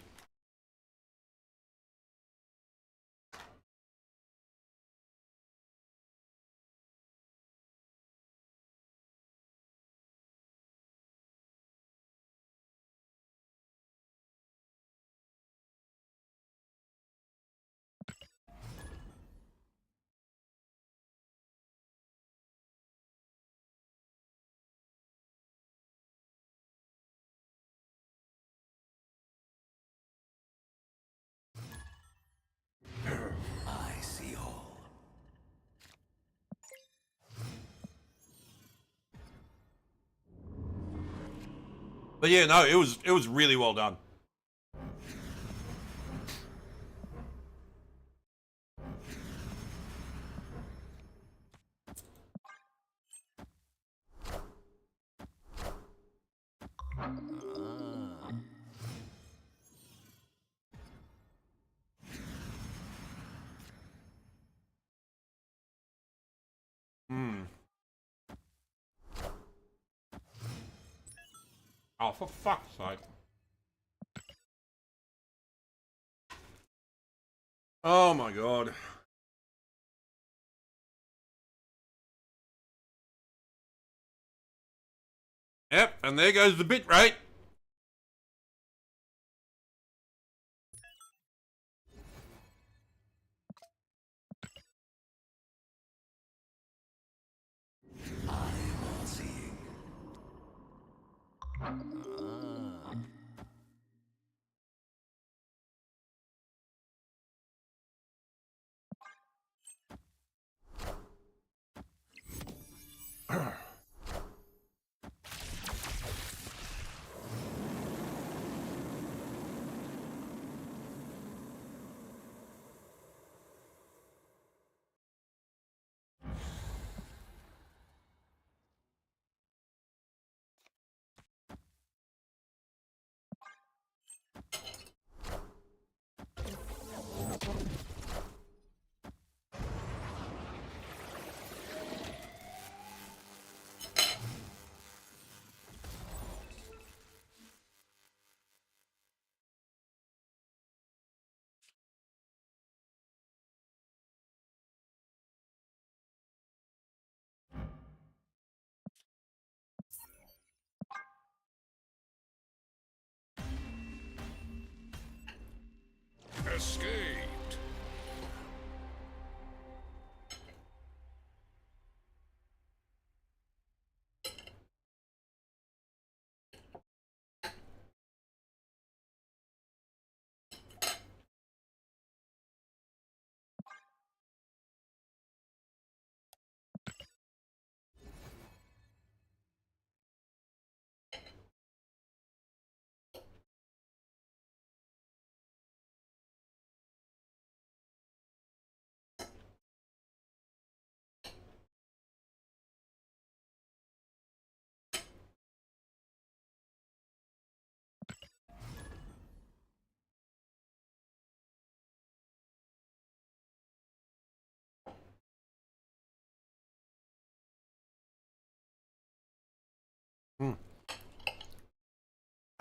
But yeah, no, it was really well done. Oh, for fuck's sake. Oh my god. Yep, and there goes the bit rate.
I am all seeing.
Escaped.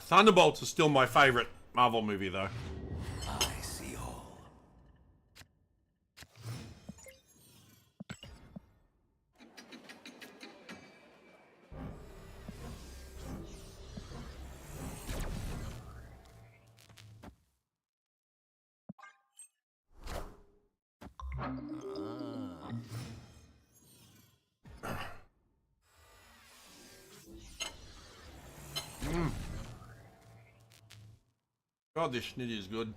Thunderbolts is still my favorite Marvel movie, though.
I see all.
God, this schnitty is good.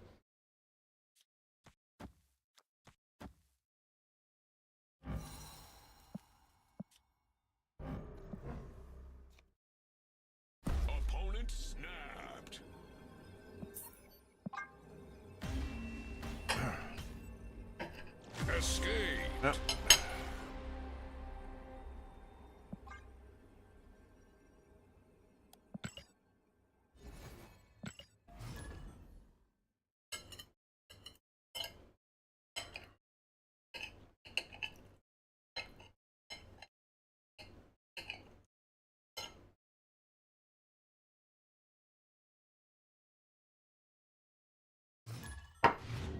Opponent snapped. Escape.
Yep.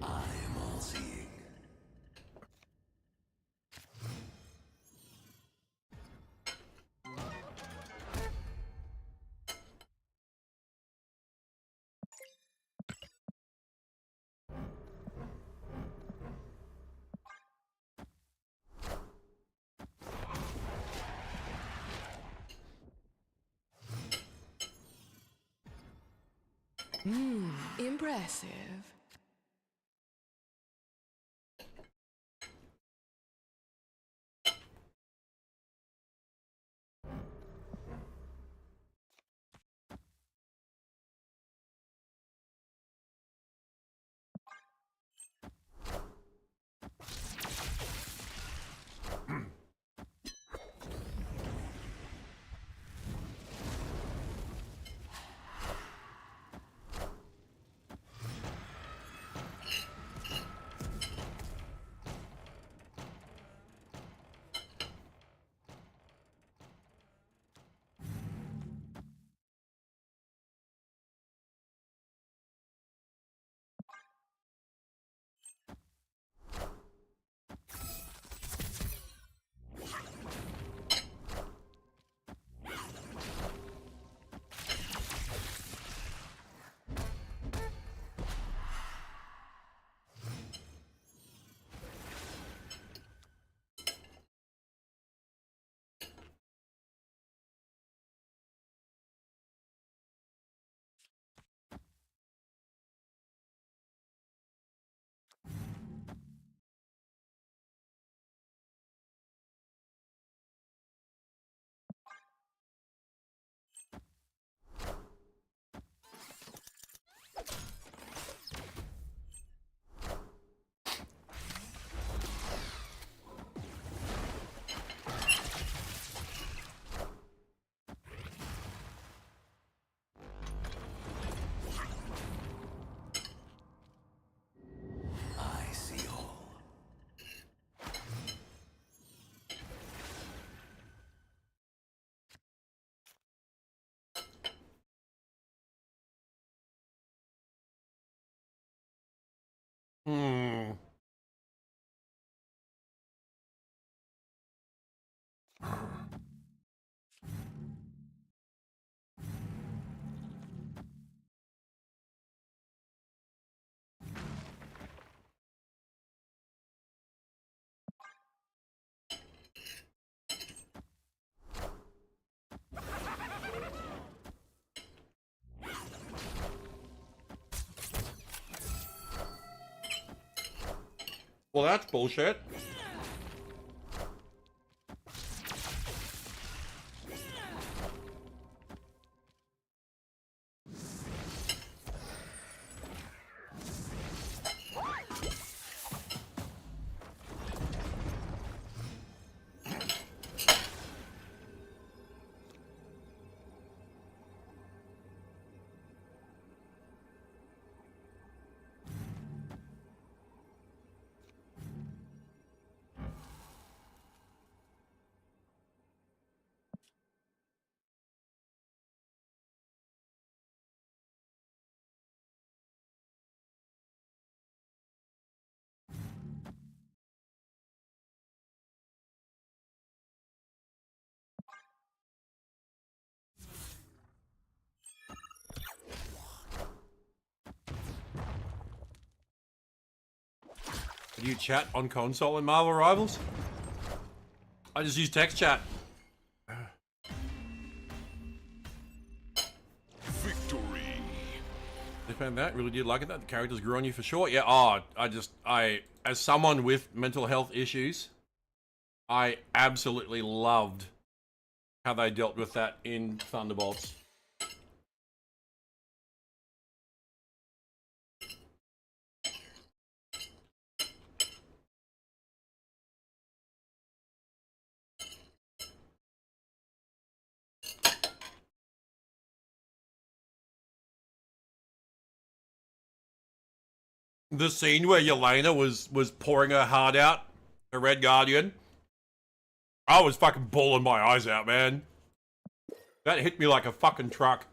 I am all seeing.
Impressive.
Hmm. Well, that's bullshit. Do you chat on console in Marvel Rivals? I just use text chat.
Victory.
I found that, really did like it, that the characters grew on you for sure. Yeah, oh, as someone with mental health issues, I absolutely loved how they dealt with that in Thunderbolts. The scene where Yelena was pouring her heart out, the Red Guardian, I was fucking bawling my eyes out, man. That hit me like a fucking truck.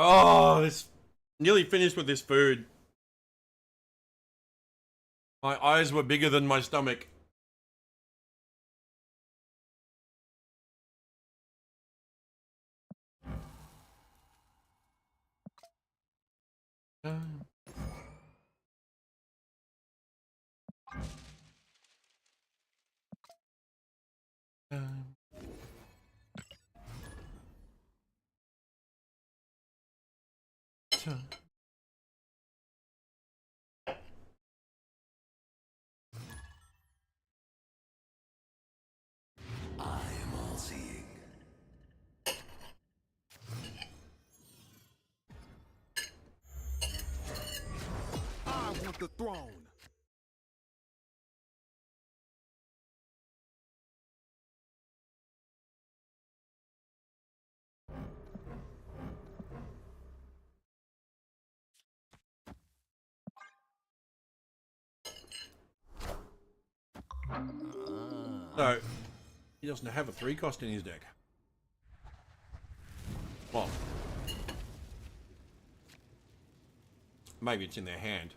Oh, it's nearly finished with this food. My eyes were bigger than my stomach.
I am all seeing.
I want the throne.
So, he doesn't have a 3-cost in his deck. Well, maybe it's in their hand.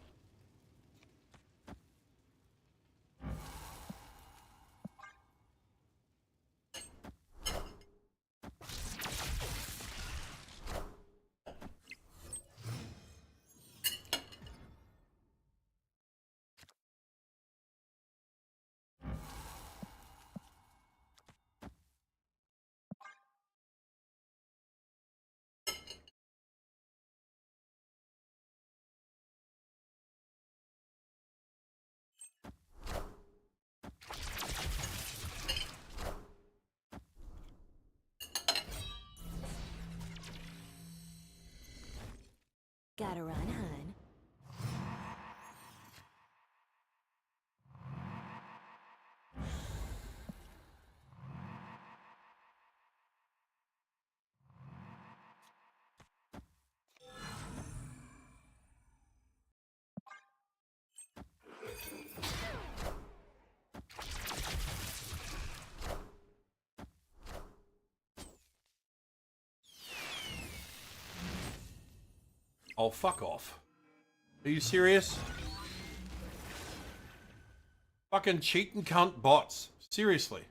Gotta run, hun.
Oh, fuck off. Are you serious? Fucking cheating cunt bots. Seriously.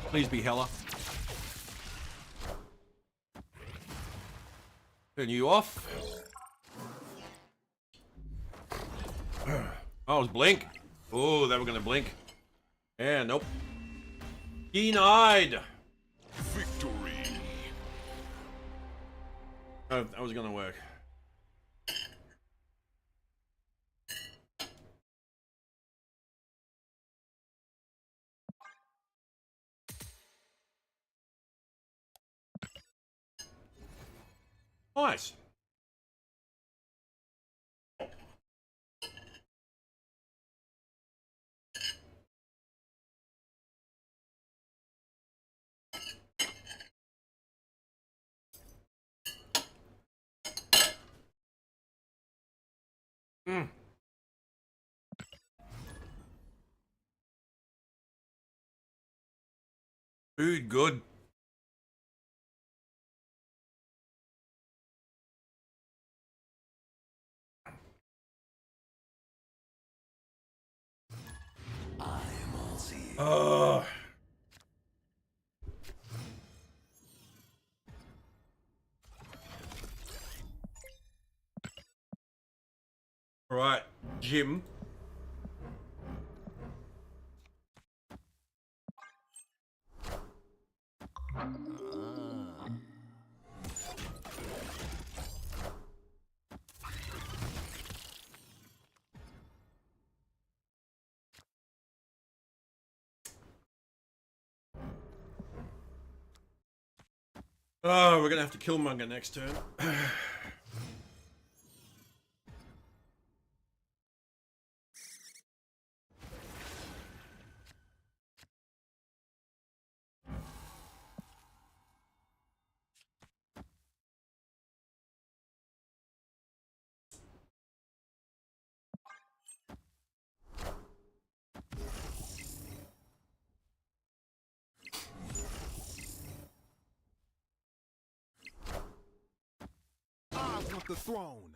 Please be Hella. Turn you off. Oh, it's blink. Oh, they were gonna blink. Yeah, nope. Denied.
Victory.
Oh, that was gonna work. Nice. Mm. Food good.
I am all seeing.
All right, Jim. Oh, we're gonna have to kill Killmonger next turn.
I want the throne.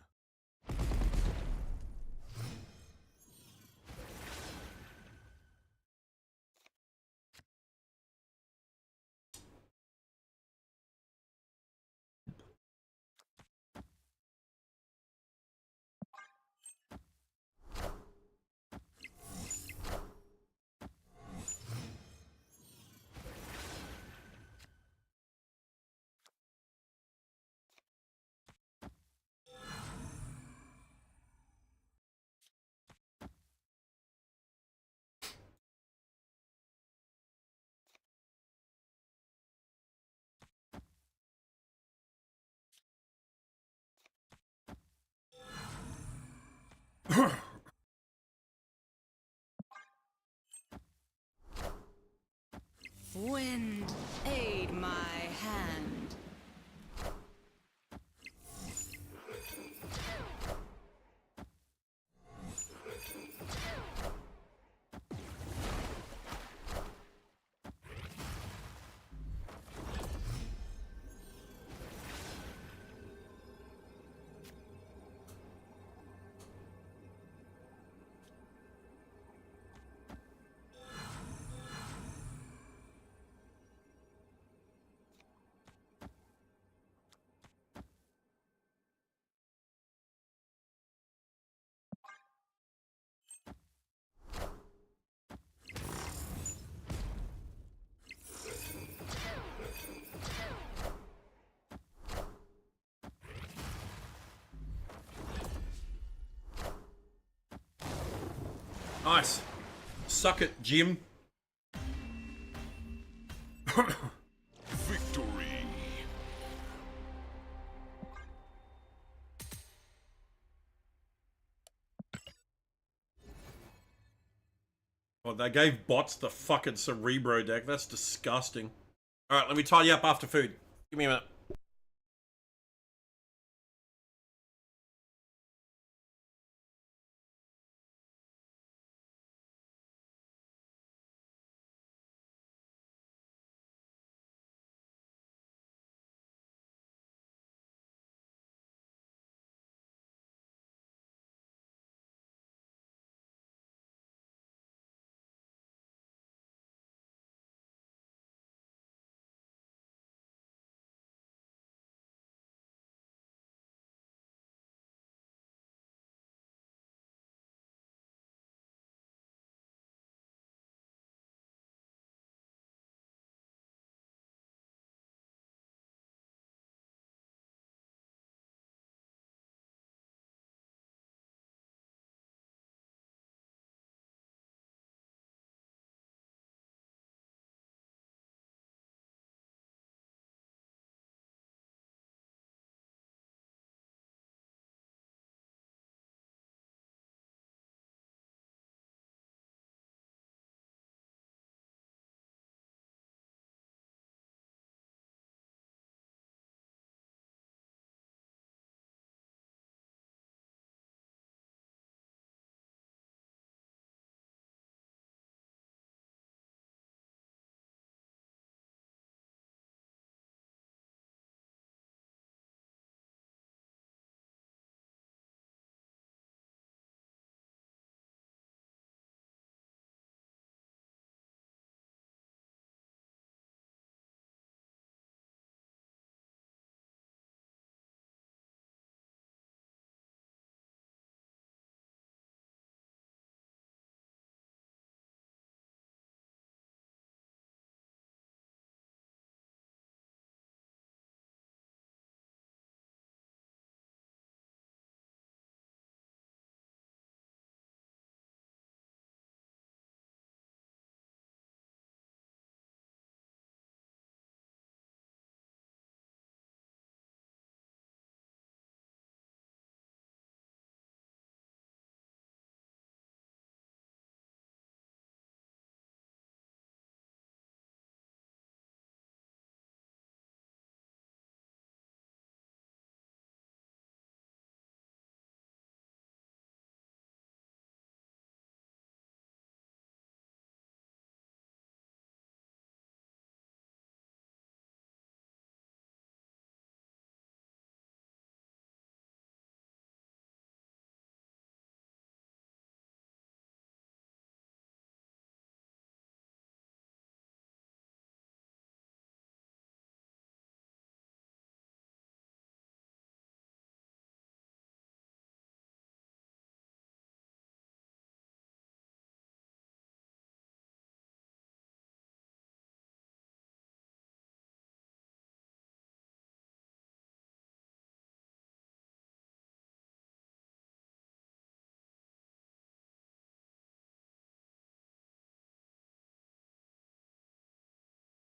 Nice. Suck it, Jim.
Victory.
Oh, they gave bots the fucking Cerebro deck. That's disgusting. Alright, let me tidy up after food. Give me a minute.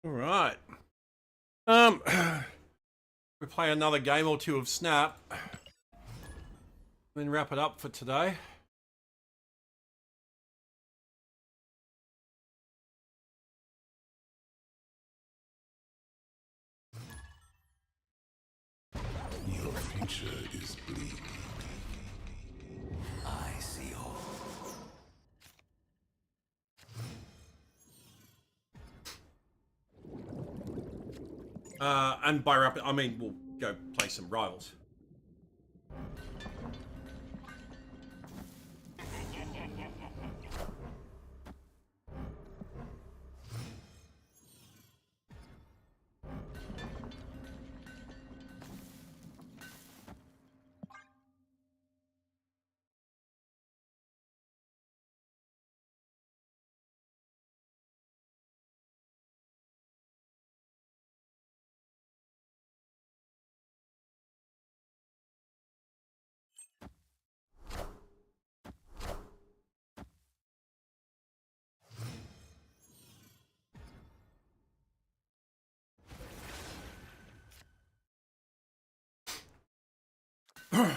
Alright. We play another game or two of Snap. Then wrap it up for today.
Your future is bleak. I see all.
And by wrap it, I mean we'll go play some rivals. I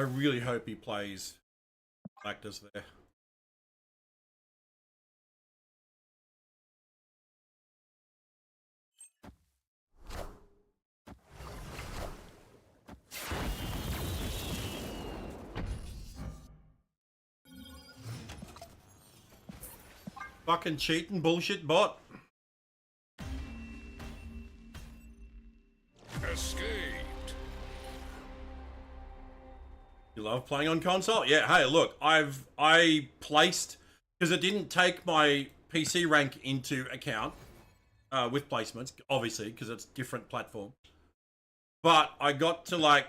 really hope he plays actors there. Fucking cheating bullshit bot.
Escaped.
You love playing on console? Yeah, hey, look, I placed, because it didn't take my PC rank into account with placements, obviously, because it's different platform. But I got to like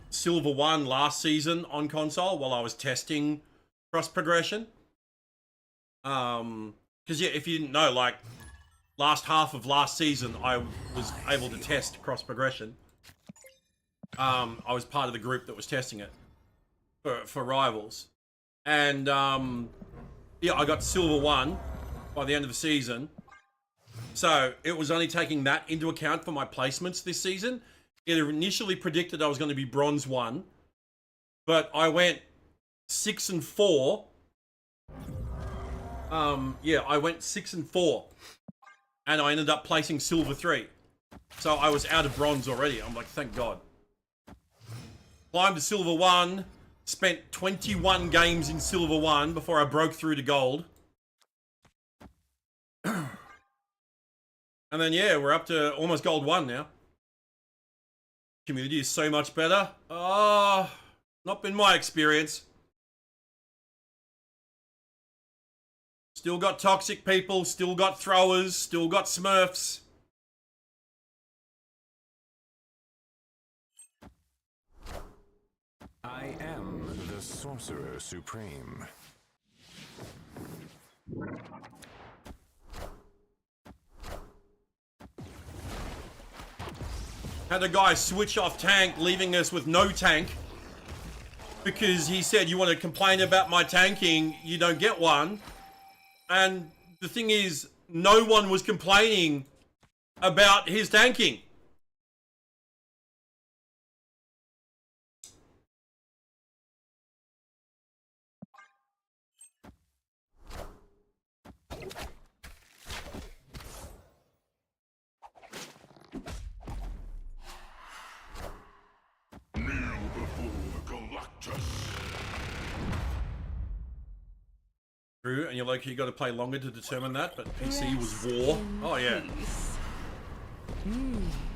Silver 1 last season on console while I was testing cross progression. Because yeah, if you didn't know, like last half of last season, I was able to test cross progression. I was part of the group that was testing it for Rivals, and yeah, I got Silver 1 by the end of the season. So it was only taking that into account for my placements this season. It initially predicted I was going to be Bronze 1, but I went 6 and 4. Yeah, I went 6 and 4, and I ended up placing Silver 3. So I was out of Bronze already. I'm like, thank God. Climbed to Silver 1, spent 21 games in Silver 1 before I broke through to Gold. And then, yeah, we're up to almost Gold 1 now. Community is so much better. Not been my experience. Still got toxic people, still got throwers, still got smurfs.
I am the Sorcerer Supreme.
Had a guy switch off tank, leaving us with no tank. Because he said, you want to complain about my tanking, you don't get one. And the thing is, no one was complaining about his tanking.
Kneel before Galactus.
True, and you're like, you got to play longer to determine that, but PC was war. Oh, yeah.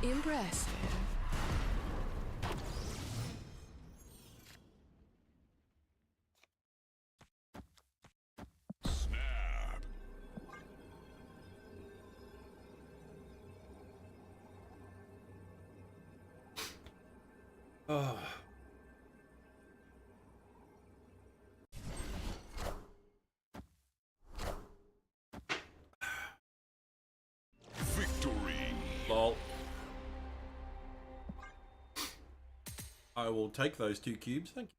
Impressive.
Snap.
Oh.
Victory.
Lol. I will take those 2 cubes, thank you.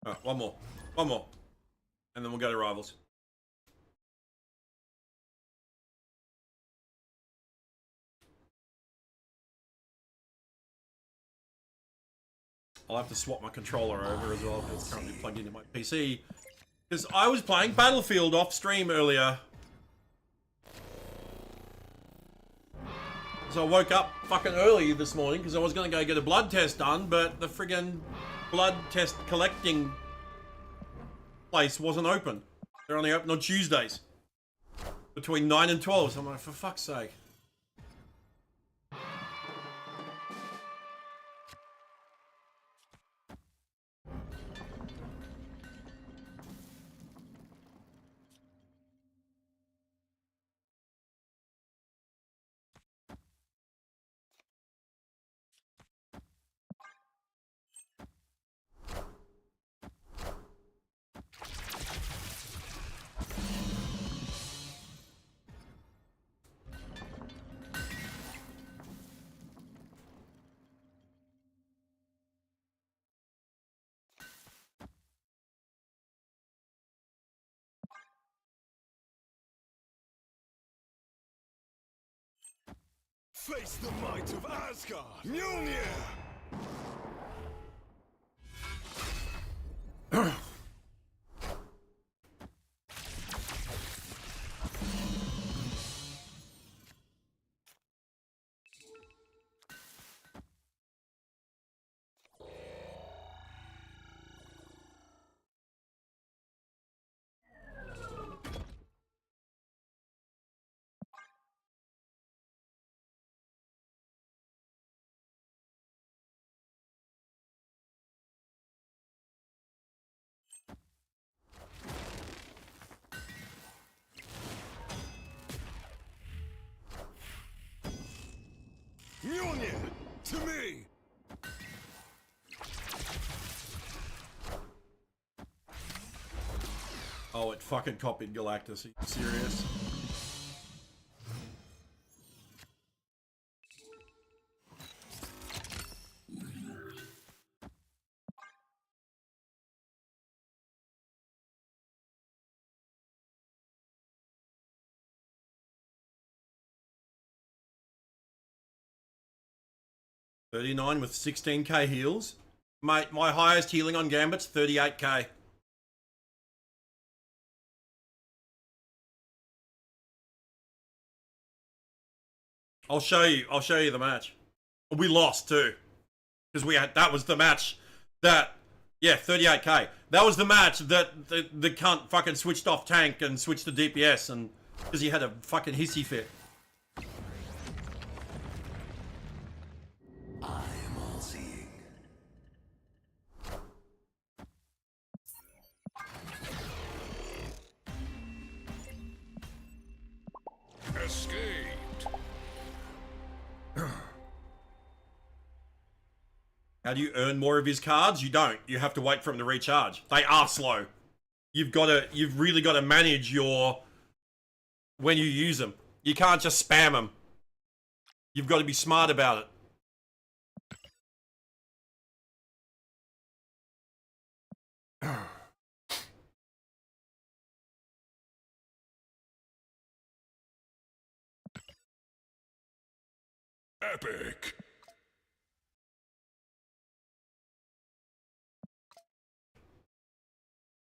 Oh, one more. One more. And then we'll go to Rivals. I'll have to swap my controller over as well, because it's currently plugged into my PC. Because I was playing Battlefield off stream earlier. So I woke up fucking early this morning because I was going to go get a blood test done, but the friggin' blood test collecting place wasn't open. They're only open on Tuesdays. Between 9 and 12. So I'm like, for fuck's sake.
Face the might of Asgard! Mjolnir! Mjolnir! To me!
Oh, it fucking copied Galactus. Are you serious? $39 with 16k heals. Mate, my highest healing on Gambit's 38k. I'll show you the match. We lost too. Because that was the match that, yeah, 38k. That was the match that the cunt fucking switched off tank and switched to DPS and because he had a fucking hissy fit.
I am all seeing.
Escaped!
How do you earn more of his cards? You don't. You have to wait for him to recharge. They are slow. You've really got to manage when you use them. You can't just spam them. You've got to be smart about it.
Epic!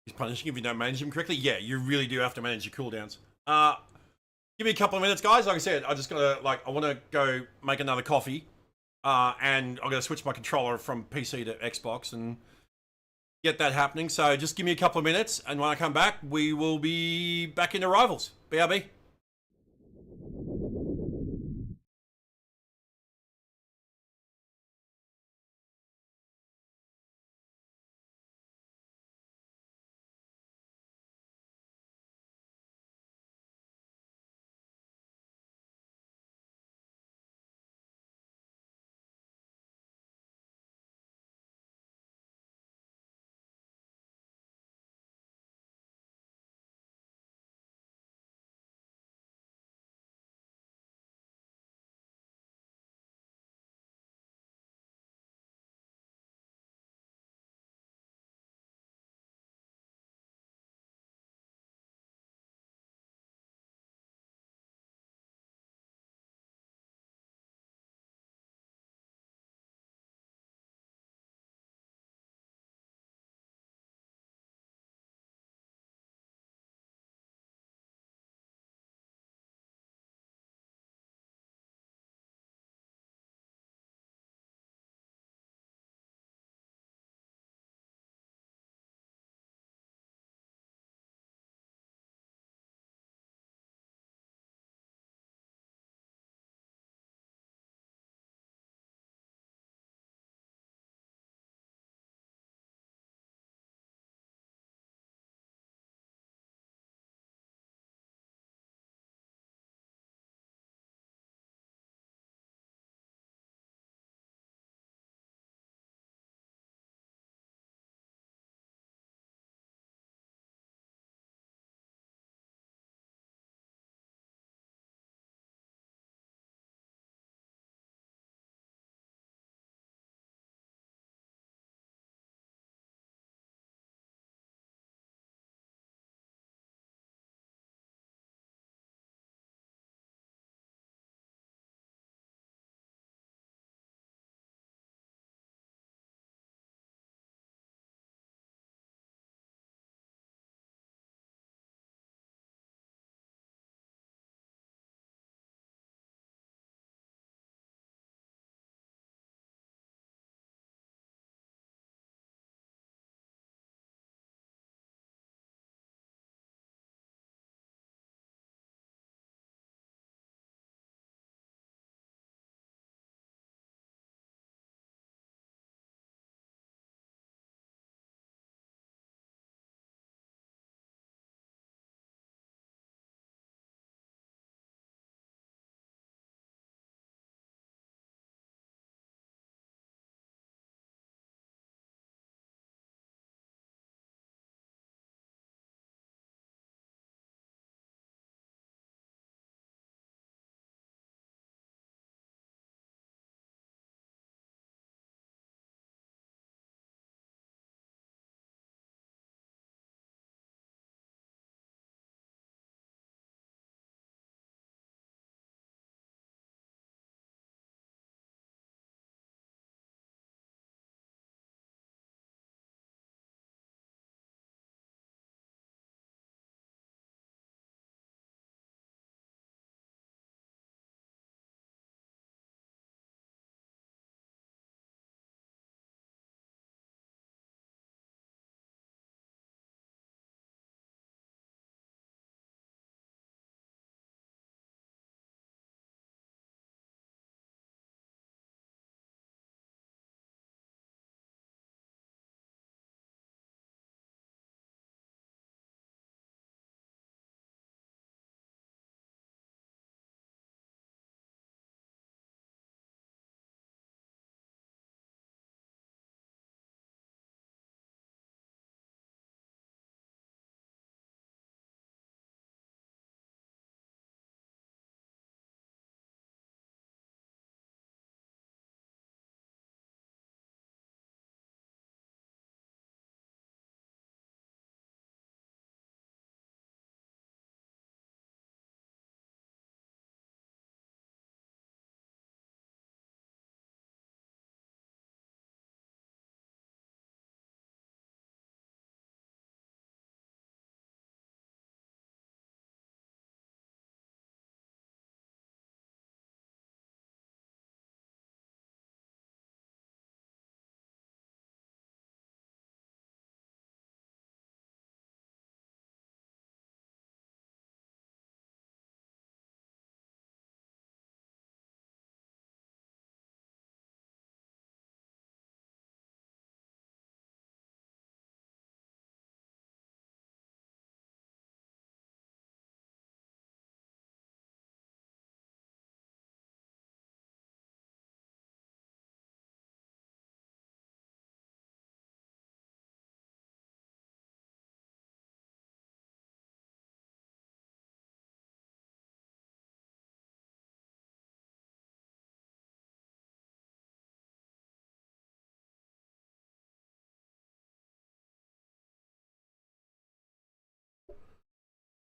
He's punishing if you don't manage him correctly. Yeah, you really do have to manage your cooldowns. Give me a couple of minutes, guys. Like I said, I just gotta I want to go make another coffee, and I'm gonna switch my controller from PC to Xbox and get that happening. So just give me a couple of minutes, and when I come back, we will be back into Rivals. BRB.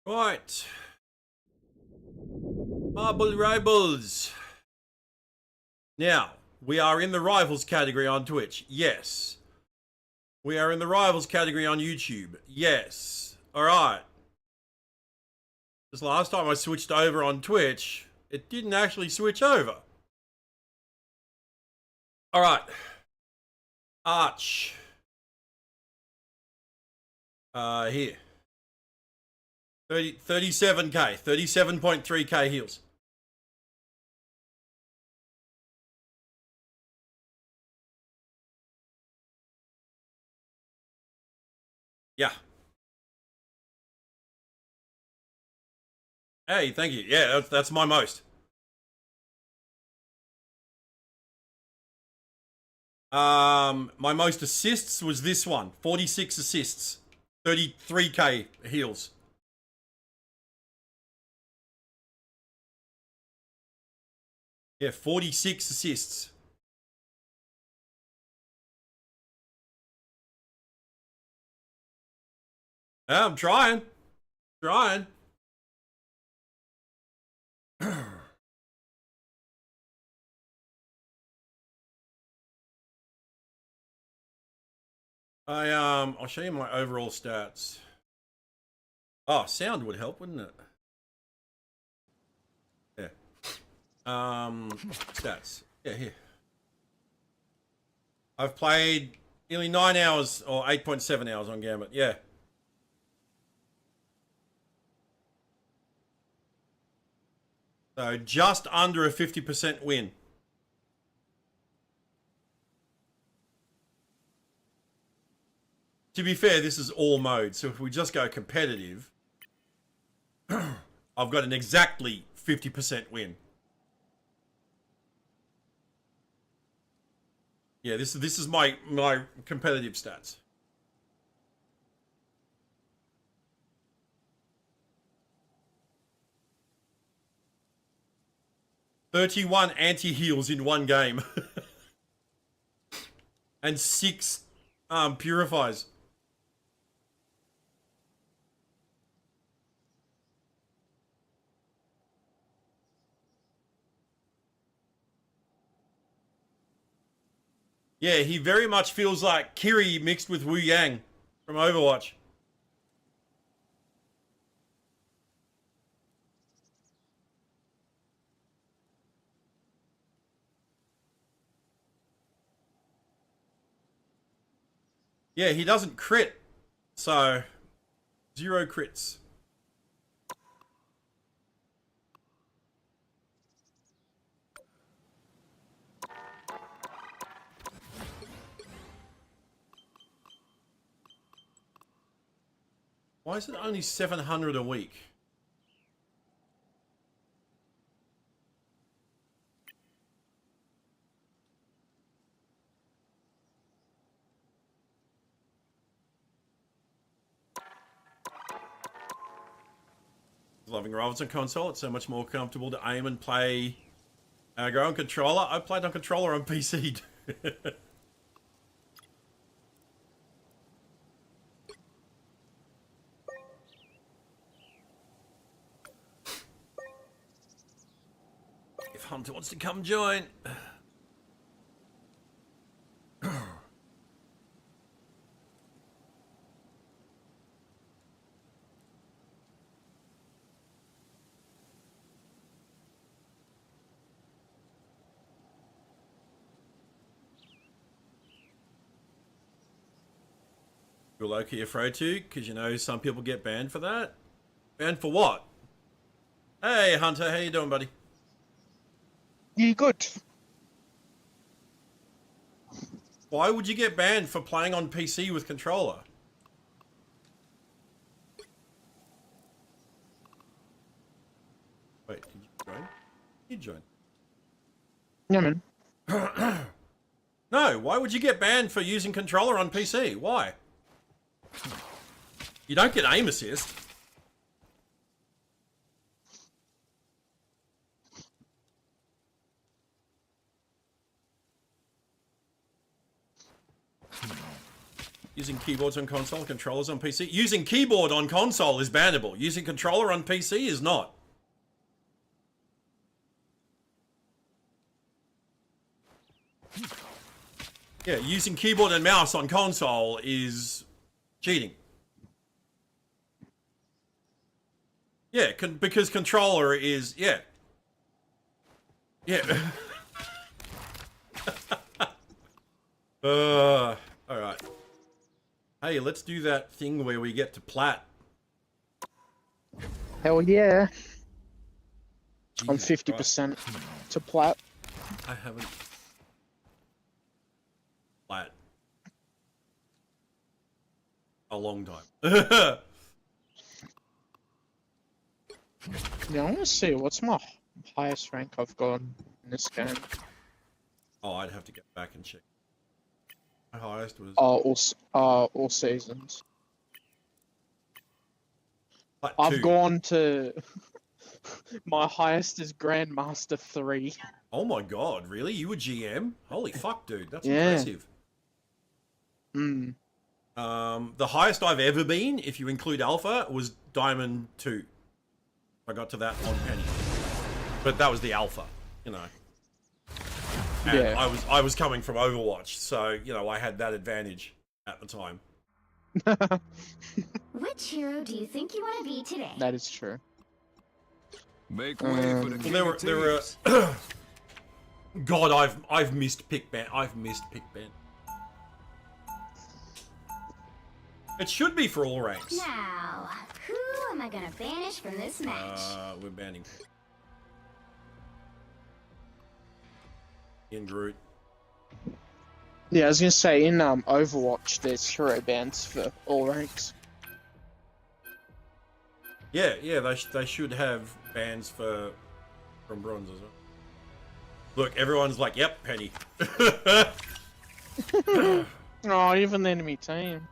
Right. Marble Rivals. Now, we are in the Rivals category on Twitch. Yes. We are in the Rivals category on YouTube. Yes. Alright. This last time I switched over on Twitch, it didn't actually switch over. Alright. Arch. Here. 37k. 37.3k heals. Yeah. Hey, thank you. Yeah, that's my most. My most assists was this one. 46 assists. 33k heals. Yeah, 46 assists. Yeah, I'm trying. Trying. I'll show you my overall stats. Oh, sound would help, wouldn't it? Yeah. Stats. Yeah, here. I've played nearly 9 hours or 8.7 hours on Gambit. Yeah. So just under a 50% win. To be fair, this is all modes. So if we just go competitive, I've got an exactly 50% win. Yeah, this is my competitive stats. "31 anti-heals in one game." And 6 purifies. Yeah, he very much feels like Kiri mixed with Wu Yang from Overwatch. Yeah, he doesn't crit. So, 0 crits. Why is it only 700 a week? Loving Rivals on console. It's so much more comfortable to aim and play aggro on controller. I played on controller on PC. If Hunter wants to come join. You're low-key afraid to, because you know some people get banned for that. Banned for what? Hey Hunter, how you doing, buddy?
You good?
Why would you get banned for playing on PC with controller? Wait, did you join? You join.
Yeah, man.
No, why would you get banned for using controller on PC? Why? You don't get aim assist. Using keyboards on console, controllers on PC. Using keyboard on console is bannable. Using controller on PC is not. Yeah, using keyboard and mouse on console is cheating. Yeah, because controller is, yeah. Yeah. Alright. Hey, let's do that thing where we get to plat.
Hell yeah. I'm
Jesus
50% to plat.
Christ. I haven't. Plat. A long time.
Yeah, I want to see what's my highest rank I've got in this game.
Oh, I'd have to get back and check. My highest was
All seasons.
plat
I've
2.
gone to. My highest is Grandmaster 3.
Oh my god, really? You were GM? Holy fuck, dude. That's
Yeah.
impressive.
Hmm.
The highest I've ever been, if you include Alpha, was Diamond 2. I got to that on Penny. But that was the Alpha, you know. And
Yeah.
I was coming from Overwatch, so, you know, I had that advantage at the time.
Which hero do you think you want to be today?
That is true.
Make way for the king
There
of
were
thieves.
God, I've missed pick ban. I've missed pick ban. It should be for all ranks.
Now, who am I gonna banish from this match?
We're banning. In Groot.
Yeah, I was gonna say in Overwatch there's hero bans for all ranks.
Yeah, they should have bans from bronze as well. Look, everyone's like, "Yep, Penny."
Oh, even the enemy team.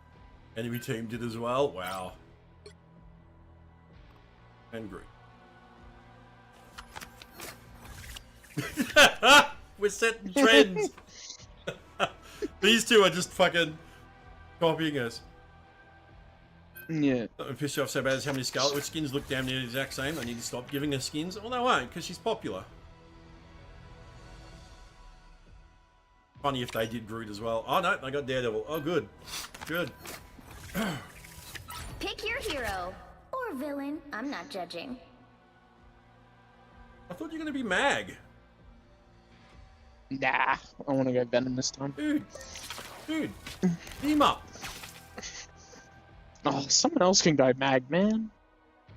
Enemy team did as well. Wow. And Groot. We're setting trends. These two are just fucking copying us.
Yeah.
What pissed you off so bad is how many Scarlet Witch skins look damn near the exact same. I need to stop giving her skins. Well, they won't, because she's popular. Funny if they did Groot as well. Oh no, they got Daredevil. Oh good. Good.
Pick your hero. Or villain. I'm not judging.
I thought you were going to be Mag.
Nah, I want to go Venom this time.
Dude, team up.
Oh, someone else can go Mag, man.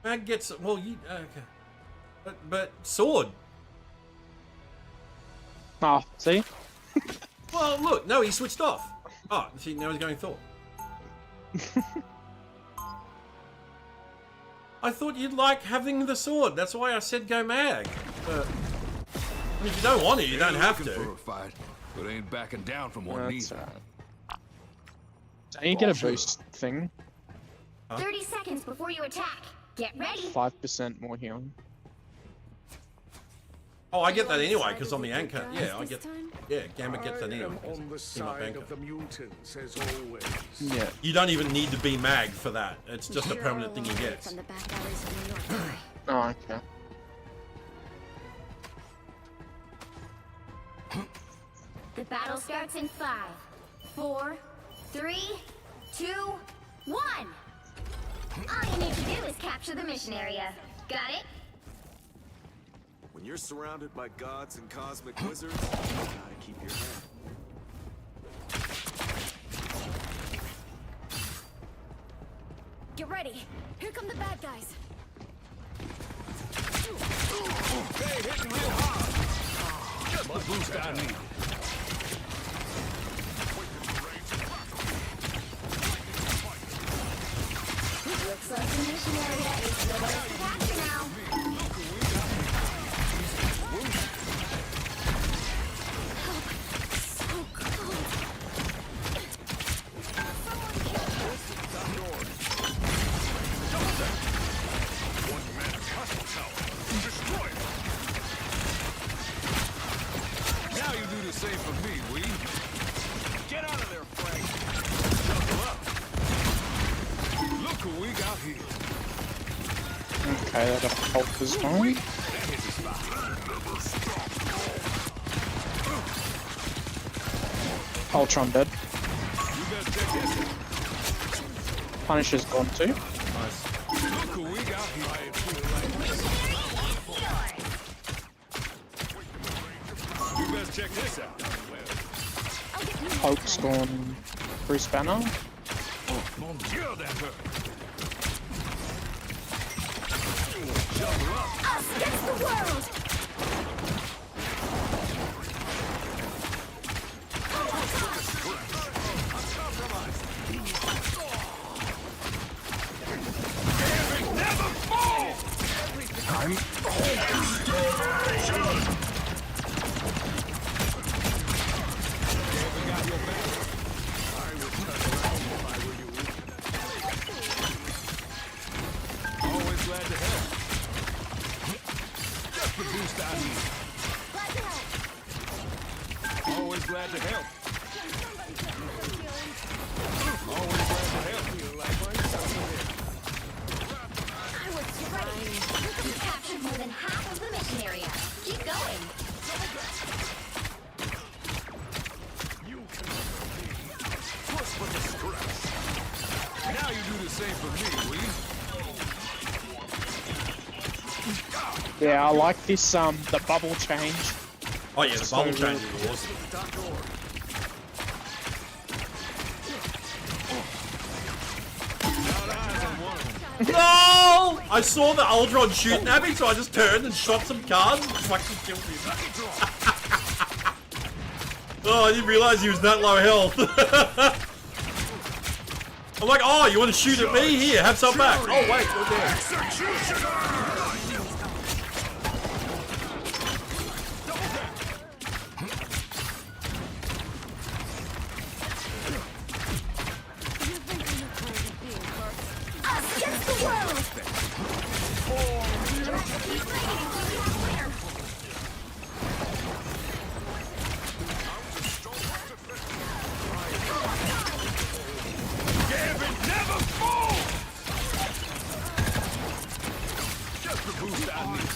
Mag gets, well, you, okay. But Sword.
Oh, see?
Well, look, no, he switched off. Oh, see, now he's going Thor. I thought you'd like having the sword. That's why I said go Mag. If you don't want to, you don't have
Looking for
to.
a fight, but ain't backing down from one
That's
neither.
alright. Don't you get a boost thing?
30 seconds before you attack. Get ready.
5% more healing.
Oh, I get that anyway, because I'm the anchor. Yeah, I get, yeah, Gambit gets that anyway.
I am on the
Team up
side
anchor.
of the mutants as always.
Yeah.
You don't even need to be Mag for that. It's just a permanent thing he gets.
From the back alleys of New York.
Oh, okay.
The battle starts in 5, 4, 3, 2, 1. All you need to do is capture the mission area. Got it?
When you're surrounded by gods and cosmic wizards, you gotta keep your head.
Get ready. Here come the bad guys.
Hey, hitting real hard. Just the boost I need.
Looks like the mission area is yours to capture now. So cold.
Now you do the same
Okay, they got a Hulk as well. Ultron dead. Punisher's gone too.
Look who we got here. You best check this out.
Hulk's gone Bruce Banner.
Mon Dieu, that hurt.
Us against the world!
Always glad to help. Just the boost I need. Always glad to help. Always glad to help.
I was ready. You captured more than half of the mission area. Keep going.
Push for the stress. Now you do the same for me, will you?
Yeah, I like this, the bubble change.
Oh yeah, the
So
bubble
good.
change is awesome. No! I saw the Ultron shooting at me, so I just turned and shot some cards and fucking killed him. Oh, I didn't realize he was that low health. I'm like, oh, you want to shoot at me? Here, have some back. Oh wait, you're dead.
Us against the world!
Never fall! Just the boost I need.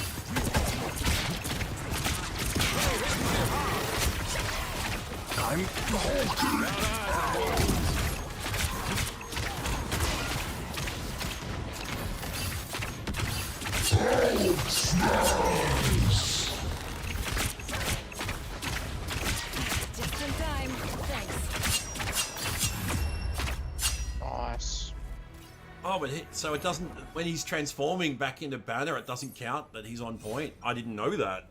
Just in time. Thanks.
Nice.
Oh, but so it doesn't. When he's transforming back into Banner, it doesn't count that he's on point. I didn't know that.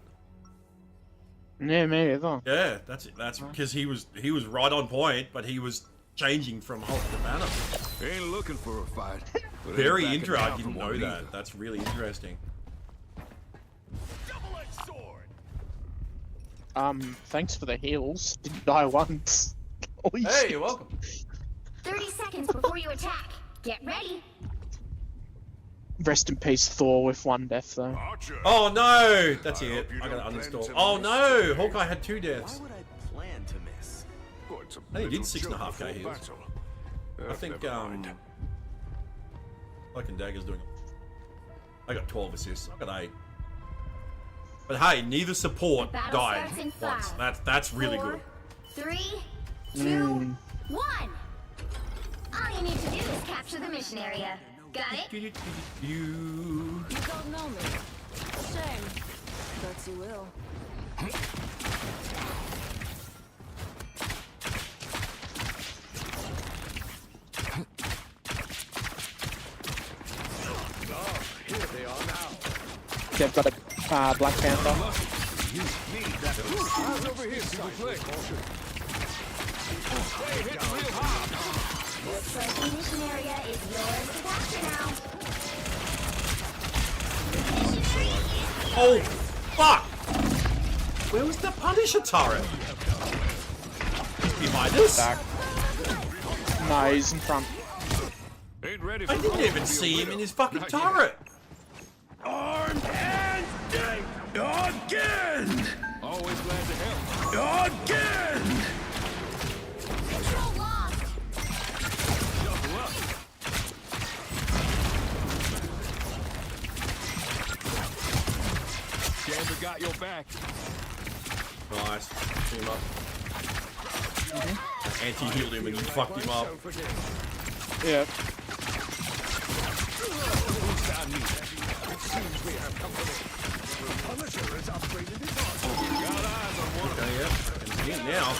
Yeah, me either.
Yeah, that's it. That's because he was right on point, but he was changing from Hulk to Banner.
Ain't looking for a fight. but ain't
Very
backing
interesting. I
down
didn't
from
know
one
that.
either.
That's really interesting.
Double-edged sword.
Thanks for the heals. Didn't die once. Holy
Hey,
shit.
you're welcome.
30 seconds before you attack. Get ready.
Rest in peace, Thor, with one death though.
Archer.
Oh no, that's
I
it.
hope you
I gotta
don't plan
uninstall.
to
Oh
miss
no,
today.
Hawkeye had 2 deaths.
Why would I plan to miss?
Oh, it's a
I think he
little
did 6.5K
joke before
heals.
battle.
I think
never mind.
Cloak and Dagger's doing it. I got 12 assists. I got 8. But hey, neither support
The battle
died
starts in
once.
5,
That's really
4,
good.
3, 2, 1. All you need to do is capture the mission area. Got it?
You.
You don't know me. Shame. But you will.
Here they are now.
They've got a Black Panther.
Eyes over here, see the play. Hey, hit real hard.
Looks like the mission area is yours to capture now.
Oh, fuck! Where was the Punisher turret? He's behind us?
Back. No, he's in front.
Ain't ready for
I didn't
Hulk
even
to be a
see him
widow.
in his fucking
Not yet.
turret.
Armed and dead. Again. Always glad to help. Again.
Control lost.
Double up. got your back.
Nice. Team up. Anti-healed him and you fucked him up.
Yeah.
It seems we have company. The Punisher has upgraded his armor. Got eyes on one of
Okay, yep. And now.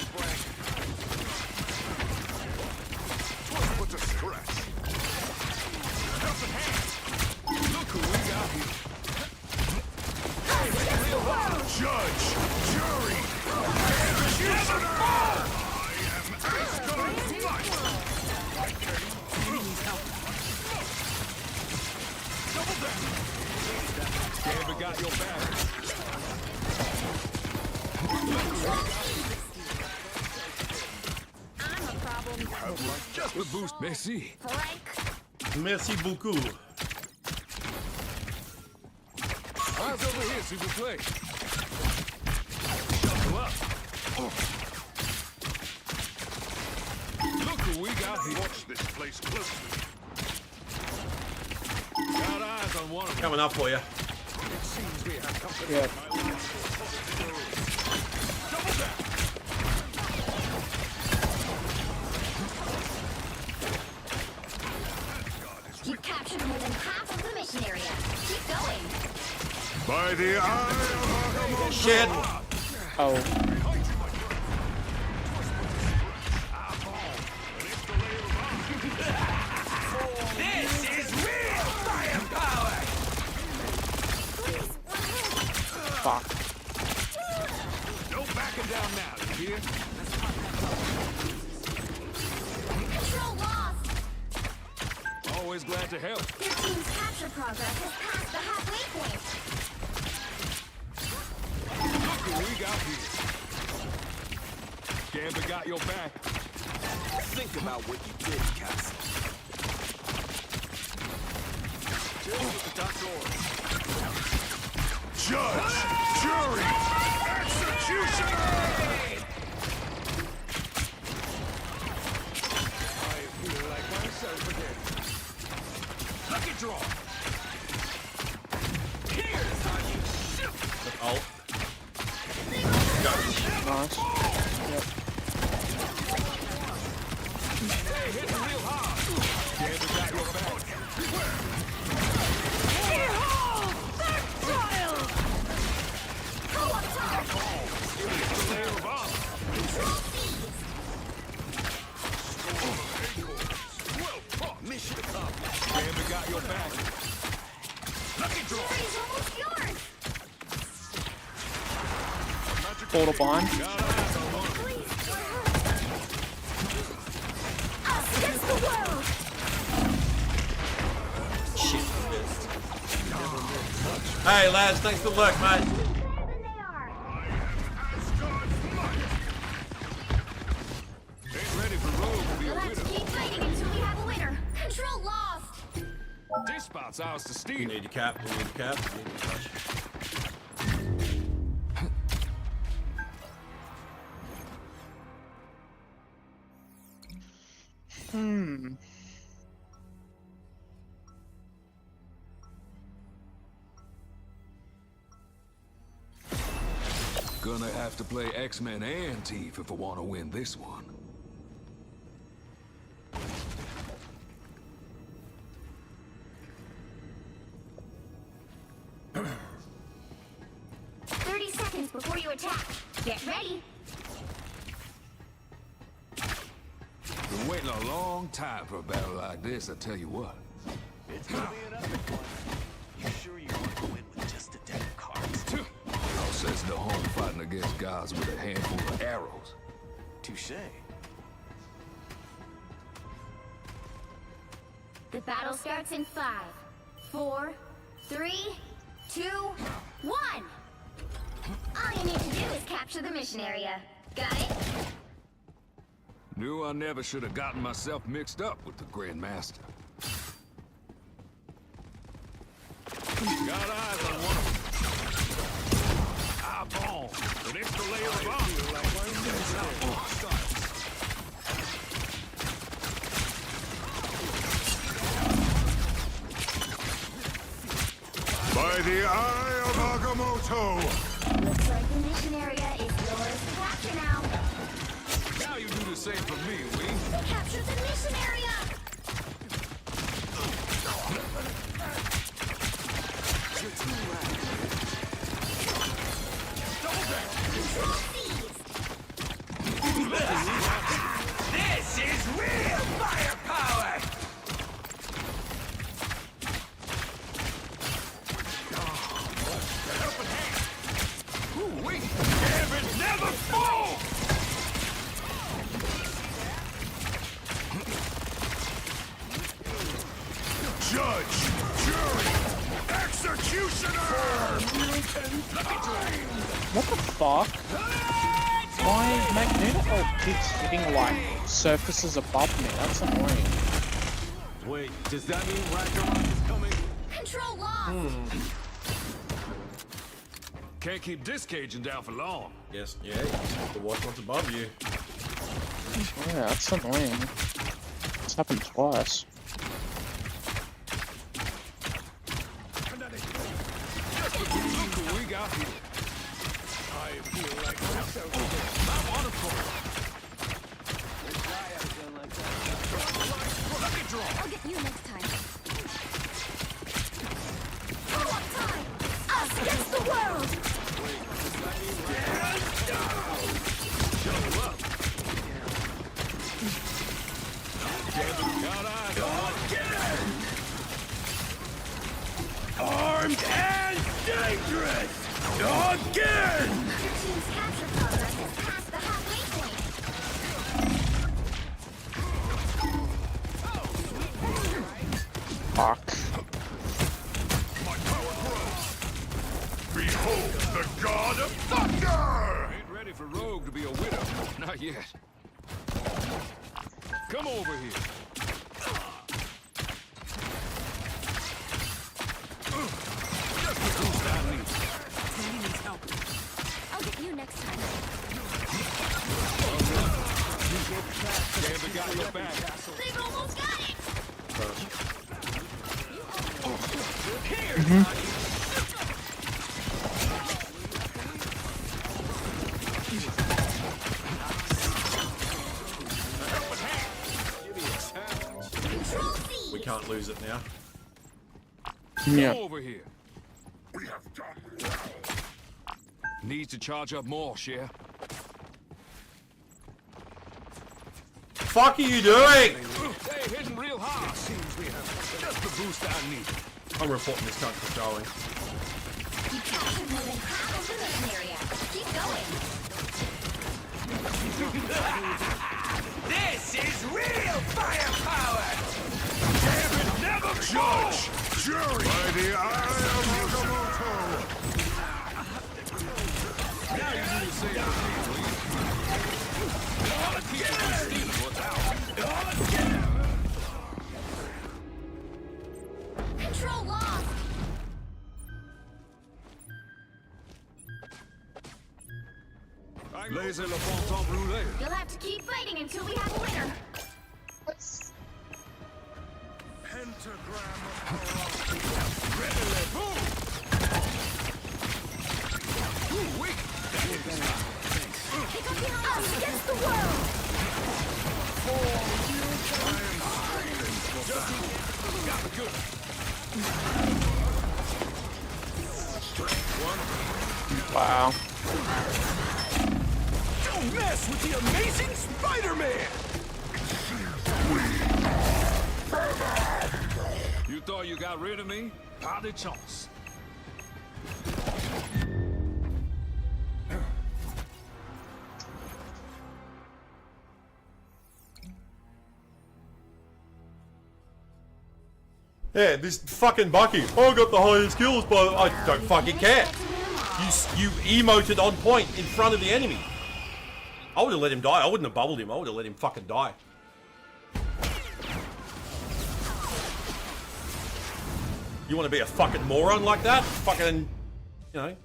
Put to stress. Helping hand. Look who we got here. Judge, jury, executioner. I am as good as light. Double down. Gambit got your back.
I'm a problem.
Just a boost, Messi.
Frank.
Merci beaucoup.
Eyes over here, s'il vous plaît. Shuffle up. Look who we got here. Watch this place closely. Got eyes on one of them.
Coming up for you.
It seems we have company.
Yeah.
Double down.
You've captured more than half of the mission area. Keep going.
By the eye of
Shit.
Oh.
This is real firepower!
Fuck.
No backing down now, you hear?
Control lost.
Always glad to help.
Your team's capture progress has passed the halfway point.
Look who we got here. Gambit got your back.
Think about what you did, Castle.
Judge, jury, executioner! I feel like myself again. Lucky draw. Here's how you shoot.
Oh.
Nice. Yep.
Hey, hit the real hard. Gambit got your back.
Mission accomplished.
Gambit got your back. Lucky draw.
It's almost yours.
Portal behind.
Got eyes on one of them.
Us against the world.
Hey lads, thanks for the work, mate.
Better than they are.
Ain't ready for Rogue to be a
Let's
winner.
keep fighting until we have a winner. Control lost.
This spot's ours to
You
steal.
need your cap. You need your cap. You need your touch.
Gonna have to play X-Men and Thief if I want to win this one.
Seconds before you attack. Get ready.
Been waiting a long time for a battle like this, I tell you what.
It's gonna be an epic one. You sure you want to win with just a deck of cards?
How says no home fighting against gods with a handful of arrows.
Touche.
The battle starts in 5, 4, 3, 2, 1. All you need to do is capture the mission area. Got it?
Knew I never should have gotten myself mixed up with the Grand Master. Got eyes on one of them. Eyeball. An extra layer of armor. By the eye of Agamotto,
Looks like the mission area is yours to capture now.
Now you do the same for me, we.
We captured the mission area!
You're too loud.
Control seized!
This is real firepower!
Ooh, wait. Damn it, never fall! Judge, jury, executioner!
What the fuck? My Magneto keeps hitting like surfaces above me. That's annoying.
Wait, does that mean Ragnarok is coming?
Control lost!
Can't keep this Cajun down for long.
Yes, yeah, you just have to watch what's above you.
Yeah, that's annoying. It's happened twice.
Look who we got here. I feel like I'm on a call. Let me draw.
I'll get you next time.
Power time! Us against the world!
Show up. Got eyes on.
Armed and dangerous! Again!
Your team's capture progress has passed the halfway point.
Fuck.
My power grows. Behold the god of thunder! Ain't ready for Rogue to be a widow. Not yet. Come over here. Just the boost I need.
Daddy needs help. I'll get you next time.
Gambit got your back.
They've almost got it! Control C!
We can't lose it now.
Yeah.
Come over here. We have done well. Needs to charge up more, Cher.
Fuck are you doing?
They hitting real hard. Seems we have just the boost I need.
I'm reporting this cunt for showing.
You captured more than half of the mission area. Keep going.
This is real firepower!
Damn it, never judge, jury. By the eye of Agamotto. Now you do the same for me, please. All the keep my steam what's out.
Control lost!
Laissez le bon temps brûler.
You'll have to keep fighting until we have a winner.
Pentagram of readily move. Ooh, weak.
Pick up behind us against the world!
Got the good.
Wow.
Don't mess with the amazing Spider-Man! You thought you got rid of me? Pas de chance.
Yeah, this fucking Bucky. I got the highest skills, but I don't fucking care. You emoted on point in front of the enemy. I would have let him die. I wouldn't have bubbled him. I would have let him fucking die. You want to be a fucking moron like that? Fucking, you know.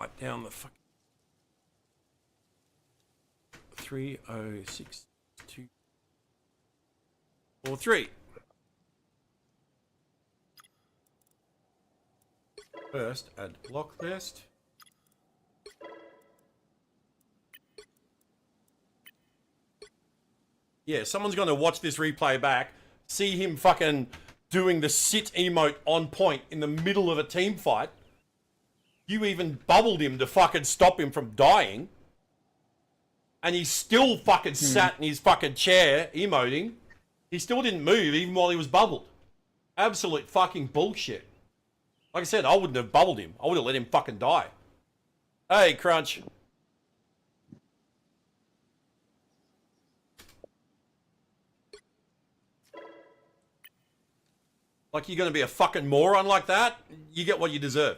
Write down the fuck. 306243. First, add block list. Yeah, someone's going to watch this replay back, see him fucking doing the sit emote on point in the middle of a team fight. You even bubbled him to fucking stop him from dying. And he still fucking sat in his fucking chair emoting. He still didn't move even while he was bubbled. Absolute fucking bullshit. Like I said, I wouldn't have bubbled him. I would have let him fucking die. Hey, Crunch. Like, you're going to be a fucking moron like that? You get what you deserve.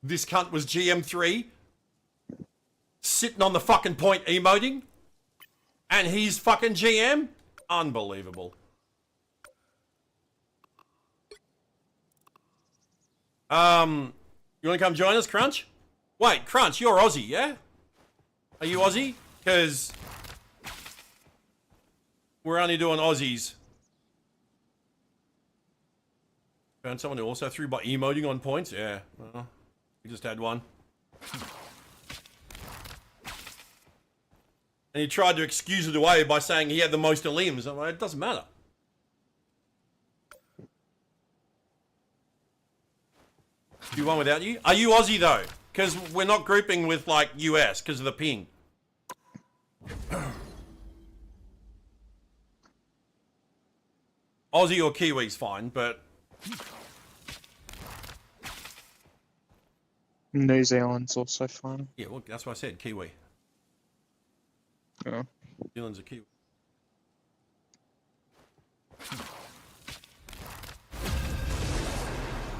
This cunt was GM3, sitting on the fucking point emoting, and he's fucking GM? Unbelievable. You want to come join us, Crunch? Wait, Crunch, you're Aussie, yeah? Are you Aussie? Because we're only doing Aussies. Found someone who also threw by emoting on points? Yeah, well, we just had one. And he tried to excuse it away by saying he had the most limbs. I'm like, it doesn't matter. Do one without you? Are you Aussie though? Because we're not grouping with like US because of the ping. Aussie or Kiwi's fine, but
New Zealand's also fun.
yeah, well, that's what I said, Kiwi.
Yeah.
New Zealand's a Kiwi.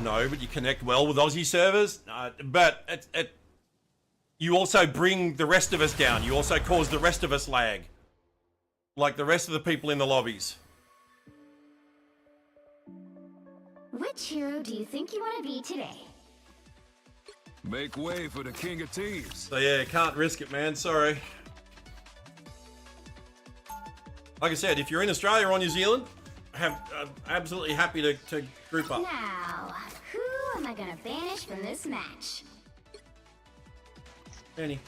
No, but you connect well with Aussie servers. But you also bring the rest of us down. You also cause the rest of us lag. Like the rest of the people in the lobbies.
Which hero do you think you want to be today?
Make way for the king of thieves.
So yeah, can't risk it, man. Sorry. Like I said, if you're in Australia or New Zealand, absolutely happy to group up.
Now, who am I gonna banish from this match?
Annie.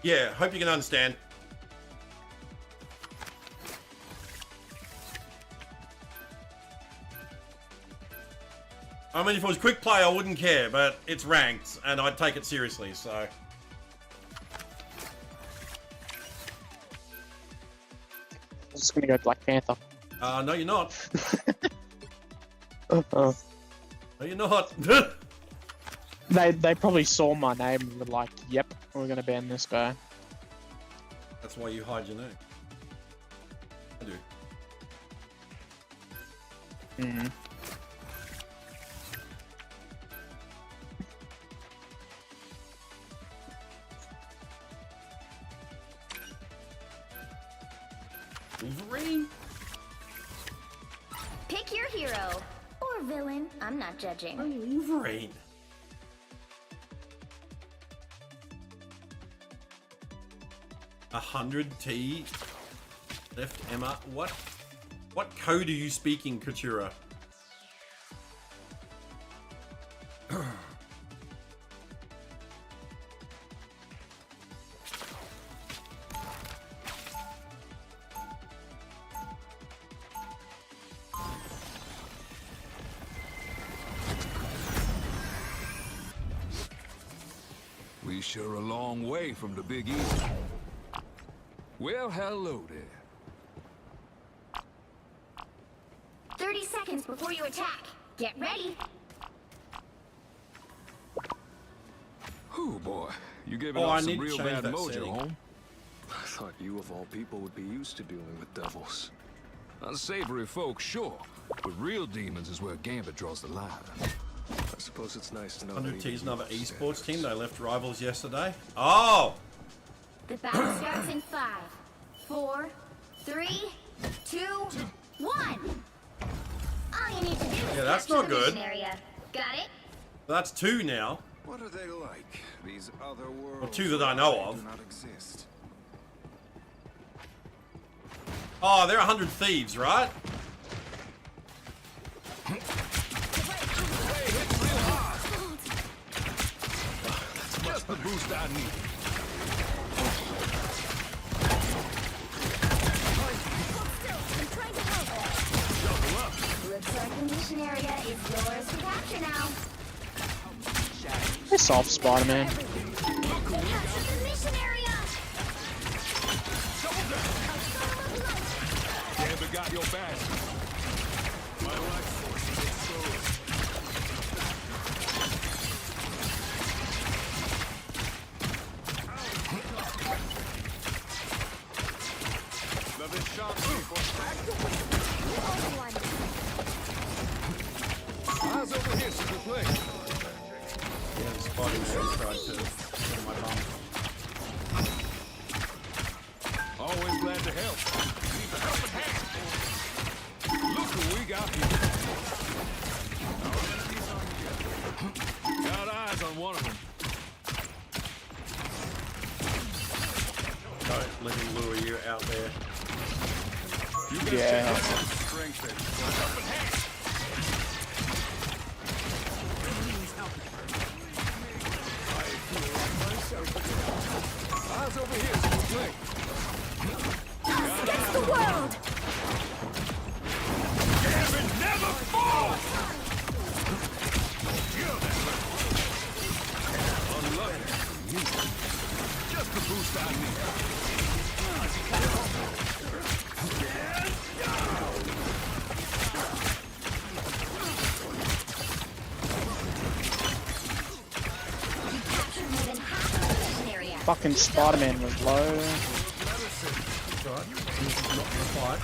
Yeah, hope you can understand. I mean, if it was quick play, I wouldn't care, but it's ranked, and I'd take it seriously, so.
I'm just gonna go Black Panther.
No, you're not.
Oh.
No, you're not.
They probably saw my name and were like, yep, we're gonna ban this guy.
That's why you hide your name. I do.
Mm.
Wolverine?
Pick your hero. Or villain. I'm not judging.
Wolverine. A 100T left Emma. What code are you speaking, Katura?
We sure a long way from the Big Easy. Well, hello there.
30 seconds before you attack. Get ready.
Oh boy, you giving
Oh, I
up some
need to
real
change
bad
that
mojo,
setting.
home?
I thought you of all people would be used to dealing with devils.
Unsavory folks, sure, but real demons is where Gambit draws the line.
suppose it's nice to know
100
that
T's
even
another
you
esports
stand
team. They left rivals yesterday. Oh!
The battle starts in 5, 4, 3, 2, 1. All you need to do is
Yeah, that's
capture
not
the
good.
mission area. Got it?
That's 2 now.
What are they like? These other worlds.
Well, 2 that I know
where
of.
do not exist.
Oh, they're 100 Thieves, right?
Just the boost I need.
Looks like the mission area is yours to capture now.
Piss off, Spider-Man.
Capture the mission area!
Gambit got your back. My life force is exposed. Another shot eyes over here, super play.
Yeah, the Spider-Man tried to get my bum.
Always glad to help. Need a helping hand. Look who we got here. Got eyes on one of them.
Don't let him lure you out there.
You best
Yeah.
check out some strength and helping hand. Eyes over here, super play.
Us against the world!
Gambit never falls! Unlucky. Just the boost I need.
Capture more than half of the mission area.
Fucking Spider-Man was low.
That's right. This is not the fight.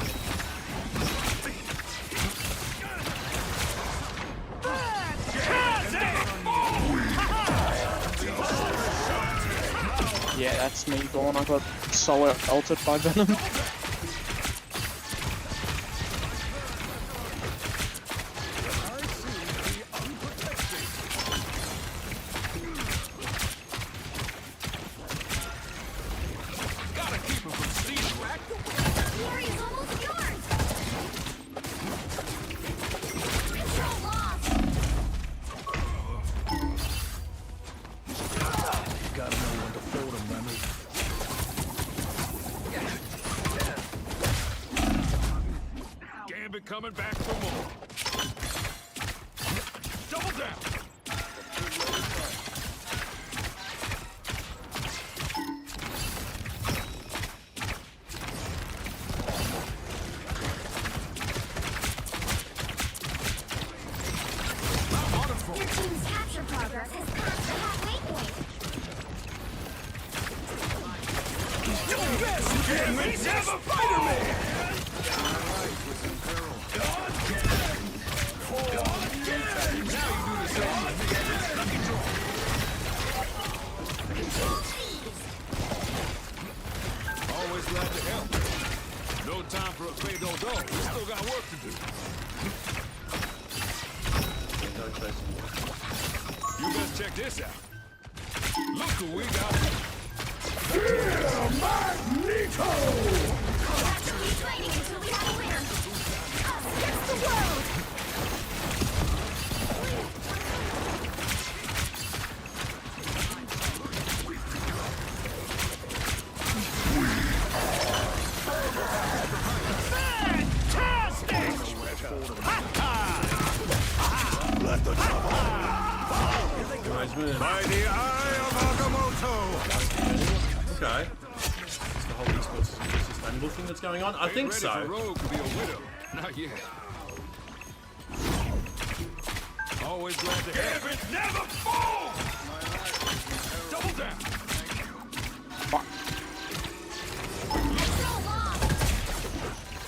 Yeah, that's me gone. I got solo altered by Venom.
Gotta keep him from stealing.
The area's almost yours! Control lost!
Gotta know when to fold him, Remy. Gambit coming back for more. Double down.
Your team's capture progress has passed the halfway point.
Gambit never Spider-Man! Always glad to help. No time for a fade old dog. We still got work to do.
Don't chase him.
You best check this out. Look who we got.
Keep fighting until we have a winner. Us against the world!
Nice move.
By the eye of Agamotto.
Okay. It's the whole esports sustainable thing that's going on. I think
Ready
so.
for Rogue to be a widow. Not yet. Always glad to have it. Never fall. Double down.
Fuck.
Control lost!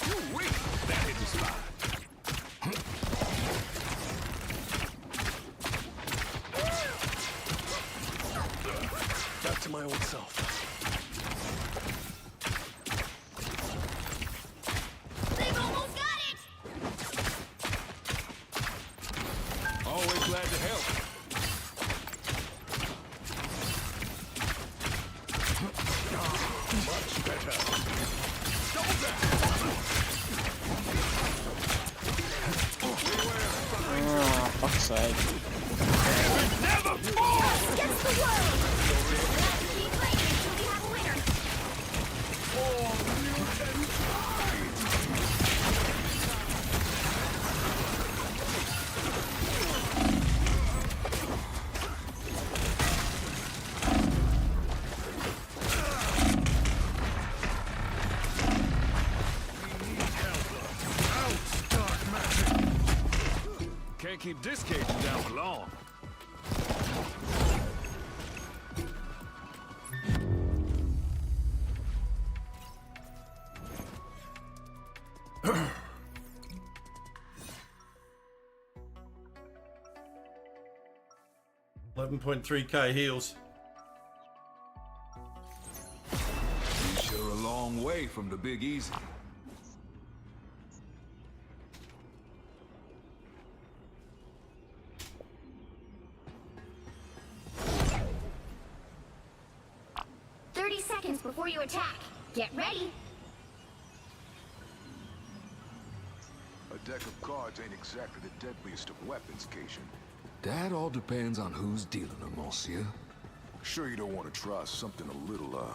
Ooh-wee. That hit the spot. my old self.
They've almost got it!
Always glad to help. Much better. Double back.
Oh, fuck's sake.
Never fall!
Against the world! Let's keep playing until we have a winner.
Can't keep this Cajun down for long.
$11.3k heals.
You're sure a long way from the Big Easy.
Before you attack. Get ready.
A deck of cards ain't exactly the deadliest of weapons, Cajun.
That all depends on who's dealing them, monsieur.
Sure you don't want to try something a little,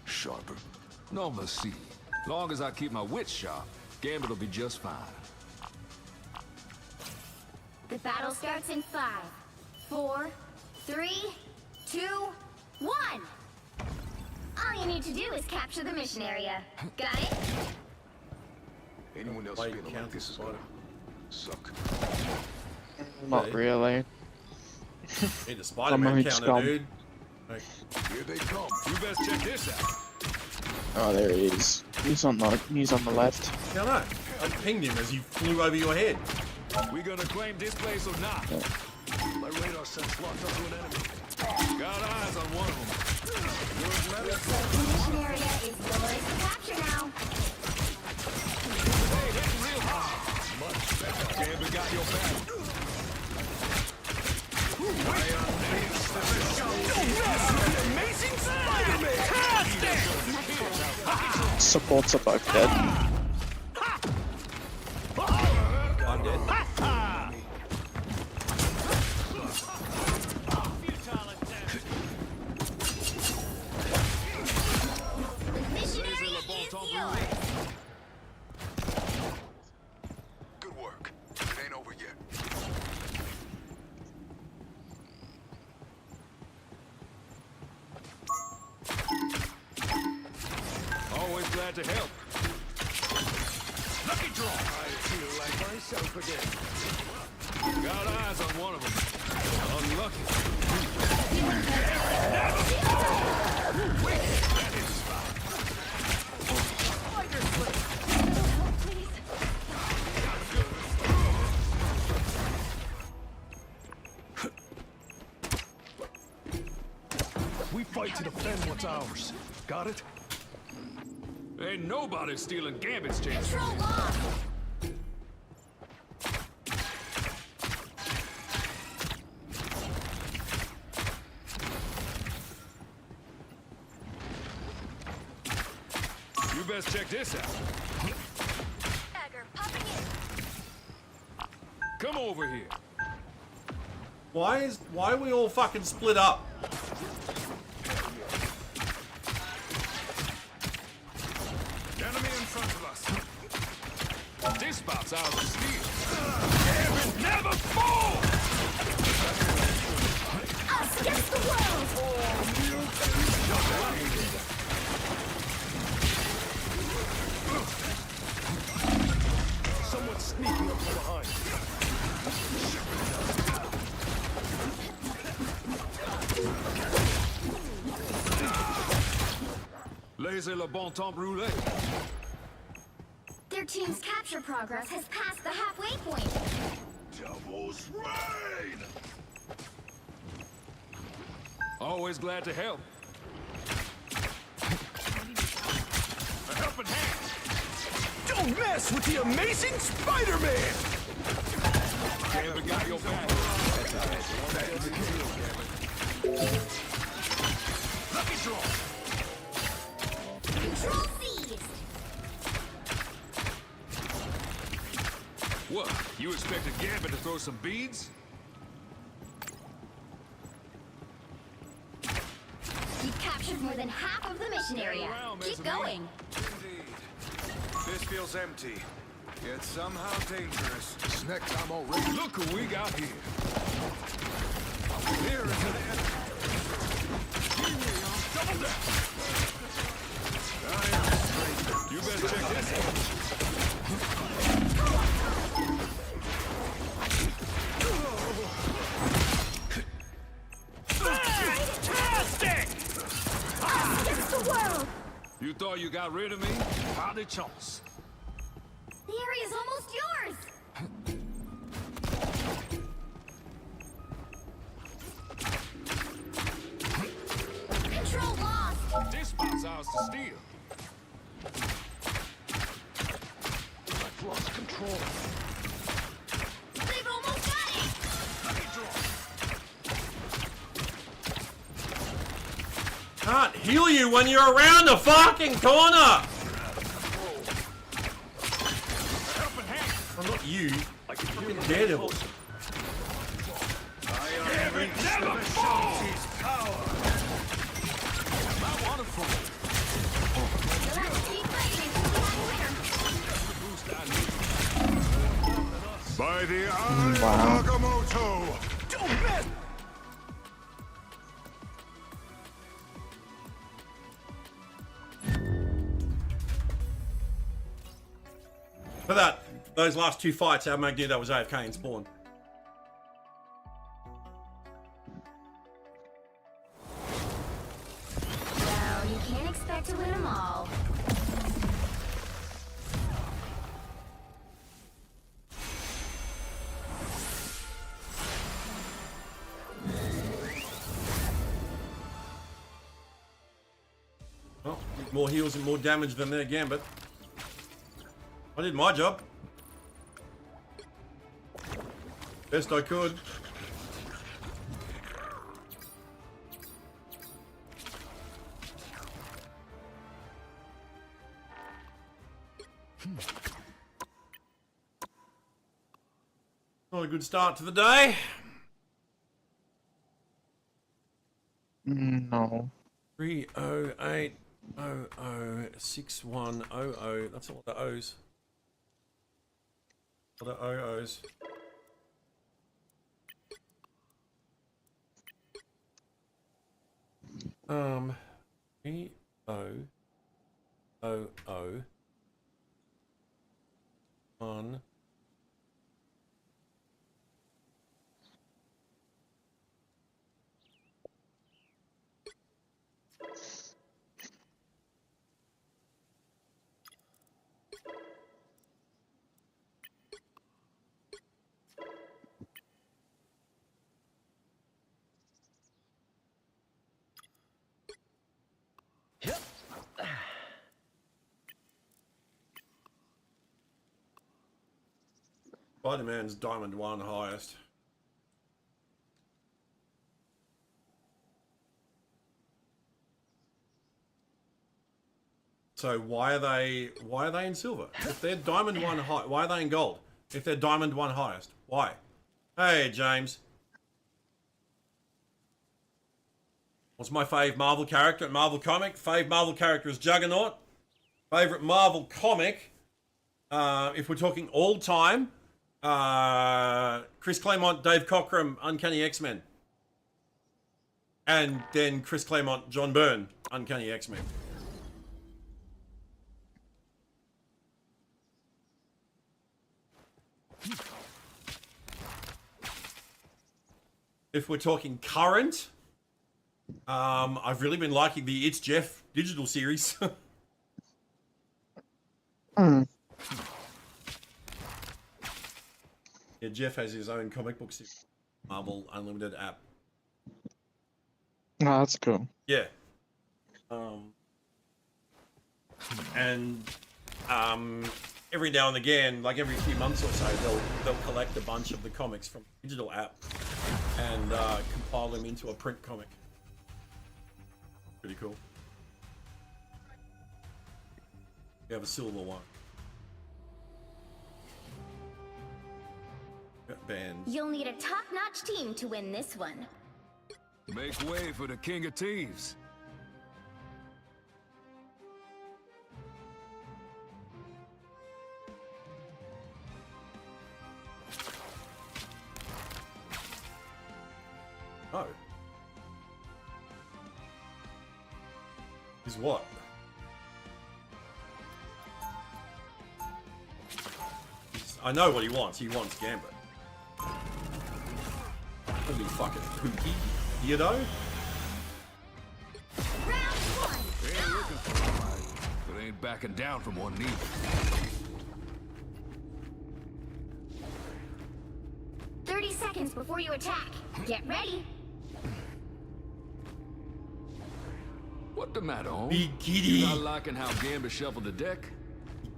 sharper?
No, merci. Long as I keep my wits sharp, Gambit will be just fine.
The battle starts in 5, 4, 3, 2, 1. All you need to do is capture the mission area. Got it?
Anyone else
White
feeling like
counts
this is
as
gonna suck?
Not really.
Need a Spider-Man counter,
scum.
dude. Like,
Here they come.
You best check this out.
Oh, there he is. He's on the left.
I don't know. I pinged him as he flew over your head.
We gonna claim this place or not?
My radar sense locked onto an enemy.
Got eyes on one of them.
The mission area is yours to capture now.
Hey, hitting real hard. Much better. Gambit got your back. Amazing Spider-Man!
Supports are both dead.
I'm dead.
Good work. It ain't over yet.
Always glad to help. Lucky draw. I feel like myself again. Got eyes on one of them. Unlucky. Wait, that is fine.
We fight to defend what's ours. Got it?
Ain't nobody stealing Gambit's chance.
Control lock.
You best check this out.
Dagger popping in.
Come over here.
Why are we all fucking split up?
Enemy in front of us. This spot's ours to steal. Gambit never fall!
Us against the world.
Someone's sneaking up from behind.
Laissez le bon temps brûler.
Their team's capture progress has passed the halfway point.
Devil's Rain!
Always glad to help. Helping hand. Don't mess with the amazing Spider-Man. Gambit got your back. Lucky draw.
Control seized.
What? You expected Gambit to throw some beads?
You've captured more than half of the mission area. Keep going.
Indeed. This feels empty, yet somehow dangerous. This next time already.
Look who we got here.
Here is an end.
Double down. You better check this out. Fantastic!
Against the world.
You thought you got rid of me? Pas de chance.
The area's almost yours. Control lost.
This spot's ours to steal.
I've lost control.
They've almost got it.
Lucky draw.
Can't heal you when you're around the fucking corner.
Helping hand.
Well, not you. Fucking Daredevil.
Gambit never falls. I want to fall.
You'll have to keep fighting until we have a winner.
By the eye
Wow.
of Agamotto! Don't mess!
For that, those last two fights, our Magneto was AFK in spawn.
Well, you can't expect to win them all.
Well, more heals and more damage than their Gambit. I did my job. Best I could. Not a good start to the day.
No.
308006100. That's a lot of O's. A lot of OOs. Um, 3001. Spider-Man's Diamond 1 highest. So why are they in silver? If they're Diamond 1 high, why are they in gold? If they're Diamond 1 highest, why? Hey James. What's my fave Marvel character at Marvel comic? Fave Marvel character is Juggernaut. Favorite Marvel comic, if we're talking all time, Chris Claremont, Dave Cockrum, Uncanny X-Men. And then Chris Claremont, John Byrne, Uncanny X-Men. If we're talking current, I've really been liking the It's Jeff digital series. Yeah, Jeff has his own comic book series, Marvel Unlimited app.
Oh, that's cool.
Yeah. and every now and again, like every few months or so, they'll collect a bunch of the comics from the digital app and compile them into a print comic. Pretty cool. You have a silver one. Bands.
You'll need a top-notch team to win this one.
Make way for the King of Thieves.
Oh. Is what? I know what he wants. He wants Gambit. Holy fucking pookie. You know?
Round one.
They ain't looking for a fight, but ain't backing down from one neither.
"30 seconds before you attack. Get ready."
What the matter, home?
Big kitty.
You not liking how Gambit shuffled the deck?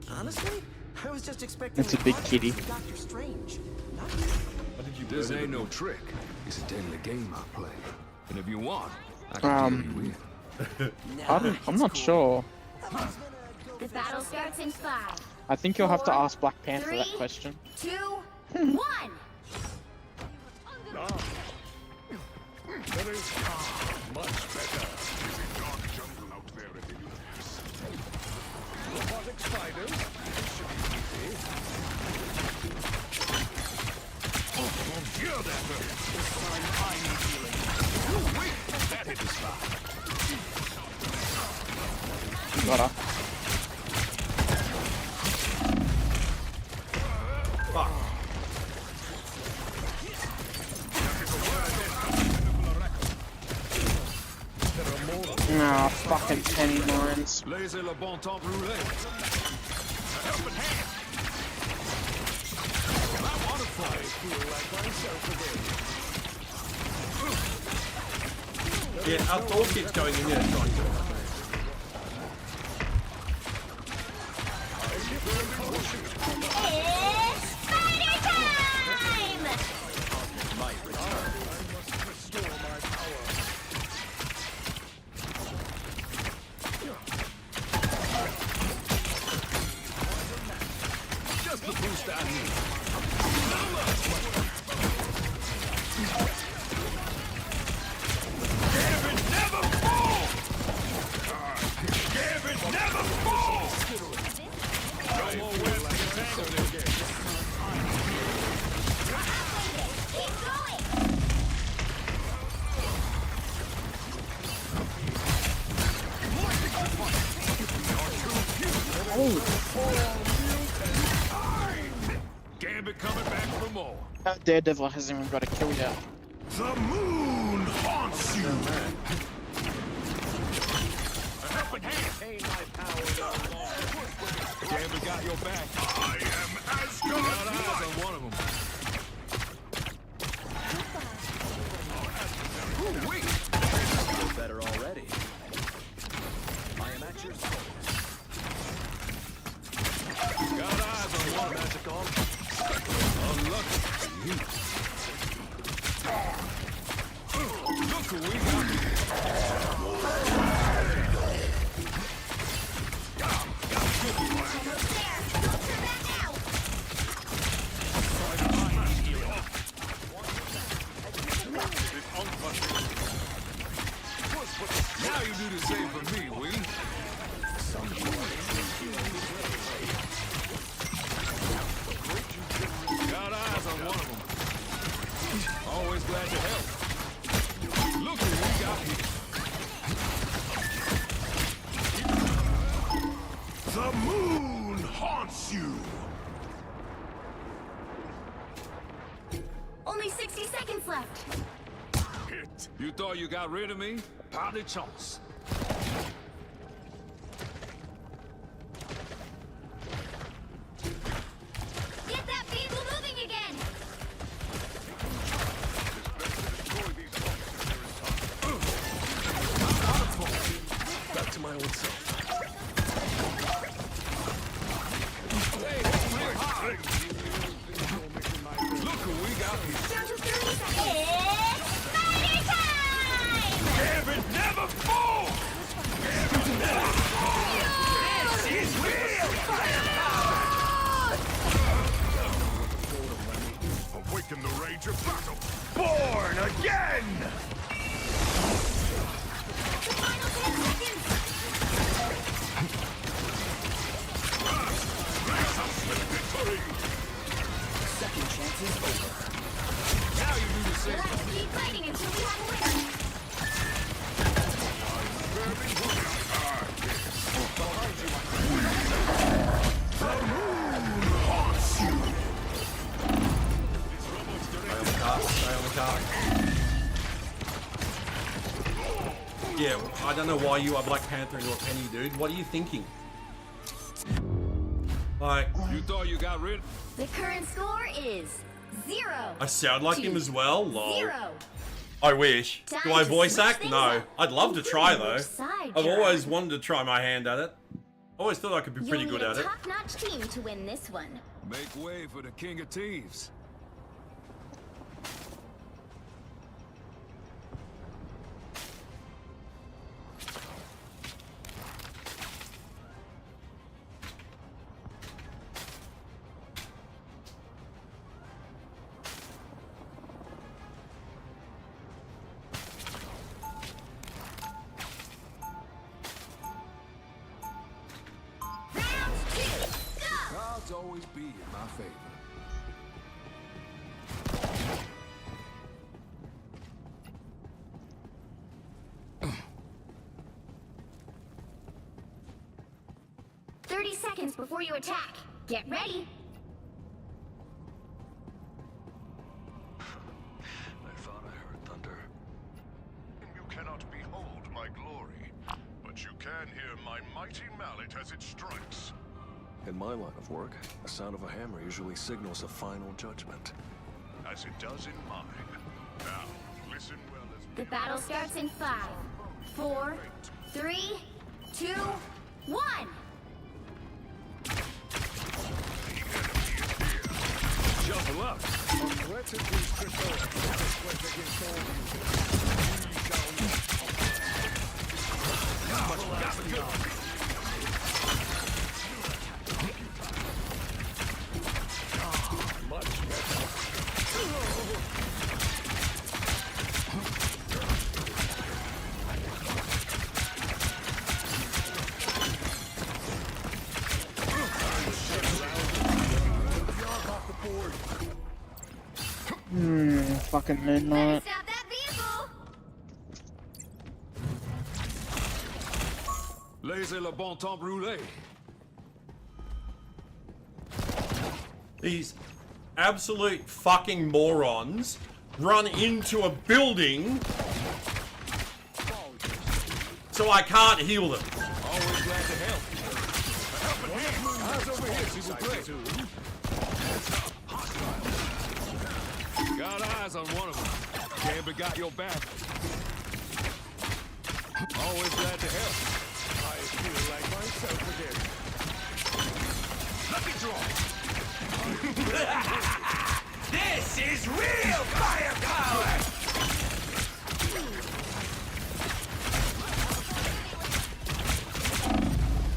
Honestly, I was just expecting.
It's a big kitty.
Doctor Strange.
What did you
This
murder
ain't
the-
no trick. It's a daily game I play. And if you want, I can deal you in.
I'm not sure.
The battle starts in 5.
I think you'll have to
4,
ask Black Panther that
3,
question.
2, 1.
That is much better. It's a dark jungle out there in the universe. Robotic spiders. This should be easy. Oh, hear that hurt. The sign I need healing. Oh, wait. That hit is fine.
Got her.
Fuck.
Nah, fucking penny mines.
Laissez le bon temps brûler.
Helping hand. I want to fight. Feel like myself again.
Yeah, our dog keeps going in there trying to.
It's spider time!
Restore my power.
Just the boost I need.
Gambit never falls! Gambit never falls! No more wasting tangle again.
Keep going!
Gambit coming back for more.
That Daredevil hasn't even got a kill yet.
The moon haunts you! A helping hand!
Gambit got your back.
I am
Got
Asgard's
eyes
light!
on one of them.
Better already. I am at your service.
Got eyes on one of them.
Magical.
Unlucky for you. Look who we got here. Now you do the same for me, Wee. Got eyes on one of them. Always glad to help. Look who we got here.
The moon haunts you!
Only 60 seconds left.
Hit.
You thought you got rid of me? Pas de chance.
Get that vehicle moving again!
Back to my old self.
Yeah, I don't know why you are Black Panther into a penny, dude. What are you thinking? Like,
You thought you got rid?
The current score is 0.
I sound like him as well? Lol.
0.
I wish.
Time
Do I
to
voice
switch
act?
things
No.
up.
I'd love to try though.
Which side
I've
you're
always
on.
wanted to try my hand at it. Always thought I could be pretty
You'll
good
need
at
a
it.
top-notch team to win this one.
Make way for the King of Thieves.
Round 2, go!
Odds always be in my favor.
Seconds before you attack. Get ready.
I thought I heard thunder. You cannot behold my glory, but you can hear my mighty mallet as it strikes.
In my line of work, the sound of a hammer usually signals a final judgment.
As it does in mine. Now, listen well as
The battle starts in 5, 4, 3, 2, 1.
Shuffle up.
Aggressively prepared for this quest against all users. We shall much better.
Fucking midnight.
Stop that vehicle!
Laissez le bon temps brûler.
These absolute fucking morons run into a building so I can't heal them.
Always glad to help. Eyes over here, see the play. Got eyes on one of them. Gambit got your back. Always glad to help.
I feel like myself again. Let me draw. This is real firepower!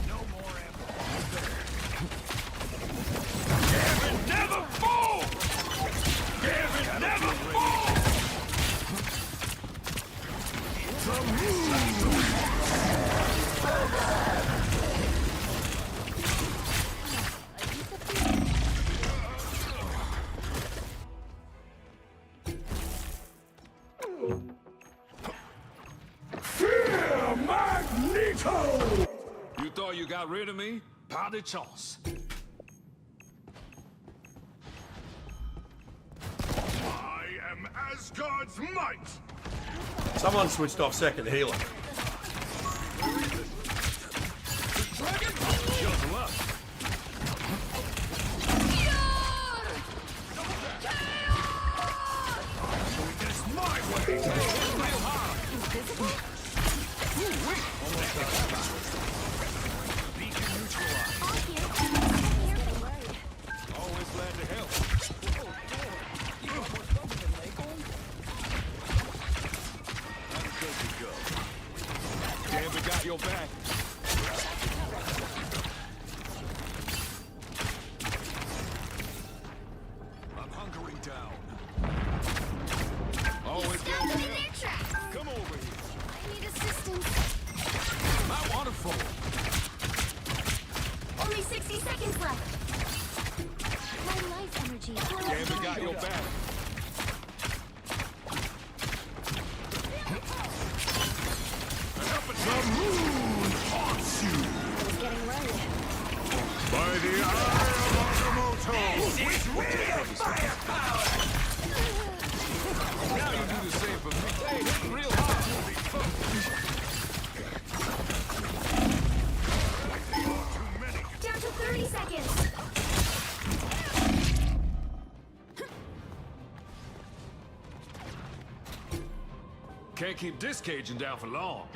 No more ammo. Gambit never fall! Gambit never fall! The Fear Magneto!
You thought you got rid of me? Pas de chance.
I am Asgard's might!
Someone switched off second healer.
Shuffle up.
This my way!
Real hard.
Beacon neutralized.
Always glad to help. Good to go. Gambit got your back. I'm hunkering down. Always
Stop
glad to
them in
help.
their tracks.
Come over here.
I need assistance.
My waterfall.
Only 60 seconds left. My life energy.
Gambit got your back.
The moon haunts you!
I was getting ready.
By the eye of Agamotto! This is real firepower!
Now you do the same for me. Hey, hit real hard.
keep discaging down for long.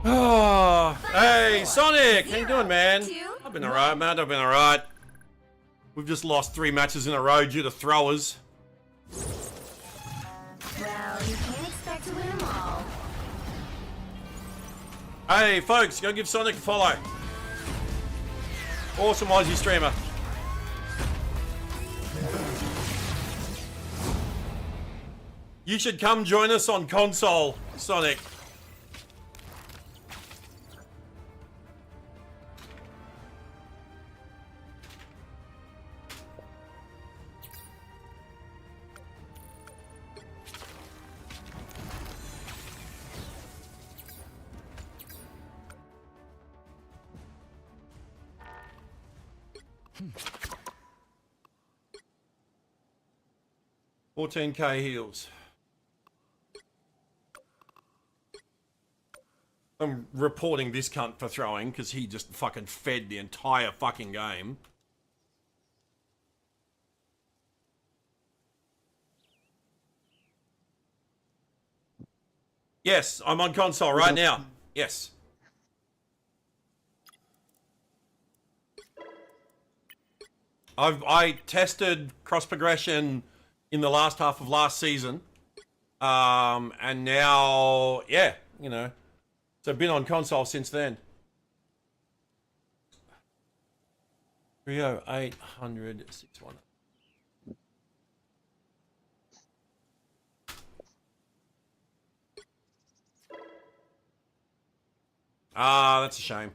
Oh, hey, Sonic! How you doing, man? I've been alright, man. I've been alright. We've just lost 3 matches in a row due to throwers.
Well, you can't expect to win them all.
Hey, folks, go give Sonic a follow. Awesome Aussie streamer. You should come join us on console, Sonic. $14K heals. I'm reporting this cunt for throwing because he just fucking fed the entire fucking game. Yes, I'm on console right now. Yes. I tested cross progression in the last half of last season, and now, yeah, you know, so I've been on console since then. 30800 61. Ah, that's a shame.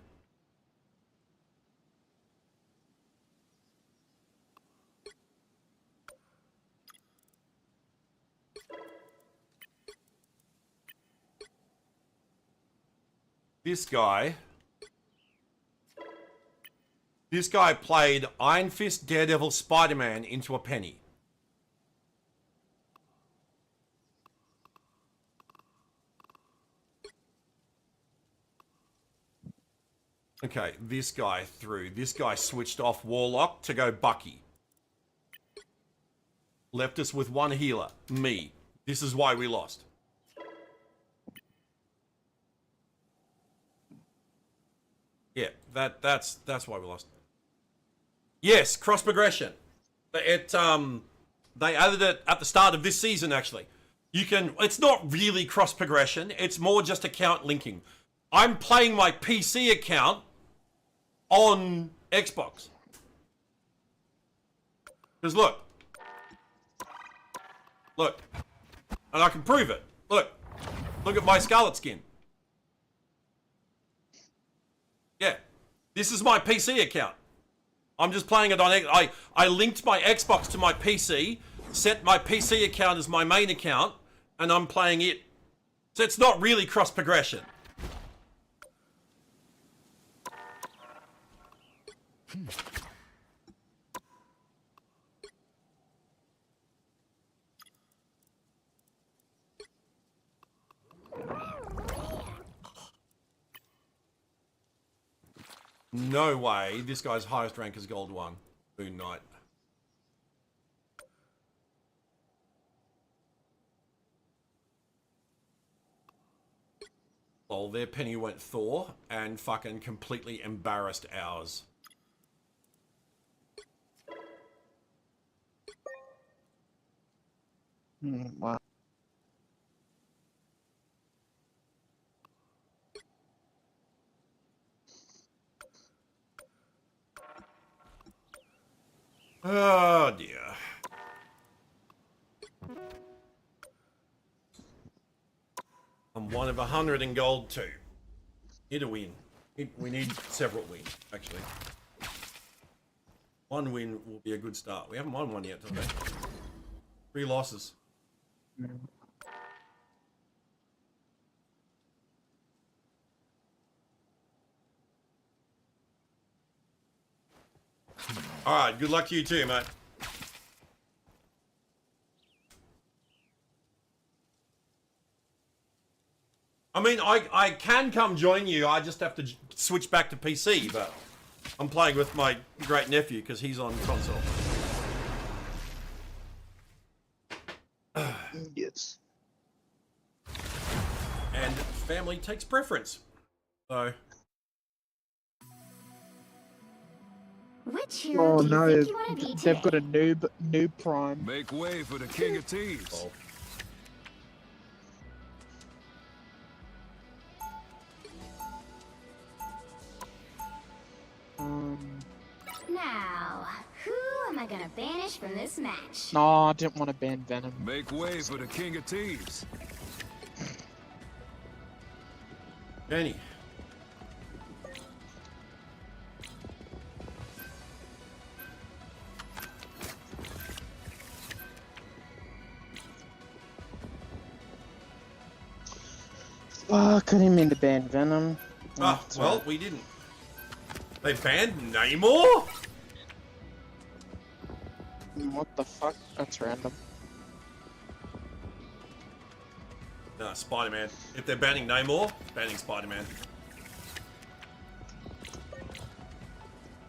This guy played Iron Fist, Daredevil, Spider-Man into a penny. Okay, this guy switched off Warlock to go Bucky. Left us with one healer, me. This is why we lost. Yeah, that's why we lost. Yes, cross progression. They added it at the start of this season actually. It's not really cross progression, it's more just account linking. I'm playing my PC account on Xbox. Because look, and I can prove it. Look at my Scarlet skin. Yeah, this is my PC account. I'm just playing it on. I linked my Xbox to my PC, set my PC account as my main account, and I'm playing it. So it's not really cross progression. No way. This guy's highest rank is Gold 1. Moon Knight. Well, their penny went Thor and fucking completely embarrassed ours.
Wow.
Oh dear. I'm 1 of 100 in Gold 2. Need a win. We need several wins, actually. 1 win will be a good start. We haven't won one yet today. 3 losses. Alright, good luck to you too, mate. I mean, I can come join you, I just have to switch back to PC, but I'm playing with my great nephew because he's on console.
Yes.
family takes preference. So.
Which hero do you think you want to be
they've
today?
got a noob prime.
Make way for the King of Thieves.
Now, who am I gonna banish from this match?
No, I didn't want to ban Venom.
Make way for the King of Thieves.
Jenny.
Fuck, I didn't mean to ban Venom.
Ah, well, we didn't. They banned Namor?
What the fuck? That's random.
No, Spider-Man. If they're banning Namor, banning Spider-Man.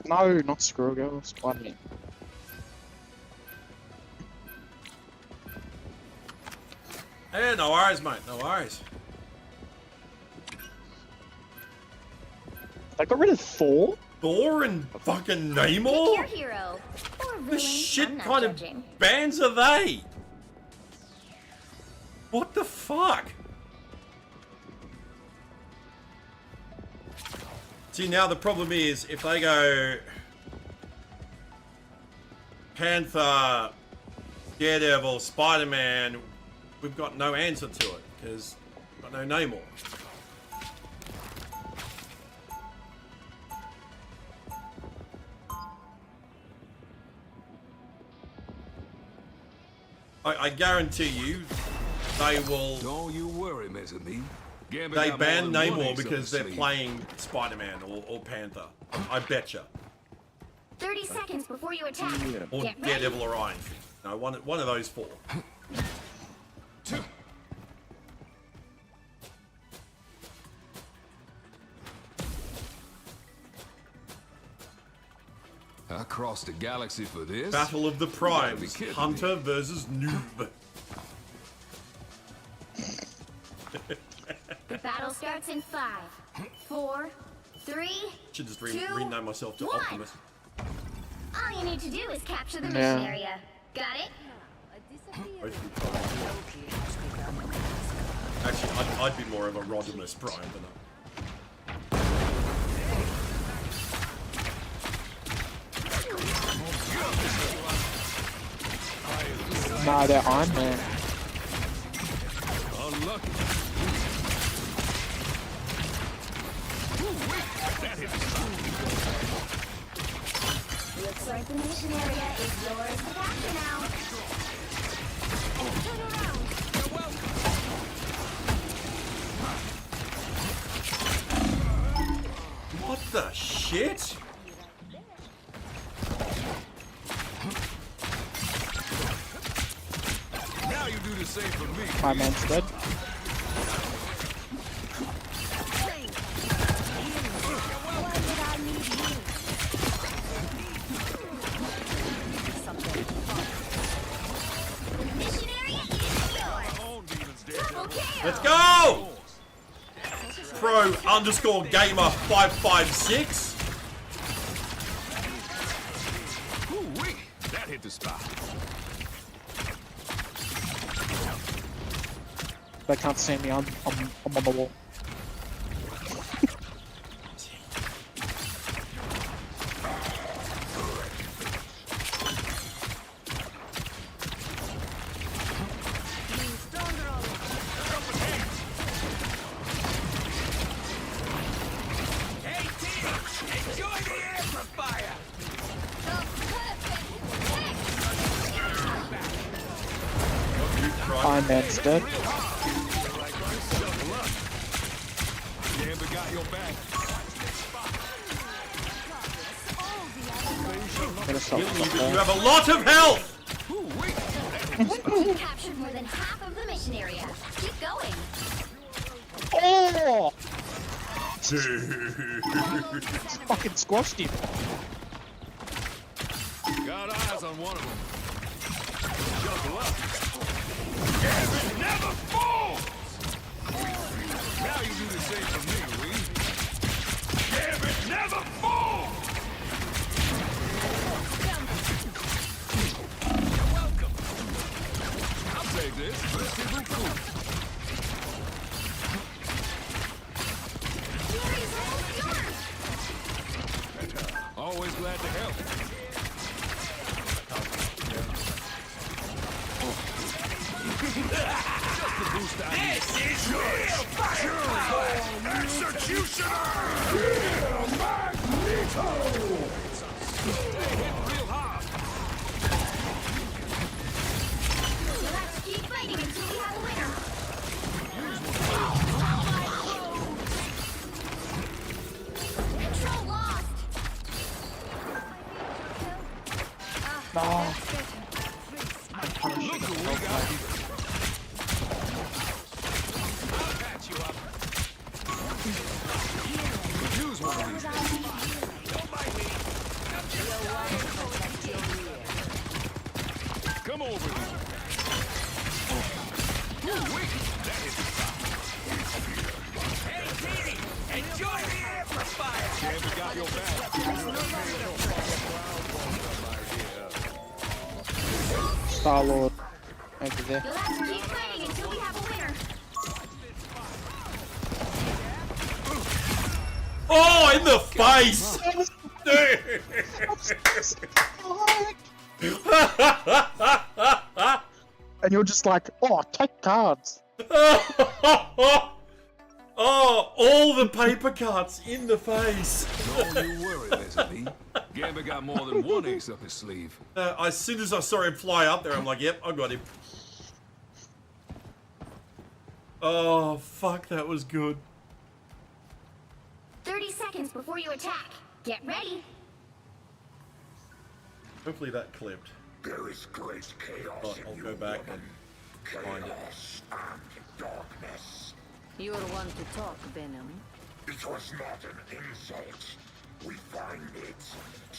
No, not Squirrel, Spider-Man.
Hey, no worries, mate. No worries.
They got rid of Thor?
Thor and fucking
Pick your
Namor?
hero. Or
The
villain.
shit
I'm not
kind
judging.
of bands are they? What the fuck? See, now the problem is, if they go Panther, Daredevil, Spider-Man, we've got no answer to it, because we've got no Namor. I guarantee you, they will.
Don't you worry, Mezzanine.
They ban Namor because they're playing Spider-Man or Panther. I betcha.
30 seconds before you attack.
Or
Get ready.
Daredevil or Iron Fist. No, one of those four.
I crossed the galaxy for this.
Battle of the Primes.
You gotta be kidding
Hunter versus Noob.
The battle starts in 5, 4, 3.
Should just
2,
rename myself to
1.
Optimus.
All you need to do is capture the mission
Yeah.
area. Got it?
Actually, I'd be more of a Rodimus Prime than a...
No, they're Iron Man.
Unlucky.
Looks like the mission area is yours to capture now. Turn around. You're welcome.
What the shit?
Now you do the same for me.
Iron Man's dead.
Mission area is yours. Double kill.
Let's go! Pro_gamer556.
Ooh-wee. That hit the spot.
They can't see me, I'm on the wall. Iron Man's dead.
Gambit got your back.
Gonna stop
You
there.
have a lot of health!
You captured more than half of the mission area. Keep going.
Oh! Fucking squashed him.
Got eyes on one of them. Juggle up. Gambit never falls! Now Now you do the same for me, Wee.
Gambit never fall!
You're welcome. I'll take this. Let's see who's cool.
Fury's almost yours!
Always glad to help. Just the boost I need.
This is real firepower! Executioner! Magneto!
They hit real hard.
You'll have to keep fighting until we have a winner. Control lost!
No.
Look who we got here. I'll patch you up. Use one of these. Don't mind me. Come over here. Ooh, wait. That hit the spot.
Hey, Petey! Enjoy the amplifier!
Gambit got your back.
Star-Lord over there.
You'll have to keep fighting until we have a winner.
Oh, in the face!
And you're just like, oh, take cards.
Oh, all the paper cuts in the face.
Don't you worry, Leslie. Gambit got more than one ace up his sleeve.
As soon as I saw him fly up there, I'm like, yep, I got him. Oh, fuck, that was good.
30 seconds before you attack. Get ready.
Hopefully that clipped.
There is great chaos
But I'll go back and find it.
chaos and darkness.
You're one to talk, Venom.
It was not an insult. We find it.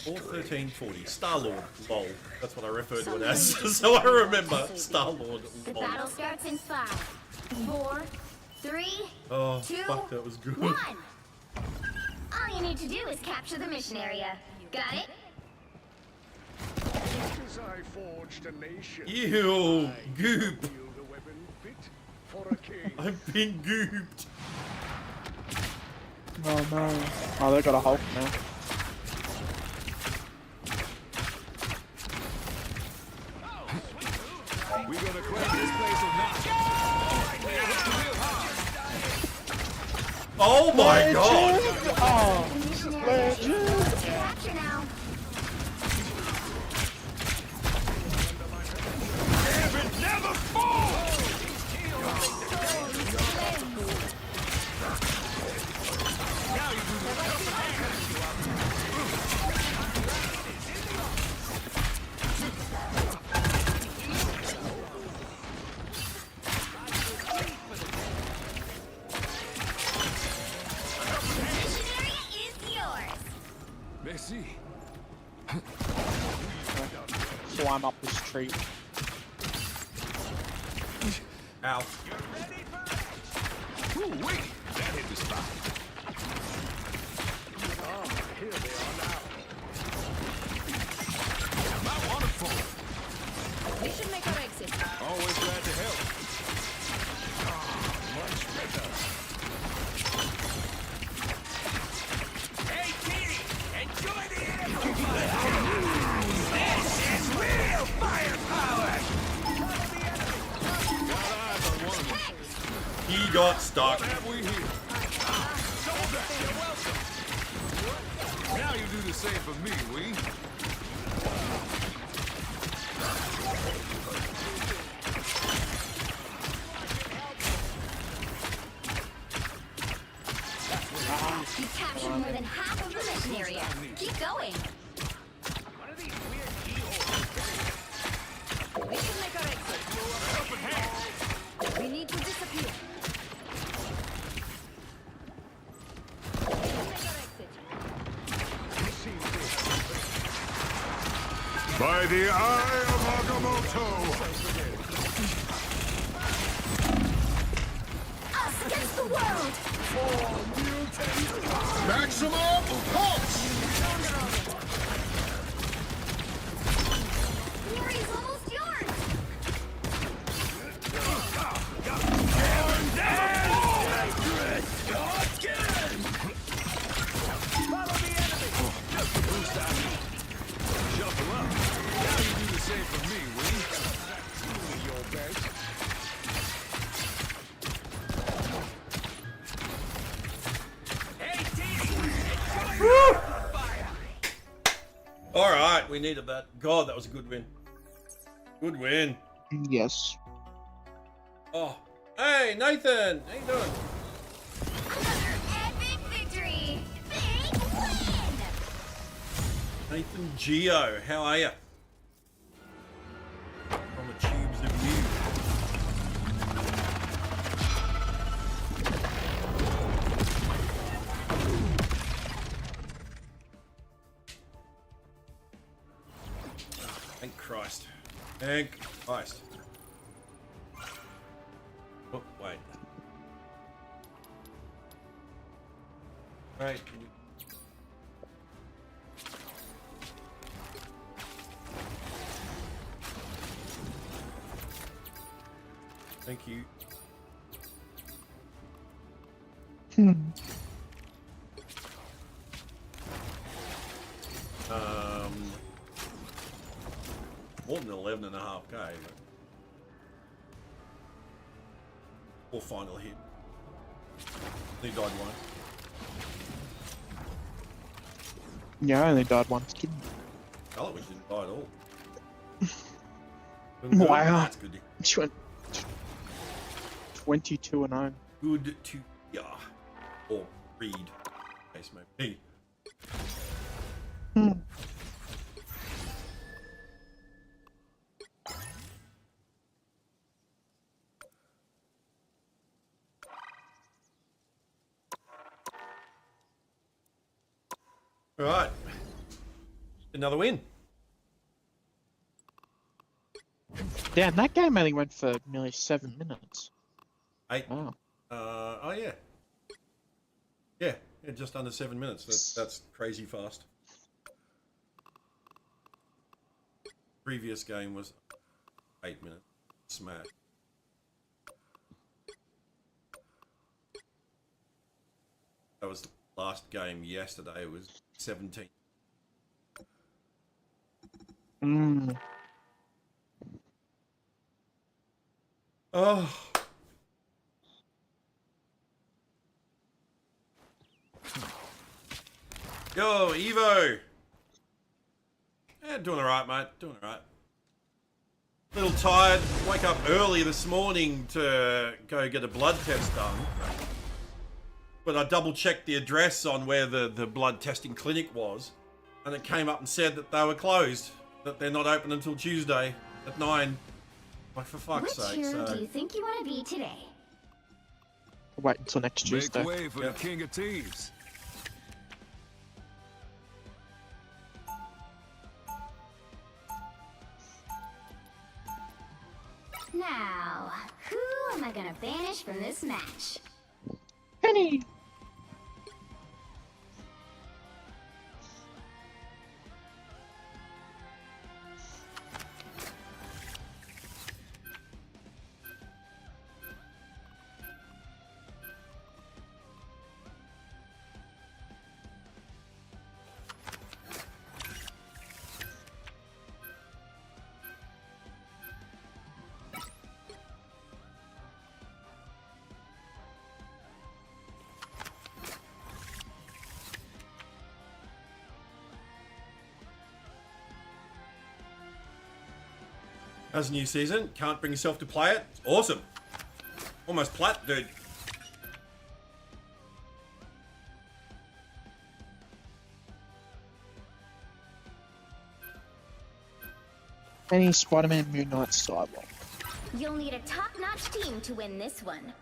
41340. Star-Lord. Lol. That's what I referred to it as. So I remember. Star-Lord.
The
Lol.
battle starts in 5, 4, 3,
Oh,
2,
fuck, that was good.
1. All you need to do is capture the mission area. Got it?
As I forged a nation,
Ew. Goop.
wield a weapon fit for a king.
I've been gooped.
Oh no. Oh, they got a Hulk now.
We gonna clean this place or not?
Oh my god.
Oh,
The mission area is yours to capture now.
Gambit never falls!
Now you do the
Mission area is yours.
Merci.
climb up this tree.
Ow.
Ooh, wait. That hit the spot.
Here they are now.
My waterfall.
We should make our exit.
Always glad to help.
Much better.
Hey, Petey! Enjoy the amplifier! This is real firepower!
Got eyes on one of them.
He got stuck.
What have we here? You're welcome. Now you do the same for me, Wee.
You captured more than half of the mission area. Keep going.
We should make our exit. We need to disappear. We should make our exit.
By the eye of Agamotto!
Us against the world!
Maximum pulse!
Fury's almost yours!
Shuffle up. Now you do the same for me, will you? Your best.
All right, we needed that. God, that was a good win. Good win.
Yes.
Oh, hey, Nathan. How you doing?
Another epic victory! Big win!
Nathan Geo, how are you? From the tubes of you. Thank Christ. Thank Christ. Oh, wait. Right. Can you... Thank you. More than 11.5K. Or final hit. He died one.
Yeah, I only died once. Kidding.
Eloise didn't die at all.
Wow.
That's good.
22-0.
Good to hear. Or read. Case may be. All right. Another win.
Damn, that game only went for nearly 7 minutes.
8.
Wow.
Oh yeah. Yeah, just under 7 minutes. That's crazy fast. Previous game was 8 minutes. Smash. That was the last game yesterday. It was 17. Oh. Yo, Evo. Yeah, doing alright, mate. Doing alright. A little tired. Wake up early this morning to go get a blood test done. But I double checked the address on where the blood testing clinic was, and it came up and said that they were closed, that they're not open until Tuesday at 9. Like, for fuck's sake.
Which hero do you think you want to be today?
Wait until next Tuesday.
Make way for the King of Thieves.
Now, who am I gonna banish from this match?
Penny!
How's the new season? Can't bring yourself to play it? It's awesome. Almost plat, dude.
Penny, Spider-Man, Moon Knight, Sidewalk.
You'll need a top-notch team to win this one.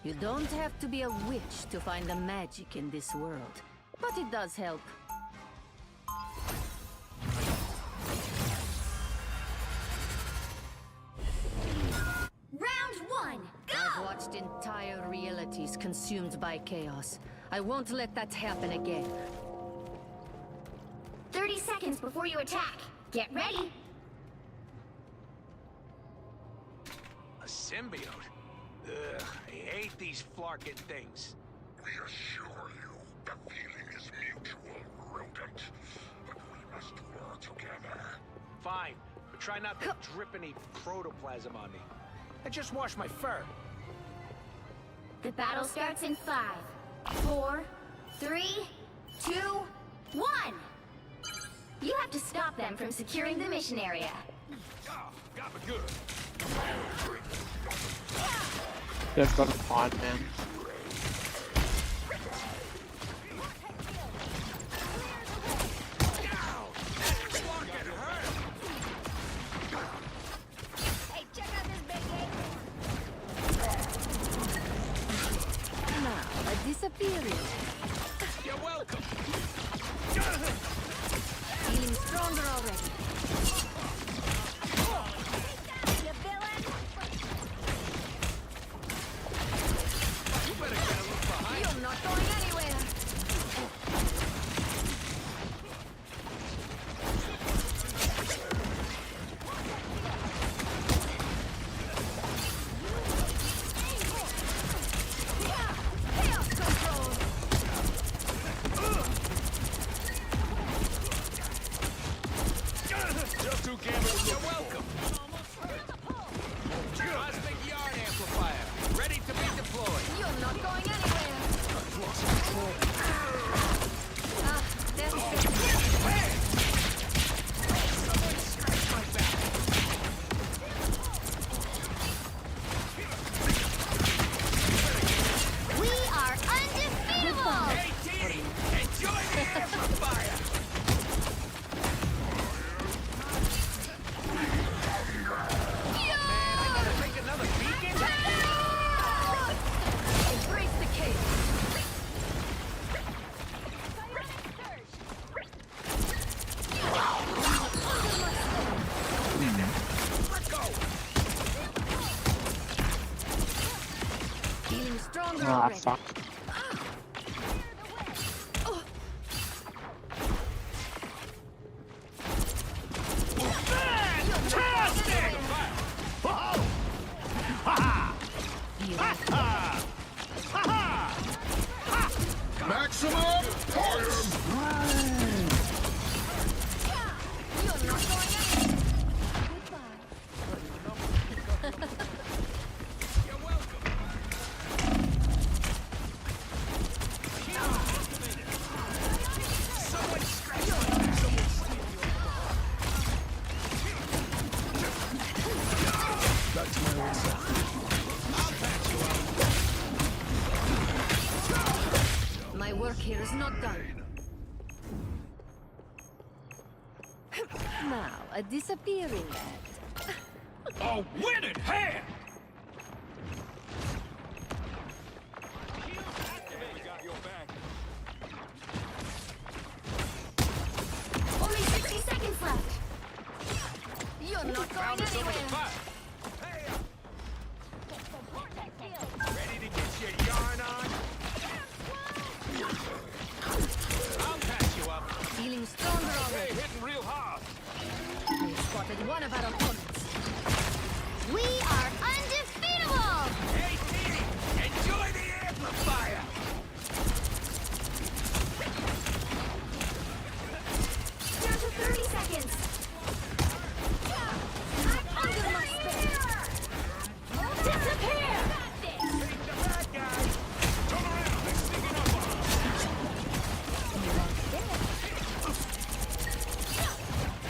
You don't have to be a witch to find the magic in this world, but it does help.
Round 1, go!
I've watched entire realities consumed by chaos. I won't let that happen again.
30 seconds before you attack. Get ready.
A symbiote? Ugh, I hate these flarkin' things.
We assure you, the feeling is mutual, rodent. But we must work together.
Fine, but try not to drip any protoplasm on me. I just washed my fur.
The battle starts in 5, 4, 3, 2, 1. You have to stop them from securing the mission area.
Oh, got me good.
They've got a pod, man.
Hey, check out this big game.
Now, a disappearing.
You're welcome.
Feeling stronger already.
You villain!
You better get a look behind.
You're not going anywhere. Chaos control.
Just who came with You're welcome. Cosmic Yard Amplifier, ready to be deployed.
You're not going anywhere. Ah, there's the...
Someone scratch my back.
We are undefeatable!
Hey, Teeny, enjoy the amplifier. Man, I gotta make another beacon.
Embrace the cave.
Let's go.
Feeling stronger
Ah,
already.
fuck.
Maximum force!
You're not going anywhere.
You're welcome. Someone scratch my back.
Back to my old self.
I'll patch you up.
My work here is not done. Now, a disappearing act.
A winning hand! We got your back.
Only 60 seconds left.
You're not
Found
going
us over the
anywhere.
fire. Hey, ready to get your yarn on? I'll patch you up.
Feeling stronger
Hey,
already.
hitting real hard.
We spotted one of our opponents.
We are undefeatable!
Hey, Teeny, enjoy the amplifier.
Down to 30 seconds.
Under my spell.
Disappear!
Beat the bad guys. Turn around, they're sneaking up on us.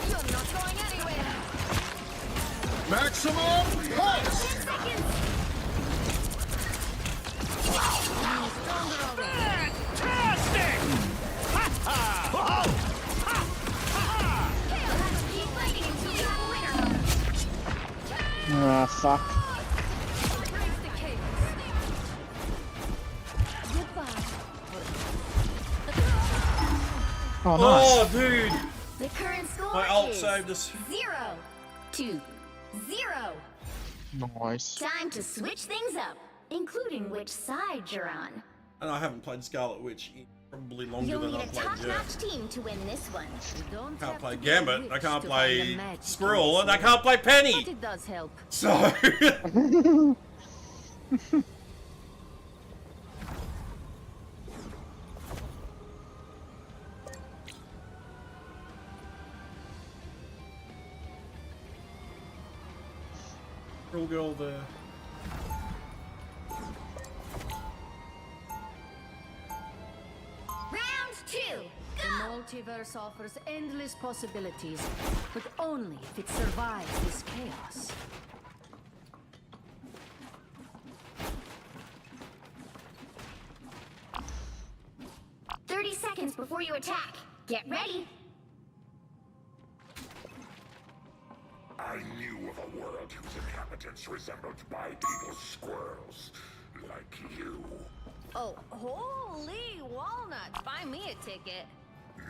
You're not going anywhere.
Maximum pulse!
10 seconds.
Feeling stronger already.
Fantastic! Ha ha!
Keep fighting until you have a winner.
Ah, fuck.
Embrace the chaos.
Oh,
Oh,
nice.
dude.
The current score
My ult
is
saved us.
0-0.
Nice.
Time to switch things up, including which side you're on.
And I haven't played Scarlet Witch in probably longer
You'll
than
need
I've
a
played Jet.
top-notch team to win this one.
Don't
Can't
have
play
to be
Gambit,
rich
I can't
to find the
play
magic in
Skrull, and I
this
can't play
world.
Penny!
But it does help.
So... Skrull girl there.
Round 2,
The
go!
multiverse offers endless possibilities, but only if it survives this chaos.
Seconds before you attack. Get ready.
I knew of a world whose inhabitants resembled bipedal squirrels, like you.
Oh, holy walnuts! Buy me a ticket.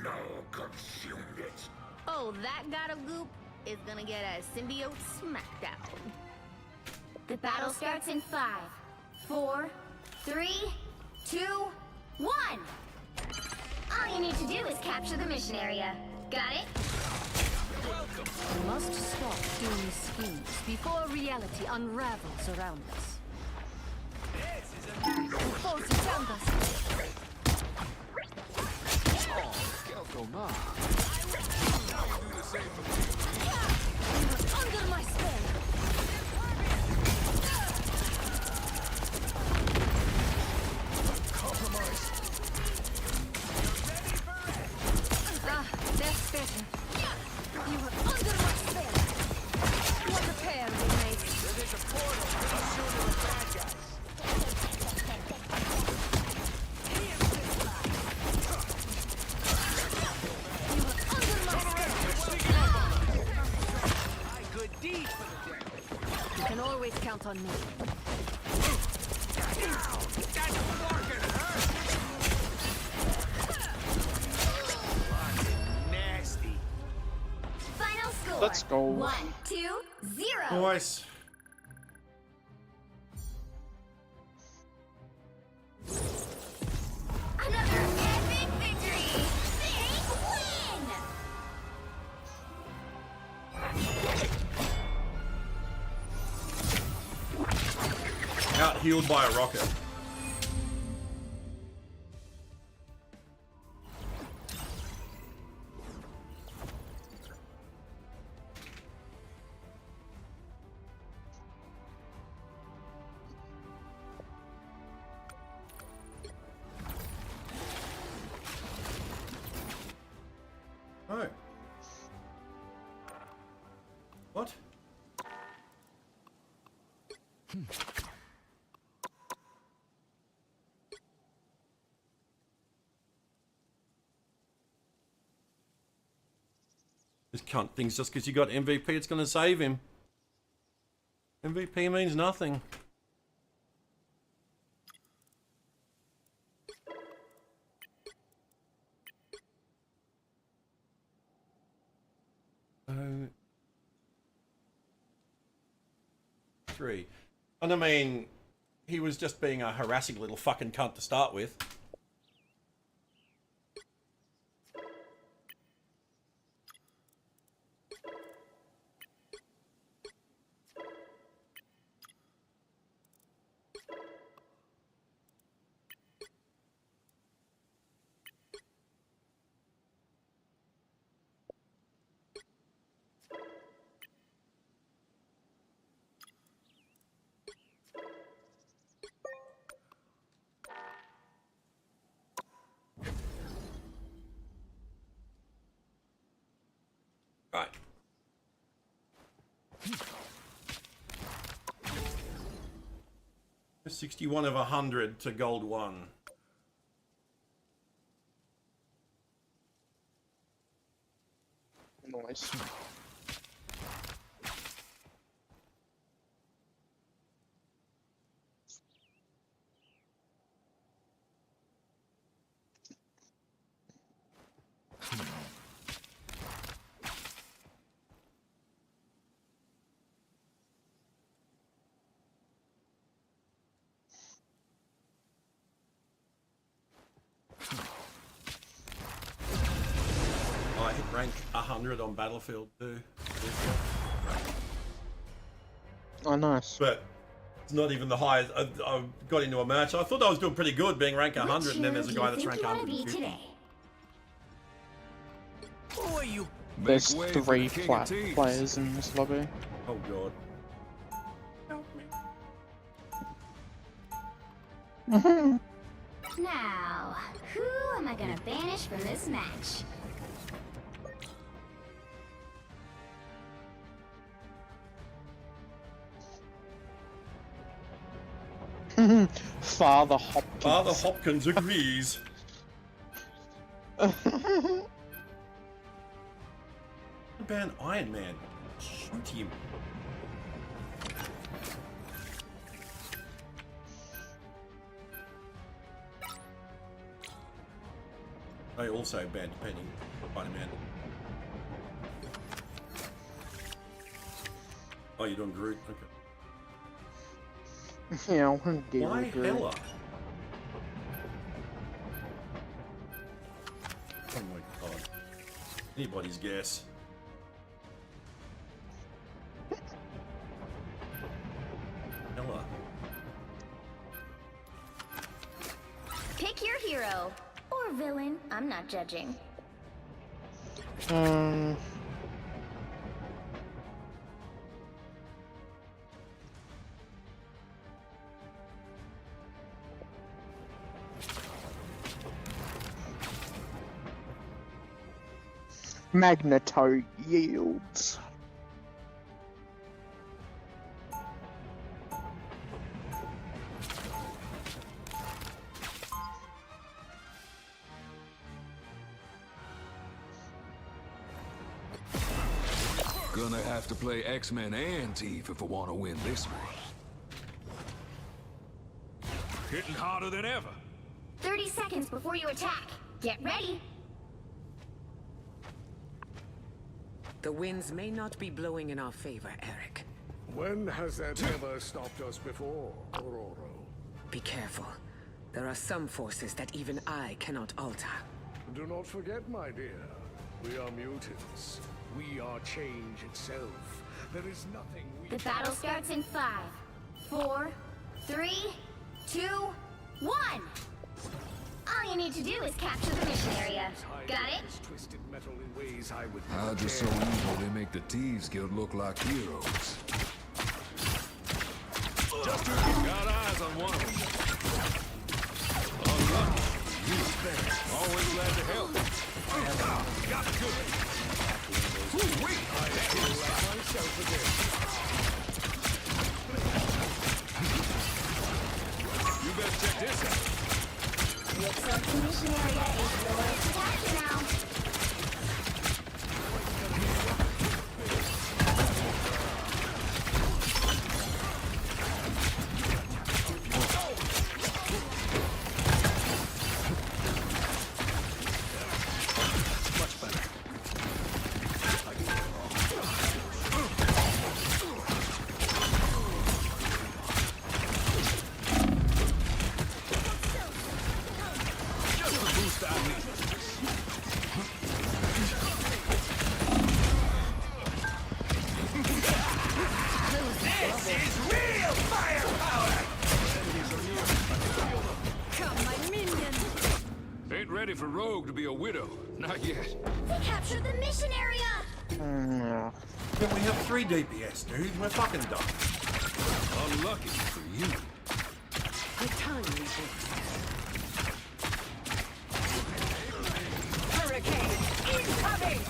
Now consume it.
Oh, that god of goop is gonna get a symbiote smackdown.
The battle starts in 5, 4, 3, 2, 1. All you need to do is capture the mission area. Got it?
We must stop Doom's schemes before reality unravels around us. The foes surround us. Under my spell. Ah, that's better. You were under my spell. What a pair we made.
There's a portal. I'll show you the bad guys.
You were under my spell.
My good deed for the day.
You can always count on me.
That's fucking hurt. Fucking nasty.
Final score.
Let's go.
1, 2, 0.
Nice.
Another epic victory. Big win.
Out healed by a rocket. Oh. What? This cunt thinks just because you got MVP it's going to save him. MVP means nothing. Three. And I mean, he was just being a harassing little fucking cunt to start with. Right. A 61 of 100 to gold 1.
Nice.
rank 100 on Battlefield 2.
Oh, nice.
But it's not even the highest. I got into a match. I thought I was doing pretty good being rank 100, and then there's a guy that's ranked 150.
Who are you?
There's 3 flat players in this lobby.
Oh god.
Now, who am I gonna banish from this match?
Father Hopkins.
Father Hopkins agrees. Ban Iron Man. Shoot him. I also banned Penny. Spider-Man. Oh, you're doing Groot? Okay.
Yeah, I want to deal
Why
with Groot.
Hela? Oh my god. Anybody's guess. Hela.
Pick your hero. Or villain. I'm not judging.
Magneto yields.
Gonna have to play X-Men and Thief if I want to win this one. Hitting harder than ever.
30 seconds before you attack. Get ready.
The winds may not be blowing in our favor, Eric.
When has that ever stopped us before, Aurora?
Be careful. There are some forces that even I cannot alter.
Do not forget, my dear. We are mutants. We are change itself. There is nothing we...
The battle starts in 5, 4, 3, 2, 1. All you need to do is capture the mission area. Got it?
Twisted metal in ways I would
How just so evil they make the Thieves Guild look like heroes. Just got eyes on one of them. Unlucky. You better. Always glad to help. Got good. Wait, I feel like myself again. You better check this out.
Looks like the mission area is yours to capture now.
Ready for Rogue to be a widow. Not yet.
They captured the mission area!
Yeah, we have 3 DPS, dude. We're fucking done.
Unlucky for you.
The time we
Hurricane incoming!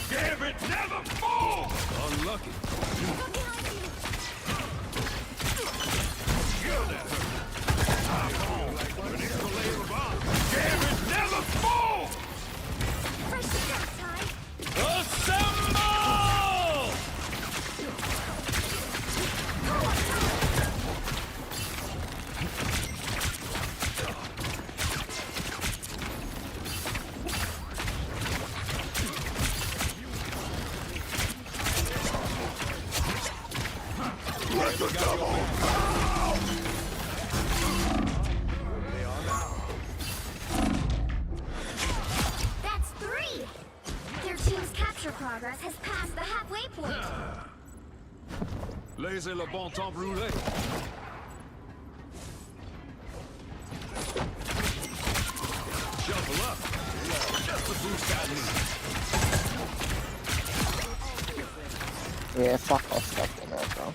Damn it, never fall! Unlucky. Kill that hurt. Damn it, never fall!
Fresh start time!
Assemble! Let the devil out!
That's 3! Their team's captured capture progress has passed the halfway point.
Laissez le bon temps brûler. Shuffle up. Just the boost I need.
Yeah, fuck off, Captain America.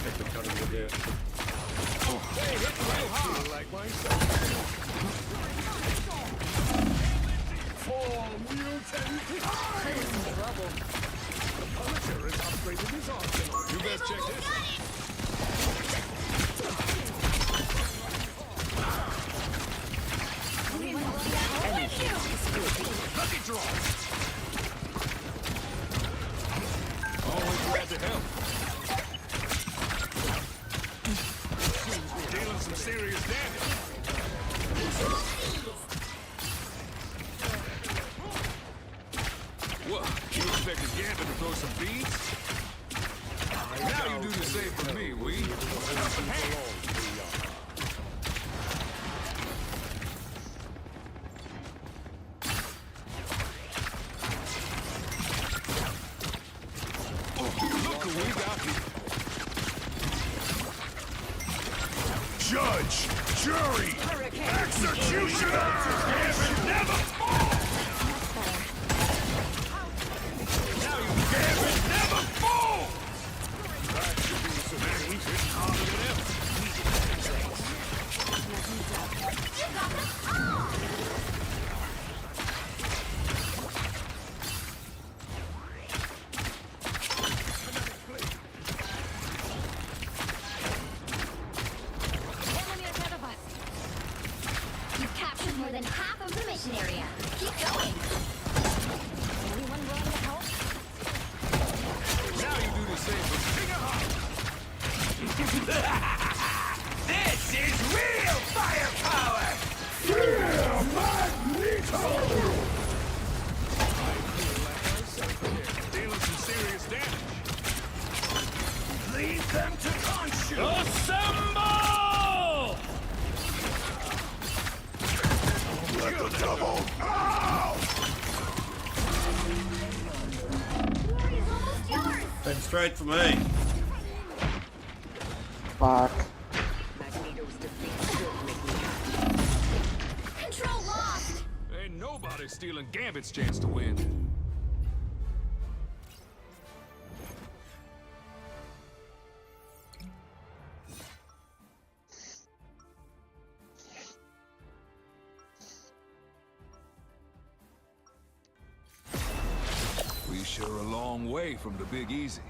Take the cutting with it.
Hey, hit real hard like myself.
For mutant trouble. The Punisher has upgraded his arsenal.
You best check this. Lucky draw. Always glad to help. Dealing some serious damage. What? You expected Gambit to throw some beads? Now you do the same for me, we. Up in hand. Look who we got here.
Judge, jury, executioner! Gambit never falls!
Now you
Gambit never falls!
That should be so man, he's hitting harder than ever.
Enemy ahead of us.
You've captured more than half of the mission area. Keep going.
Anyone willing to help?
Now you do the same for Bigger Heart.
This is real firepower!
Dealing some serious damage.
Lead them to conscience!
Assemble!
Let the devil out!
Glory is almost yours.
Head straight for me.
Fuck.
Magneto's defeat should make me happy.
Control lost.
Ain't nobody stealing Gambit's chance to win. We sure a long way from the Big Easy.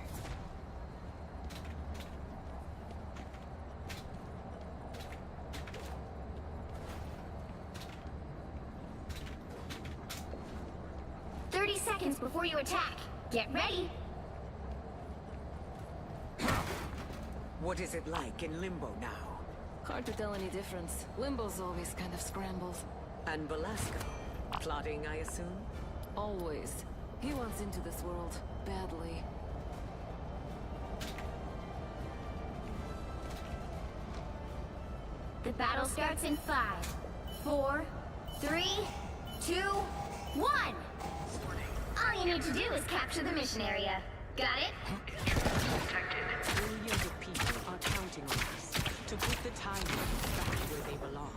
Seconds before you attack. Get ready.
What is it like in Limbo now?
Hard to tell any difference. Limbo's always kind of scrambled.
And Velasco? Plotting, I assume?
Always. He wants into this world. Badly.
The battle starts in 5, 4, 3, 2, 1. All you need to do is capture the mission area. Got it?
Millions of people are counting on us to put the time back where they belong.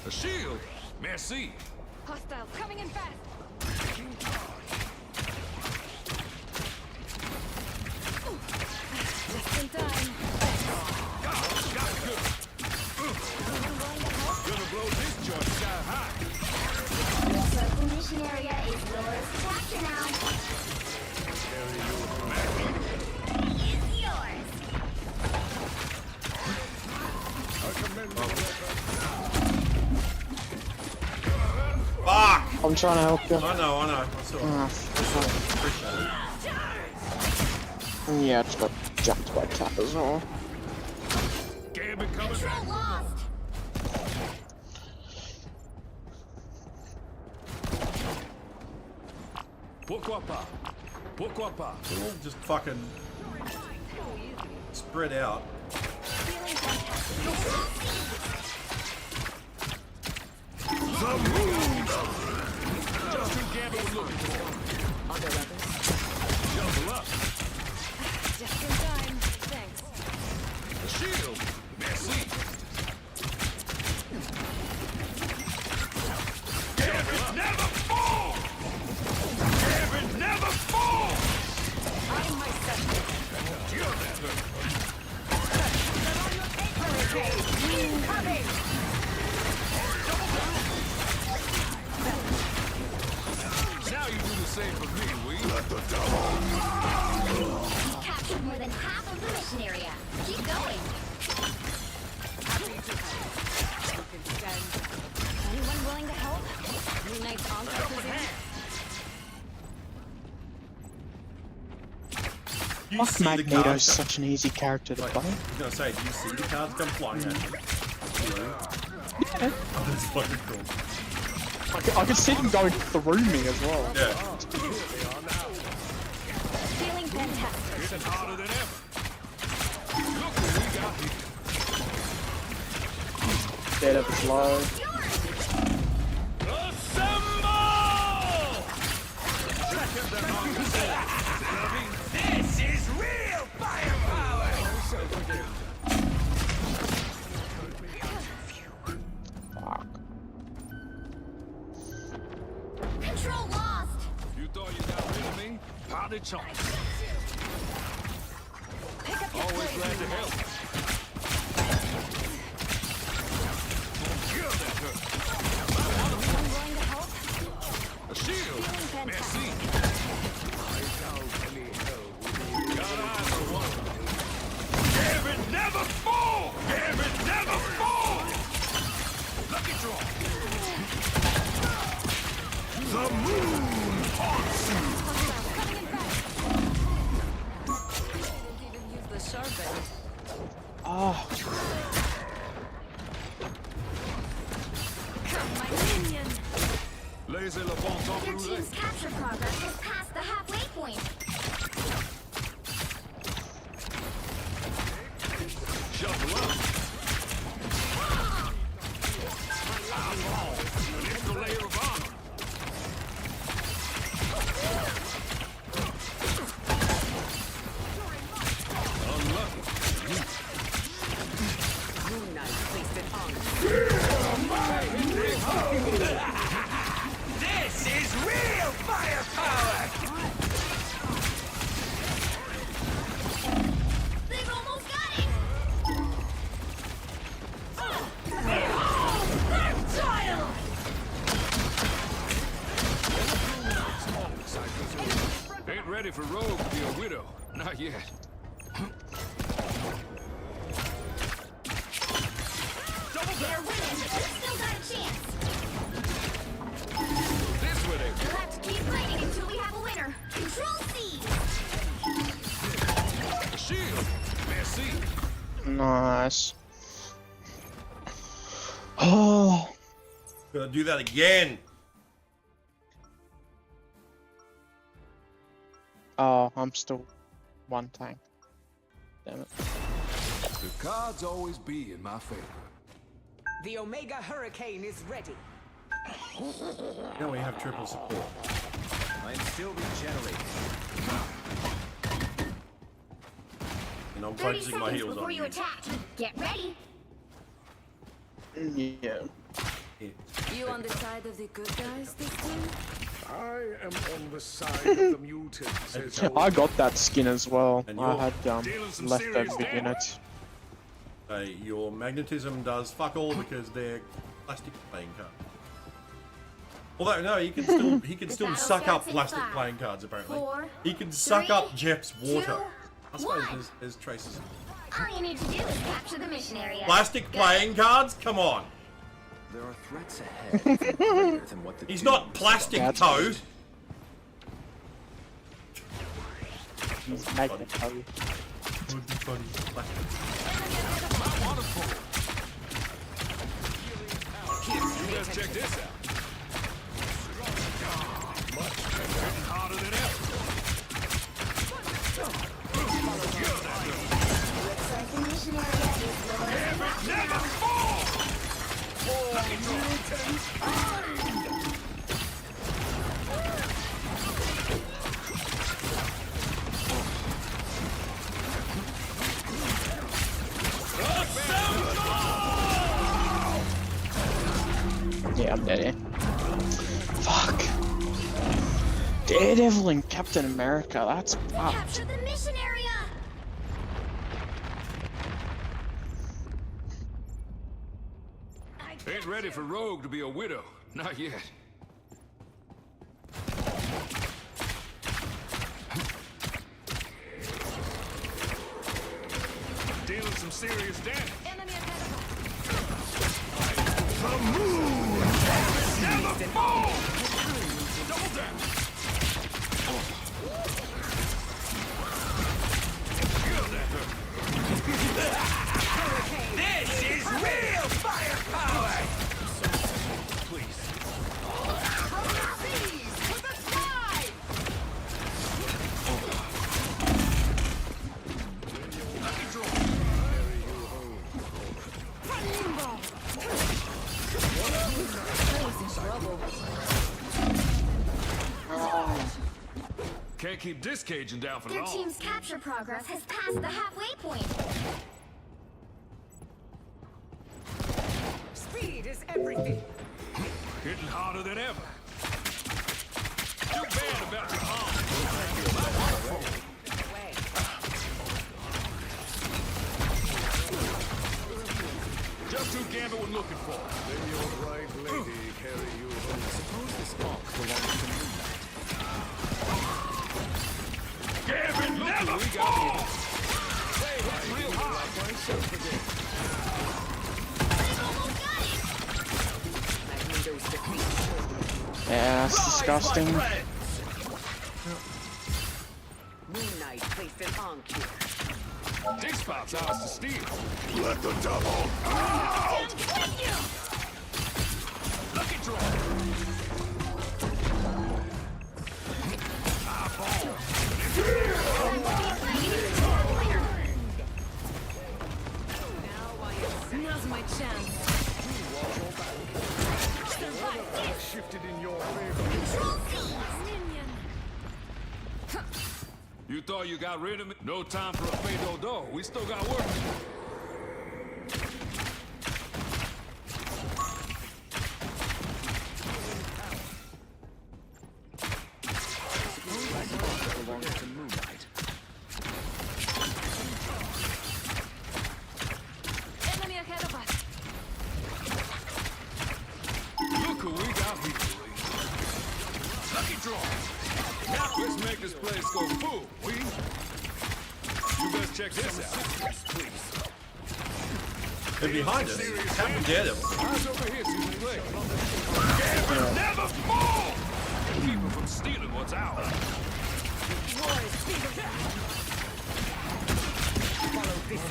A shield? Merci.
Hostiles coming in fast. Just in time.
Got good. Gonna blow this joint sky high.
So the mission area is yours to capture now. Is yours.
Fuck!
I'm trying to help you.
I know. I saw it.
Yeah, I just got jumped by Cap as well.
Gambit coming
Control
back.
lost.
Pourquoi pas?
They're all just fucking spread out.
Look Just who Gambit was looking for.
Are there others?
Double up.
Just in time. Thanks.
The shield. Merci. Gambit never fall! Gambit never fall!
I myself.
You're that hurt.
Incoming!
Now you do the same for me, we.
You've captured more than half of the mission area. Keep going. Anyone willing to help? Any nice envelopes in?
You
Fuck,
see the
Magneto's
cards
such an easy character to
Wait, I
play.
was gonna say, do you see the cards come flying at you?
Yeah.
Oh, that's fucking cool.
I could see them going through me as well.
Yeah.
Feeling fantastic.
It's harder than ever. Look what we got here.
Daredevil's low.
Assemble! This is real firepower!
Fuck.
Control lost.
You thought you got rid of me? Party chunks. Always glad to help. Kill that hurt.
Anyone willing to help?
A shield.
Feeling
Merci.
fantastic.
Got eyes for one. Gambit never fall! Gambit never fall! Lucky draw. The moon haunts you.
Didn't even use the sharp end.
Oh,
Come, my minion.
Laissez le bon temps
Your
brûler.
team's capture progress has passed the halfway point.
Shuffle up. An extra layer of honor. Unlucky.
Moon Knight placed it on.
This is real firepower!
They've almost got it.
Ain't ready for Rogue to be a widow. Not yet.
They're winning. Still got a chance.
This way they
You'll have to keep fighting until we have a winner. Control C.
The shield. Merci.
nice. Oh,
Gonna do that again.
oh, I'm still one tank. Damn it.
The cards always be in my favor.
The Omega Hurricane is ready.
Now we have triple support.
I'm still regenerating.
And I'm
30
focusing my
seconds
heals
before
on
you attack. Get ready.
Yeah.
You on the side of the good guys this time?
I am on the side of the mutants, as
I got that skin as well.
And
I
you're
had
dealing some
leftover
serious
in
damage.
it.
Your magnetism does fuck all because they're plastic playing cards. Although no, he can still
battle
suck up
starts in
plastic
5,
playing cards apparently.
4,
He can suck
3,
up Jeff's water.
2,
I suppose
1.
there's traces.
All you need to do is capture the mission area.
Plastic
Go.
playing cards? Come on.
There are threats ahead greater than what the
He's
dunes
not plastic
That's
Toad.
He's Magneto.
Would be funny. Plastic.
You guys check this out. Getting harder than ever.
Looks like the mission area is lower than that.
Never fall!
Yeah, I'm dead here. Fuck. Daredevil and Captain America, that's fucked.
Capture the mission area!
Ain't ready for Rogue to be a widow. Not yet. Dealing some serious damage.
Enemy ahead of us.
The moon never falls! Double damage! This is real firepower! Please. Can't keep this Cajun down for
Their
long.
team's capture progress has passed the halfway point.
Speed is everything.
Hitting harder than ever. Too bad about your arm. Just who Gambit was looking for.
May your bright lady carry you home. Suppose this arc belongs to Moonlight.
Gambit never falls!
Hey, that's real hot. Myself again.
Yeah, that's disgusting.
Moonlight placed an on-cue.
Dig spot's ours to steal.
Let the devil out!
Lucky draw.
Now's my chance.
Shifted in your favor.
You thought you got rid of me? No time for a fade-o-do. We still got work.
Belongs to Moonlight.
Enemy ahead of us.
Look who we got here. Lucky draw. Now let's make this place go full. You best check this out. Please.
And behind us, Captain Daredevil.
Eyes over here, Susan Blake. Gambit never fall! Keep him from stealing what's ours.
Follow this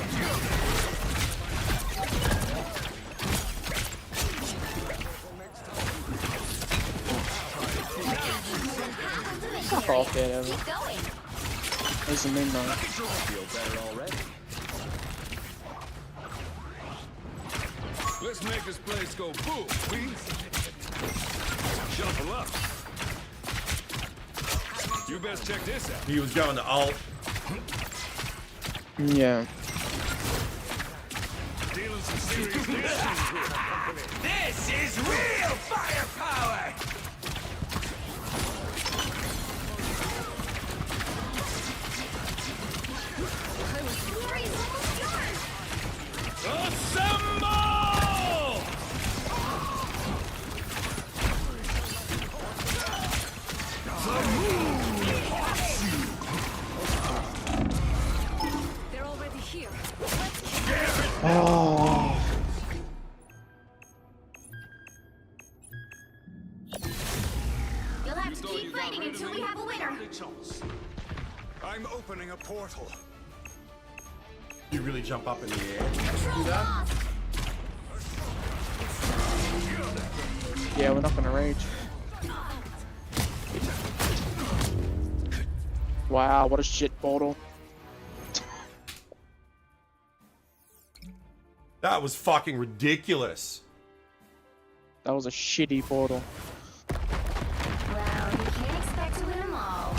Fuck off, Daredevil.
Keep going.
There's a midnight.
Feel better already.
Let's make this place go boom, please. Shuffle up. You best check this out.
He was going to alt.
Yeah.
Dealing some serious damage. This is real firepower!
Glory's almost yours.
Assemble!
They're already here.
Oh.
You'll have to keep fighting until we have a winner.
I'm opening a portal.
You really jump up in the air.
Control lost.
Yeah, we're not gonna rage. Wow, what a shit bottle.
That was fucking ridiculous.
That was a shitty portal.
Well, you can't expect to win them all.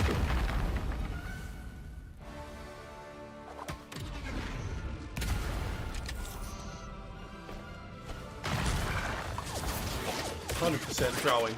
%, throwing.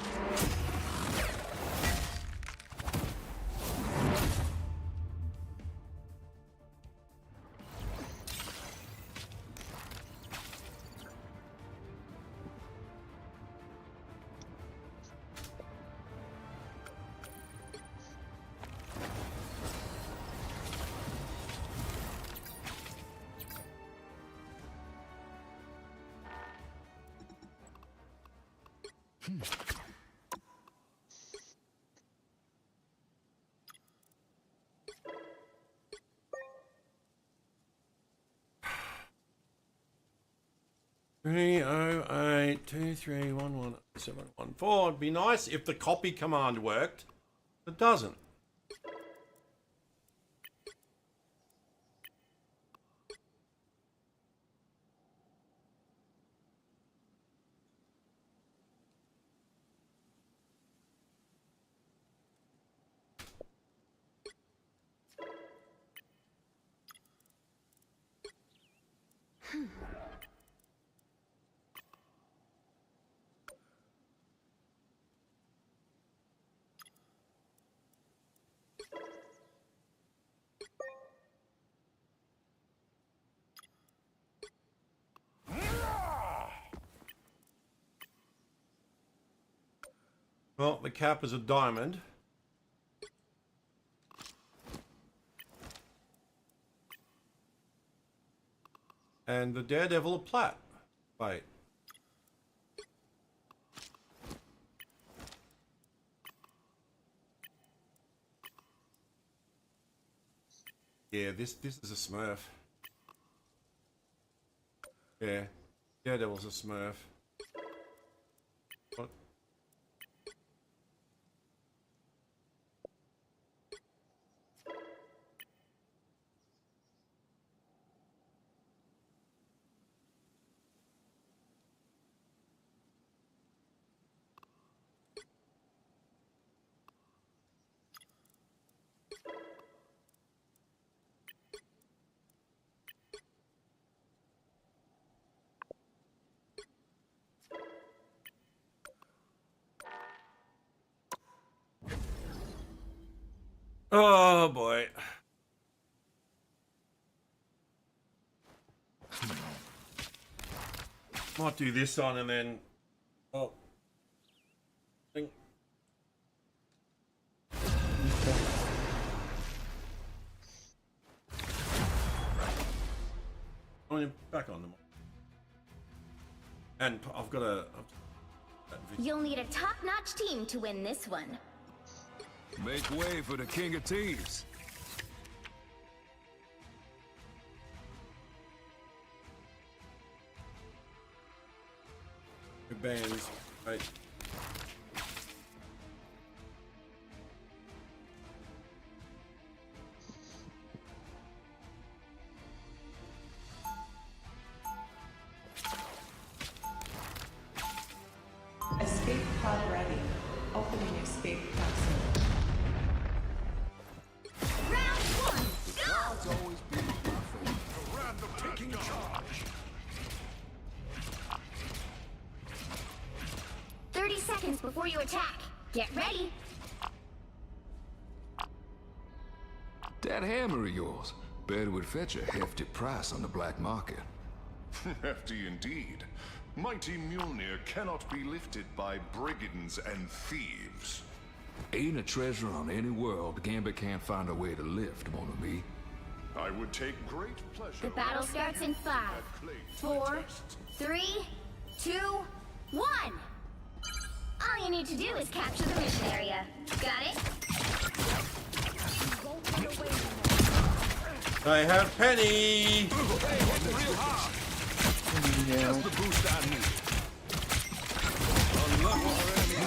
Three 30823110714. It'd be nice if the copy command worked. It doesn't. Well, the cap is a diamond. And the Daredevil a plat. Wait. Yeah, this is a Smurf. Yeah, Daredevil's a Smurf. What? Oh boy. Might do this on and then. Oh. Think. I'm back on them. And I've got a.
You'll need a top-notch team to win this one.
Make way for the King of Thieves.
The bands, right?
Escape pod ready. Opening escape capsule.
Round one, go!
God's always been my favorite. Random taking charge.
30 seconds before you attack. Get ready.
That hammer of yours, bet it would fetch a hefty price on the black market.
Hefty indeed. Mighty Mjolnir cannot be lifted by brigands and thieves.
Ain't a treasure on any world Gambit can't find a way to lift, mon ami.
I would take great pleasure.
The battle starts in 5, 4, 3, 2, 1. All you need to do is capture the mission area. Got it?
I have Penny.
Yeah. Just the boost I need. Unlock our enemy.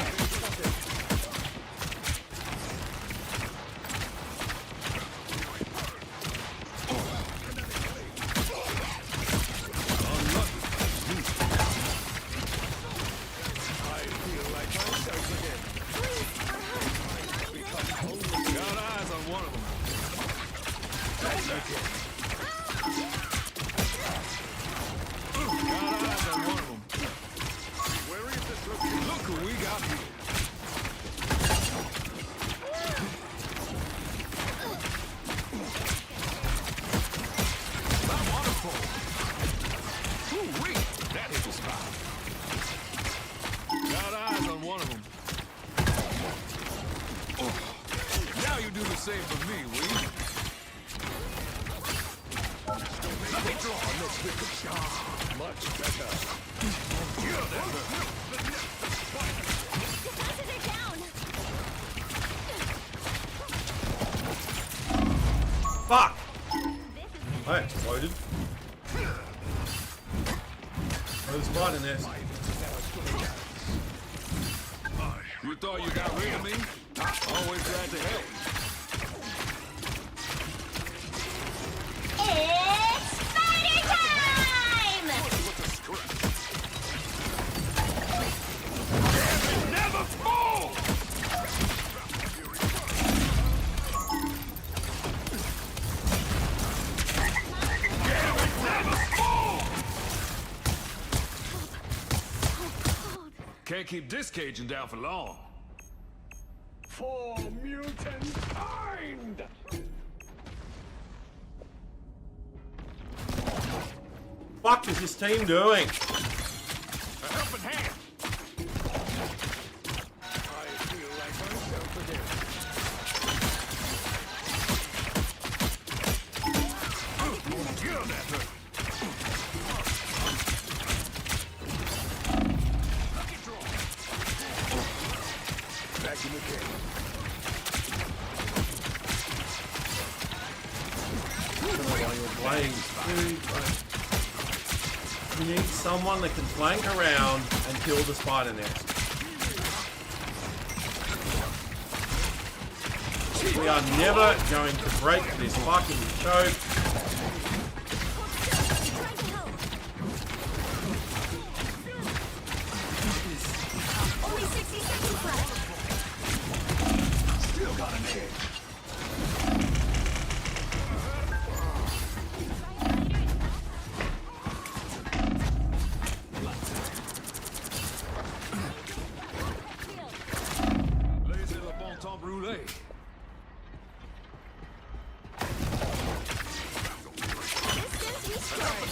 Got eyes on one of them. Where is this location? Look who we got here. That waterfall. Ooh-wee, that hit the spot. Got eyes on one of them. Oh. Now you do the same for me, will you? Let me draw. Let's hit the shot. Much better. Yeah,
Defenses are down.
Fuck! I exploded. There's a spot in this.
You thought you got rid of me? Always glad to help.
It's spider time!
Never fall! Can't keep this Cajun down for long.
For mutant kind!
Fuck is this team doing?
A helping hand.
I feel like myself again.
Get on that hurt.
Back in the game.
I don't know why you're playing, dude. You need someone that can flank around and kill the spider nest. We are never going to break this fucking choke.
Only 60 seconds left.
Still got an edge.
Laissez le bon temps brûler.
Distance restored.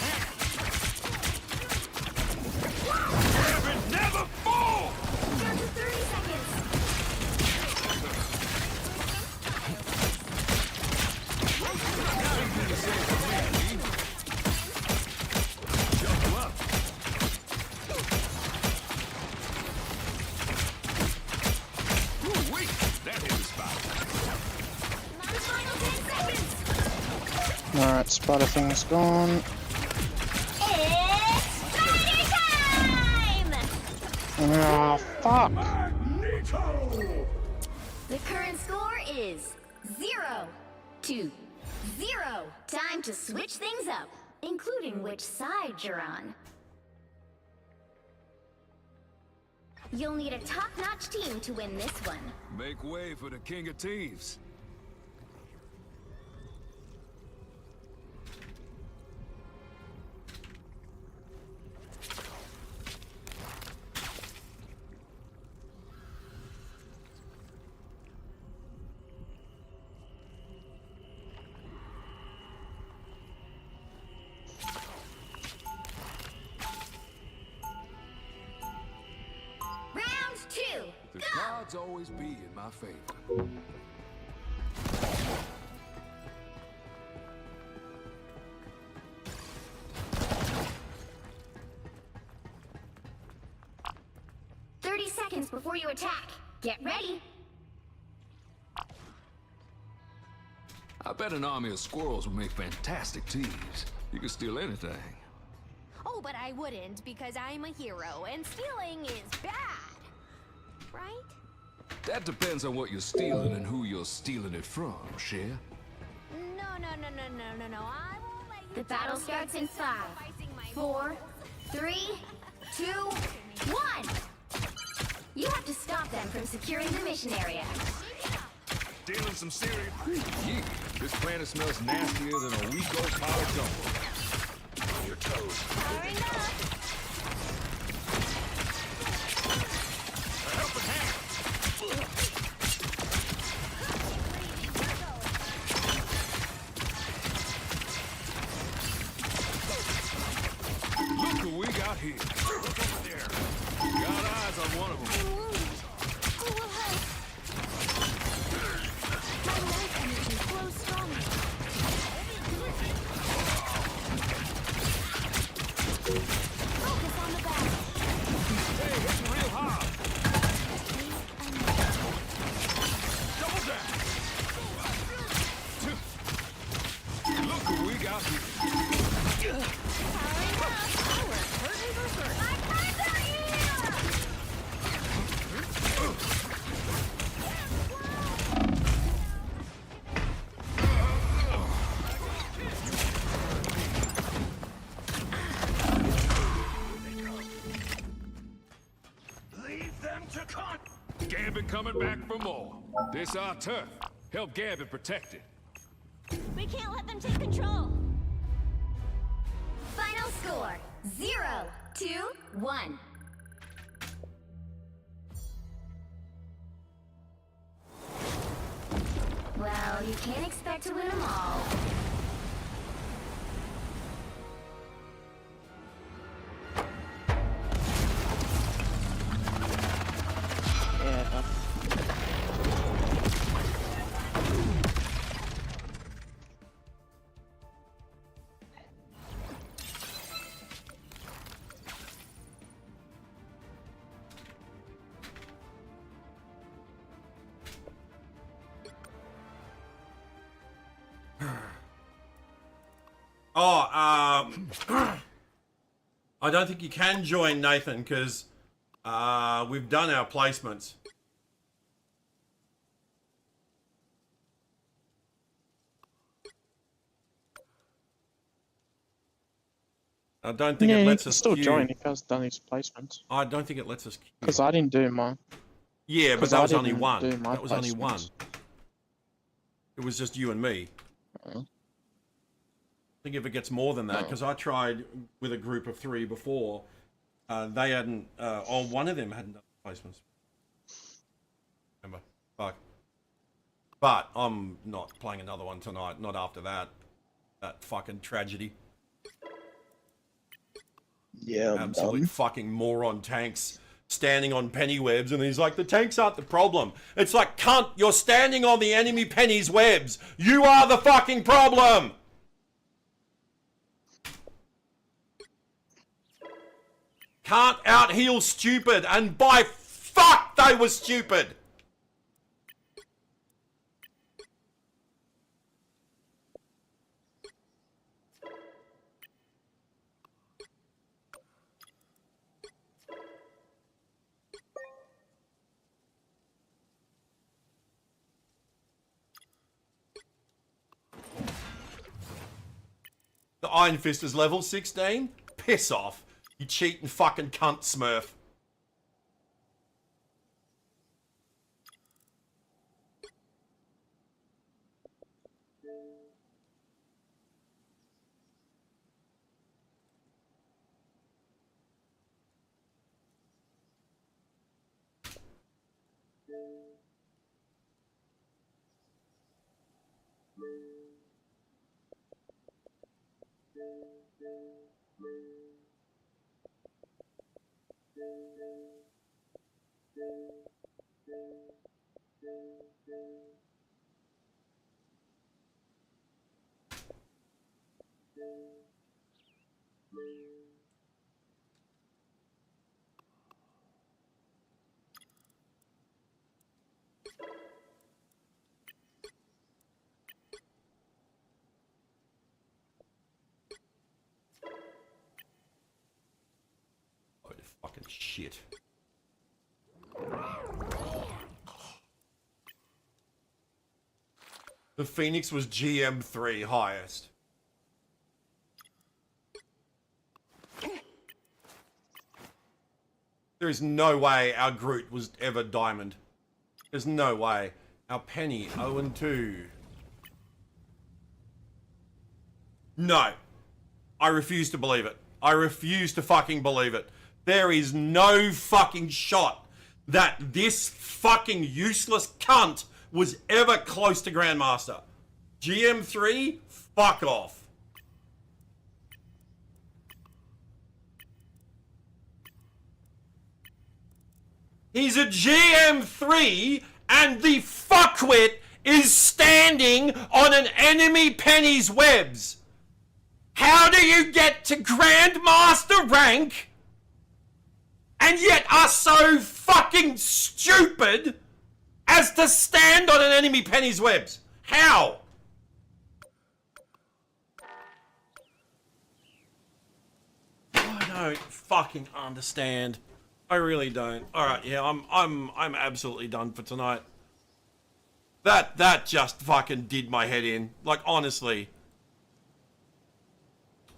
Never fall!
Down to 30 seconds.
Jump up. Ooh-wee, that hit the spot.
The final 10 seconds.
Alright, spider thing's gone.
It's spider time!
Ah, fuck!
The current score is 0-0. Time to switch things up, including which side you're on. You'll need a top-notch team to win this one.
Make way for the King of Thieves.
Round 2.
The
Go!
gods always be in my favor.
30 seconds before you attack. Get ready.
I bet an army of squirrels would make fantastic thieves. You could steal anything.
Oh, but I wouldn't, because I'm a hero, and stealing is bad. Right?
That depends on what you're stealing and who you're stealing it from, Cher.
No. I won't let you.
The battle starts in 5, 4, 3, 2, 1. You have to stop them from securing the mission area.
Stealing some serious... Yeah, this planet smells nastier than a week-old powder jumbo. On your toes.
Powering up.
A helping hand. Look who we got here. Look over there. Got eyes on one of them.
I'm wounded. Who will help? My life energy flows strongly. Focus on the battle.
Hey, hitting real hard. Double down. Look who we got here.
Powering up. Power. Hurt reverse. My friends are here!
Leave them to con. Gambit coming back for more. This our turf. Help Gambit protect it.
We can't let them take control. Final score 0-1. Well, you can't expect to win them all.
Yeah.
Oh, I don't think you can join, Nathan, because we've done our placements. I don't think
Yeah,
it
he
lets
can
us
still
queue.
join if he has done his placements.
I don't think it lets us queue.
Because I didn't do mine.
Yeah, but
'Cause
that
I
was only
didn't
one.
do my
That was only one.
placements.
It was just you and me.
Oh.
I think if it gets more than that,
No.
because I tried with a group of 3 before, they hadn't, or one of them hadn't done placements. Remember? Fuck. But I'm not playing another one tonight, not after that. That fucking tragedy.
Yeah, I'm
Absolute
done.
fucking moron tanks standing on penny webs, and he's like, the tanks aren't the problem. It's like, cunt, you're standing on the enemy penny's webs. You are the fucking problem. Can't out-heal stupid, and by fuck, they were stupid. The Iron Fist is level 16? Piss off. You cheating fucking cunt, Smurf. Load of fucking shit. The Phoenix was GM3 highest. There is no way our Groot was ever diamond. There's no way. Our Penny, 0-2. No. I refuse to believe it. I refuse to fucking believe it. There is no fucking shot that this fucking useless cunt was ever close to Grandmaster. GM3, fuck off. He's a GM3 and the fuckwit is standing on an enemy Penny's webs. How do you get to Grandmaster rank and yet are so fucking stupid as to stand on an enemy Penny's webs? How? I don't fucking understand. I really don't. Alright, yeah, I'm absolutely done for tonight. That just fucking did my head in. Like, honestly.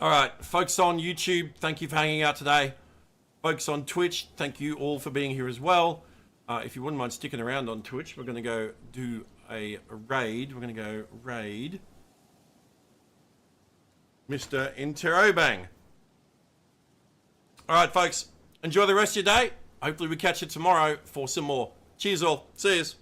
Alright, folks on YouTube, thank you for hanging out today. Folks on Twitch, thank you all for being here as well. If you wouldn't mind sticking around on Twitch, we're going to go do a raid. We're going to go raid Mr. Interrobang. Alright, folks, enjoy the rest of your day. Hopefully we catch you tomorrow for some more. Cheers all. See yous.